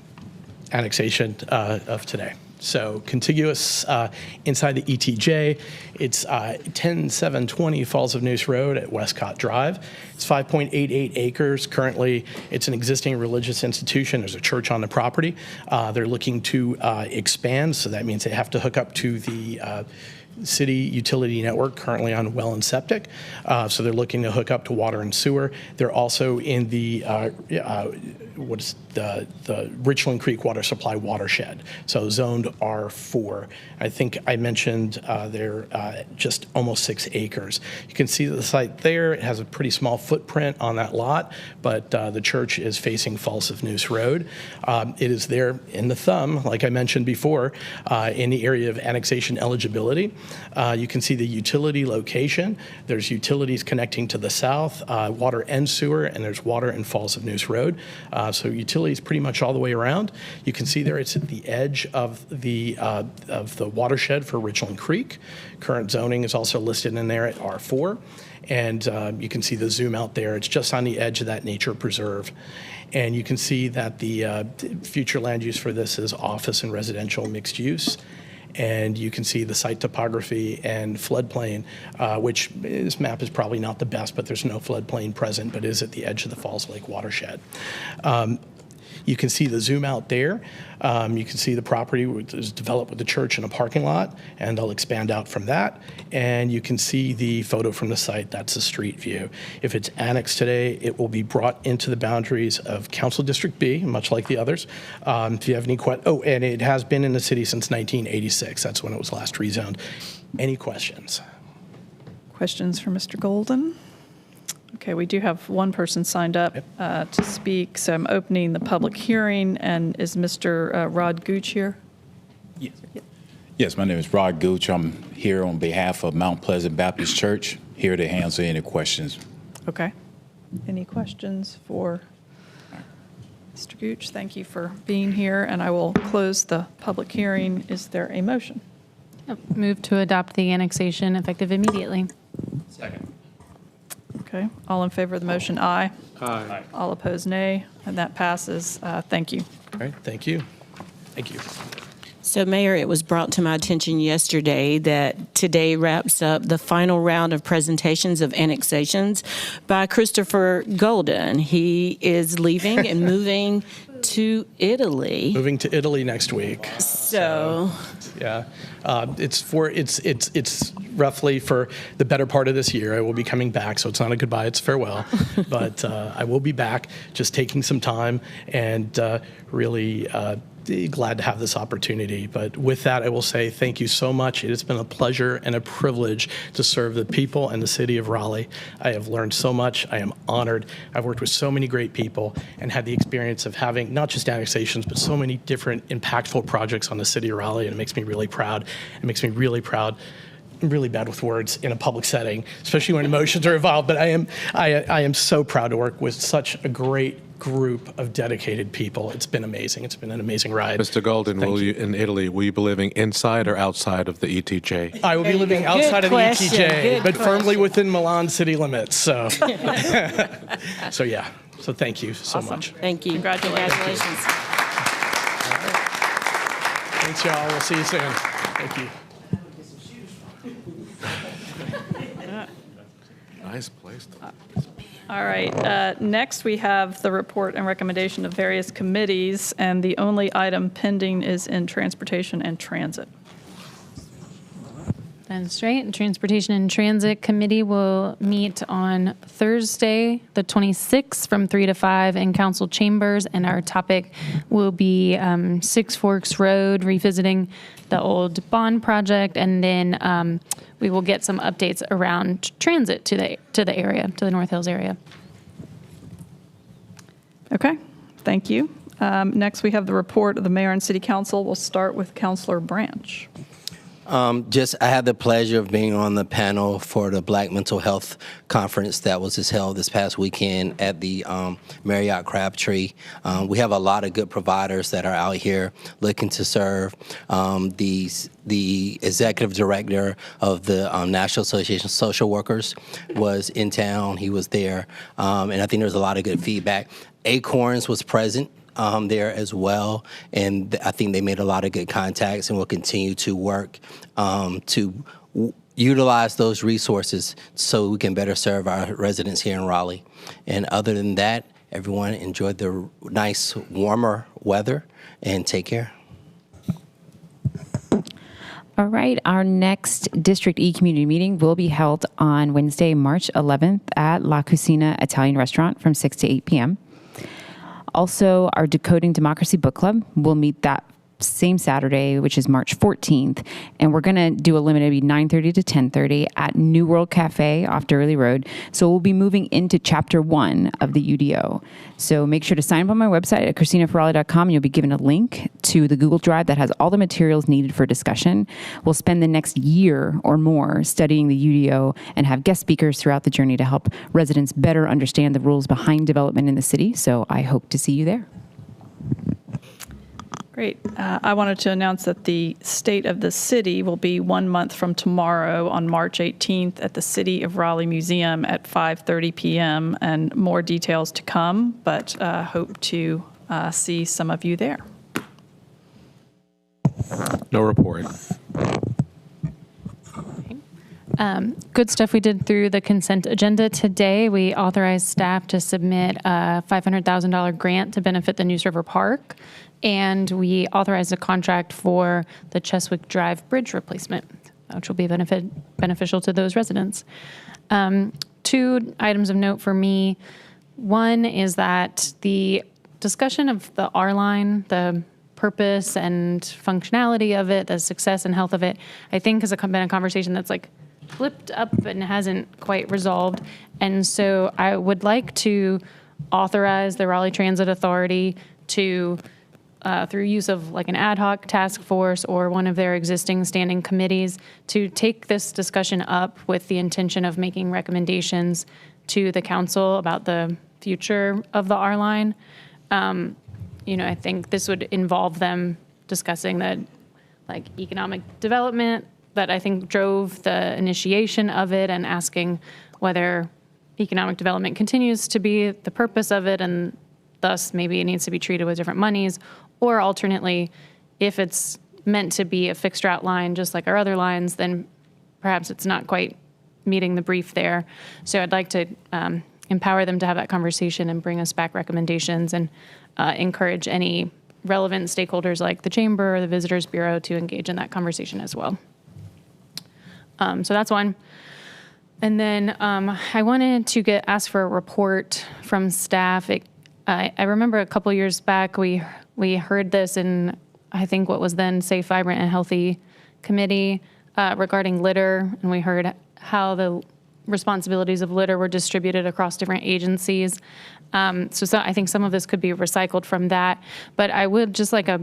annexation of today. So contiguous inside the ETJ, it's 10720 Falls of Neuse Road at Westcott Drive. It's 5.88 acres. Currently, it's an existing religious institution. There's a church on the property. They're looking to expand, so that means they have to hook up to the city utility network currently on well and septic. So they're looking to hook up to water and sewer. They're also in the the Richland Creek Water Supply watershed, so zoned R4. I think I mentioned they're just almost 6 acres. You can see the site there. It has a pretty small footprint on that lot, but the church is facing Falls of Neuse Road. It is there in the thumb, like I mentioned before, in the area of annexation eligibility. You can see the utility location. There's utilities connecting to the south, water and sewer, and there's water in Falls of Neuse Road. So utilities pretty much all the way around. You can see there it's at the edge of the watershed for Richland Creek. Current zoning is also listed in there at R4. And you can see the zoom out there. It's just on the edge of that nature preserve. And you can see that the future land use for this is office and residential mixed use. And you can see the site topography and floodplain, which this map is probably not the best, but there's no floodplain present, but is at the edge of the Falls Lake watershed. You can see the zoom out there. You can see the property is developed with the church and a parking lot, and they'll expand out from that. And you can see the photo from the site. That's the street view. If it's annexed today, it will be brought into the boundaries of Council District B, much like the others. If you have any questions, oh, and it has been in the city since 1986. That's when it was last rezoned. Any questions? Questions for Mr. Golden? Okay, we do have one person signed up to speak, so I'm opening the public hearing. And is Mr. Rod Gooch here? Yes. Yes, my name is Rod Gooch. I'm here on behalf of Mount Pleasant Baptist Church, here to answer any questions. Okay. Any questions for Mr. Gooch? Thank you for being here, and I will close the public hearing. Is there a motion? Move to adopt the annexation effective immediately. Second. Okay, all in favor of the motion, aye. Aye. All opposed, nay, and that passes. Thank you. All right, thank you. Thank you. So, Mayor, it was brought to my attention yesterday that today wraps up the final round of presentations of annexations by Christopher Golden. He is leaving and moving to Italy. Moving to Italy next week. So yeah, it's roughly for the better part of this year. I will be coming back, so it's not a goodbye, it's farewell. But I will be back, just taking some time and really glad to have this opportunity. But with that, I will say thank you so much. It has been a pleasure and a privilege to serve the people and the city of Raleigh. I have learned so much. I am honored. I've worked with so many great people and had the experience of having not just annexations, but so many different impactful projects on the city of Raleigh, and it makes me really proud. It makes me really proud. I'm really bad with words in a public setting, especially when emotions are involved, but I am so proud to work with such a great group of dedicated people. It's been amazing. It's been an amazing ride. Mr. Golden, in Italy, will you be living inside or outside of the ETJ? I will be living outside of the ETJ, but firmly within Milan city limits. So, so yeah. So thank you so much. Thank you. Congratulations. Thanks, y'all. We'll see you soon. Thank you. Nice place. All right, next we have the report and recommendation of various committees, and the only item pending is in Transportation and Transit. That's right. The Transportation and Transit Committee will meet on Thursday, the 26th, from 3 to 5 in council chambers, and our topic will be Six Forks Road, revisiting the old bond project, and then we will get some updates around transit to the area, to the North Hills area. Okay, thank you. Next, we have the report of the mayor and city council. We'll start with Councilor Branch. I had the pleasure of being on the panel for the Black Mental Health Conference that was just held this past weekend at the Marriott Crabtree. We have a lot of good providers that are out here looking to serve. The executive director of the National Association of Social Workers was in town. He was there, and I think there was a lot of good feedback. Acorns was present. there as well, and I think they made a lot of good contacts, and will continue to work to utilize those resources so we can better serve our residents here in Raleigh. And other than that, everyone enjoy the nice, warmer weather, and take care. All right, our next District E community meeting will be held on Wednesday, March 11th at La Cucina Italian Restaurant from 6 to 8 p.m. Also, our Decoding Democracy Book Club will meet that same Saturday, which is March 14th, and we're going to do a limited 9:30 to 10:30 at New World Cafe off Durley Road. So we'll be moving into Chapter 1 of the UDO. So make sure to sign up on my website at ChristinaFerrari.com, and you'll be given a link to the Google Drive that has all the materials needed for discussion. We'll spend the next year or more studying the UDO and have guest speakers throughout the journey to help residents better understand the rules behind development in the city. So I hope to see you there. Great. I wanted to announce that the State of the City will be 1 month from tomorrow on March 18th at the City of Raleigh Museum at 5:30 p.m. and more details to come, but hope to see some of you there. No report. Good stuff we did through the consent agenda today. We authorized staff to submit a $500,000 grant to benefit the News River Park, and we authorized a contract for the Cheswick Drive Bridge replacement, which will be beneficial to those residents. 2 items of note for me. One is that the discussion of the R line, the purpose and functionality of it, the success and health of it, I think has been a conversation that's like flipped up and hasn't quite resolved. And so I would like to authorize the Raleigh Transit Authority to, through use of like an ad hoc task force or one of their existing standing committees, to take this discussion up with the intention of making recommendations to the council about the future of the R line. I think this would involve them discussing the economic development that I think drove the initiation of it, and asking whether economic development continues to be the purpose of it, and thus maybe it needs to be treated with different monies, or alternately, if it's meant to be a fixed route line just like our other lines, then perhaps it's not quite meeting the brief there. So I'd like to empower them to have that conversation and bring us back recommendations, and encourage any relevant stakeholders like the Chamber or the Visitors Bureau to engage in that conversation as well. So that's one. And then I wanted to ask for a report from staff. I remember a couple years back we heard this in, I think, what was then Safe, Vibrant, and Healthy Committee regarding litter, and we heard how the responsibilities of litter were distributed across different agencies. So I think some of this could be recycled from that, but I would just like a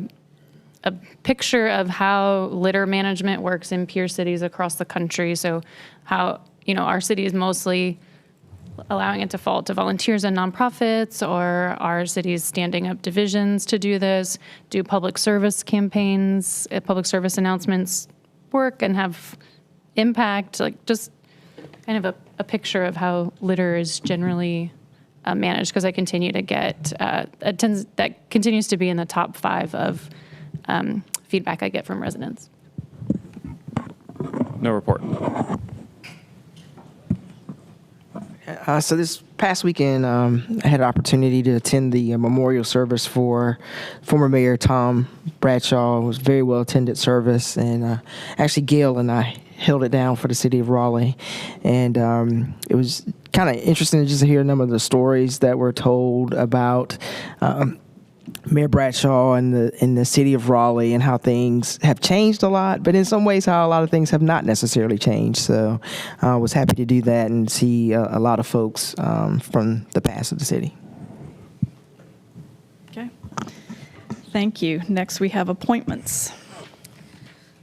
picture of how litter management works in peer cities across the country. So how, our city is mostly allowing it to fall to volunteers and nonprofits, or our city's standing up divisions to do this, do public service campaigns, public service announcements work and have impact, just kind of a picture of how litter is generally managed, because I continue to get, that continues to be in the top 5 of feedback I get from residents. No report. So this past weekend, I had an opportunity to attend the memorial service for former Mayor Tom Bradshaw. It was a very well-attended service, and actually Gail and I held it down for the city of Raleigh. And it was kind of interesting just to hear a number of the stories that were told about Mayor Bradshaw and the city of Raleigh, and how things have changed a lot, but in some ways how a lot of things have not necessarily changed. So I was happy to do that and see a lot of folks from the past of the city. Okay. Thank you. Next, we have appointments.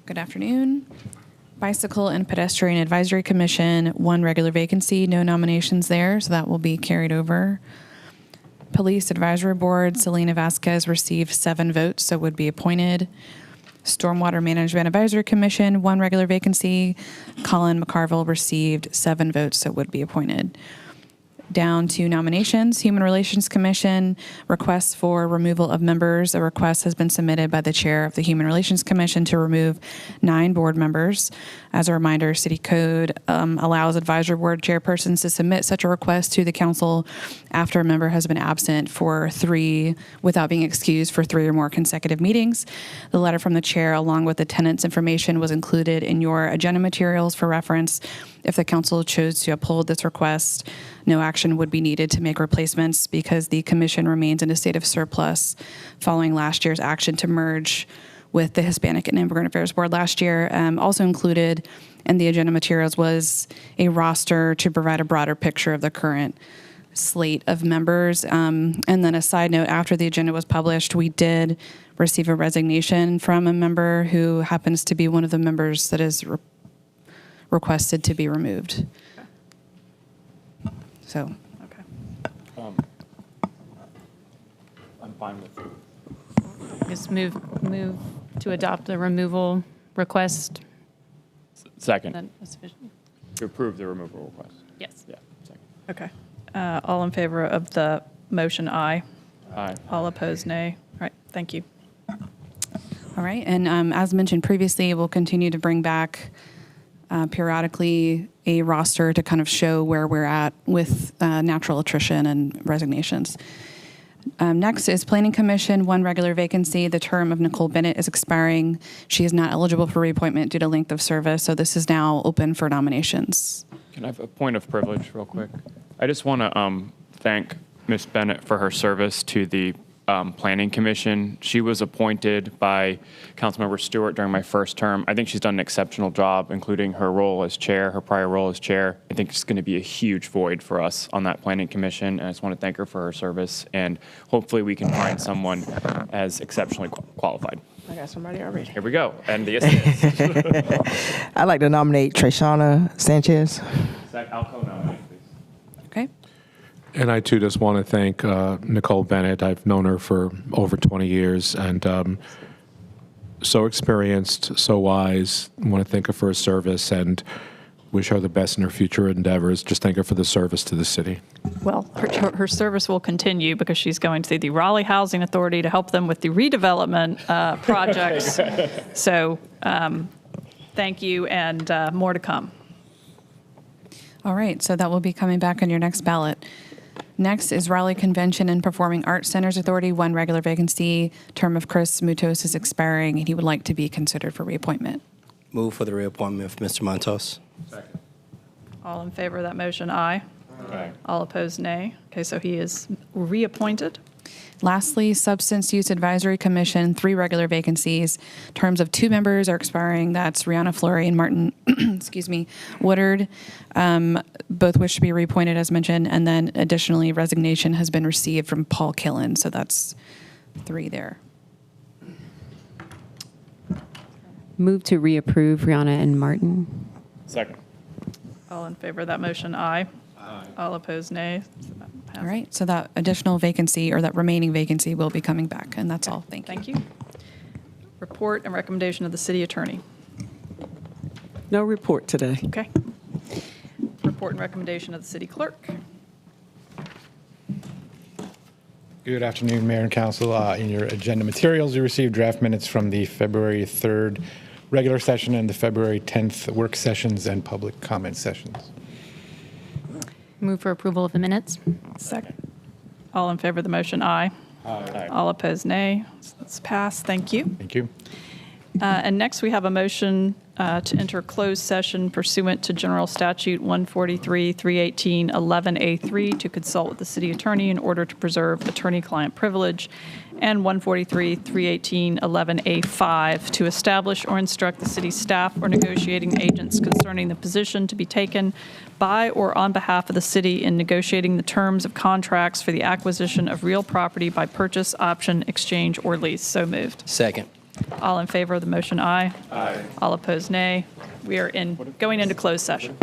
Good afternoon. Bicycle and Pedestrian Advisory Commission, 1 regular vacancy, no nominations there, so that will be carried over. Police Advisory Board, Selena Vasquez received 7 votes, so would be appointed. Stormwater Management Advisory Commission, 1 regular vacancy. Colin McCarville received 7 votes, so would be appointed. down to nominations. Human Relations Commission requests for removal of members. A request has been submitted by the chair of the Human Relations Commission to remove 9 board members. As a reminder, City Code allows advisory board chairpersons to submit such a request to the council after a member has been absent for 3, without being excused for 3 or more consecutive meetings. The letter from the chair, along with the tenant's information, was included in your agenda materials for reference. If the council chose to uphold this request, no action would be needed to make replacements because the commission remains in a state of surplus following last year's action to merge with the Hispanic and Immigrant Affairs Board last year. Also included in the agenda materials was a roster to provide a broader picture of the current slate of members. And then a side note, after the agenda was published, we did receive a resignation from a member who happens to be one of the members that is requested to be removed. So. I'm fine with it. Just move to adopt the removal request. Second. Then that's sufficient. To approve the removal request. Yes. Yeah, second. Okay. All in favor of the motion, aye. Aye. All opposed, nay. All right, thank you. All right, and as mentioned previously, we'll continue to bring back periodically a roster to kind of show where we're at with natural attrition and resignations. Next is Planning Commission, 1 regular vacancy. The term of Nicole Bennett is expiring. She is not eligible for reappointment due to length of service, so this is now open for nominations. Can I have a point of privilege real quick? I just want to thank Ms. Bennett for her service to the Planning Commission. She was appointed by Councilmember Stewart during my first term. I think she's done an exceptional job, including her role as chair, her prior role as chair. I think it's going to be a huge void for us on that Planning Commission, and I just want to thank her for her service, and hopefully we can find someone as exceptionally qualified. I got somebody already. Here we go, and the assist. I'd like to nominate Trishana Sanchez. I'll co-nominate, please. Okay. And I too just want to thank Nicole Bennett. I've known her for over 20 years and so experienced, so wise. I want to thank her for her service and wish her the best in her future endeavors. Just thank her for the service to the city. Well, her service will continue because she's going to the Raleigh Housing Authority to help them with the redevelopment projects. So thank you, and more to come. All right, so that will be coming back on your next ballot. Next is Raleigh Convention and Performing Arts Centers Authority, 1 regular vacancy. Term of Chris Mutos is expiring, and he would like to be considered for reappointment. Move for the reappointment of Mr. Montos. Second. All in favor of that motion, aye. Aye. All opposed, nay. Okay, so he is reappointed. Lastly, Substance Use Advisory Commission, 3 regular vacancies. Terms of 2 members are expiring. That's Rihanna Fleury and Martin, Woodard. Both wish to be reappointed, as mentioned. And then additionally, resignation has been received from Paul Killen. So that's 3 there. Move to reapprove Rihanna and Martin. Second. All in favor of that motion, aye. Aye. All opposed, nay. So that passes. All right, so that additional vacancy, or that remaining vacancy, will be coming back. And that's all. Thank you. Thank you. Report and recommendation of the city attorney. No report today. Okay. Report and recommendation of the city clerk. Good afternoon, Mayor and Council. In your agenda materials, you received draft minutes from the February 3rd regular session and the February 10th work sessions and public comment sessions. Move for approval of the minutes. Second. All in favor of the motion, aye. Aye. All opposed, nay. So that's passed. Thank you. Thank you. And next, we have a motion to enter closed session pursuant to General Statute 143-318-11A3 to consult with the city attorney in order to preserve attorney-client privilege, and 143-318-11A5 to establish or instruct the city staff or negotiating agents concerning the position to be taken by or on behalf of the city in negotiating the terms of contracts for the acquisition of real property by purchase, option, exchange, or lease. So moved. Second. All in favor of the motion, aye. Aye. All opposed, nay. We are going into closed session.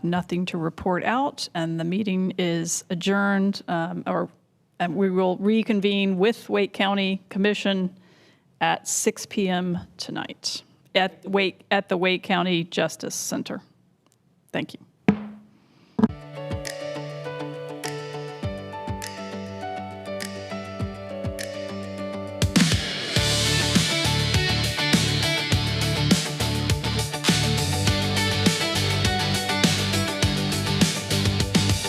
have nothing to report out, and the meeting is adjourned, and we will reconvene with Wake County Commission at 6 p.m. tonight at the Wake County Justice Center. Thank you.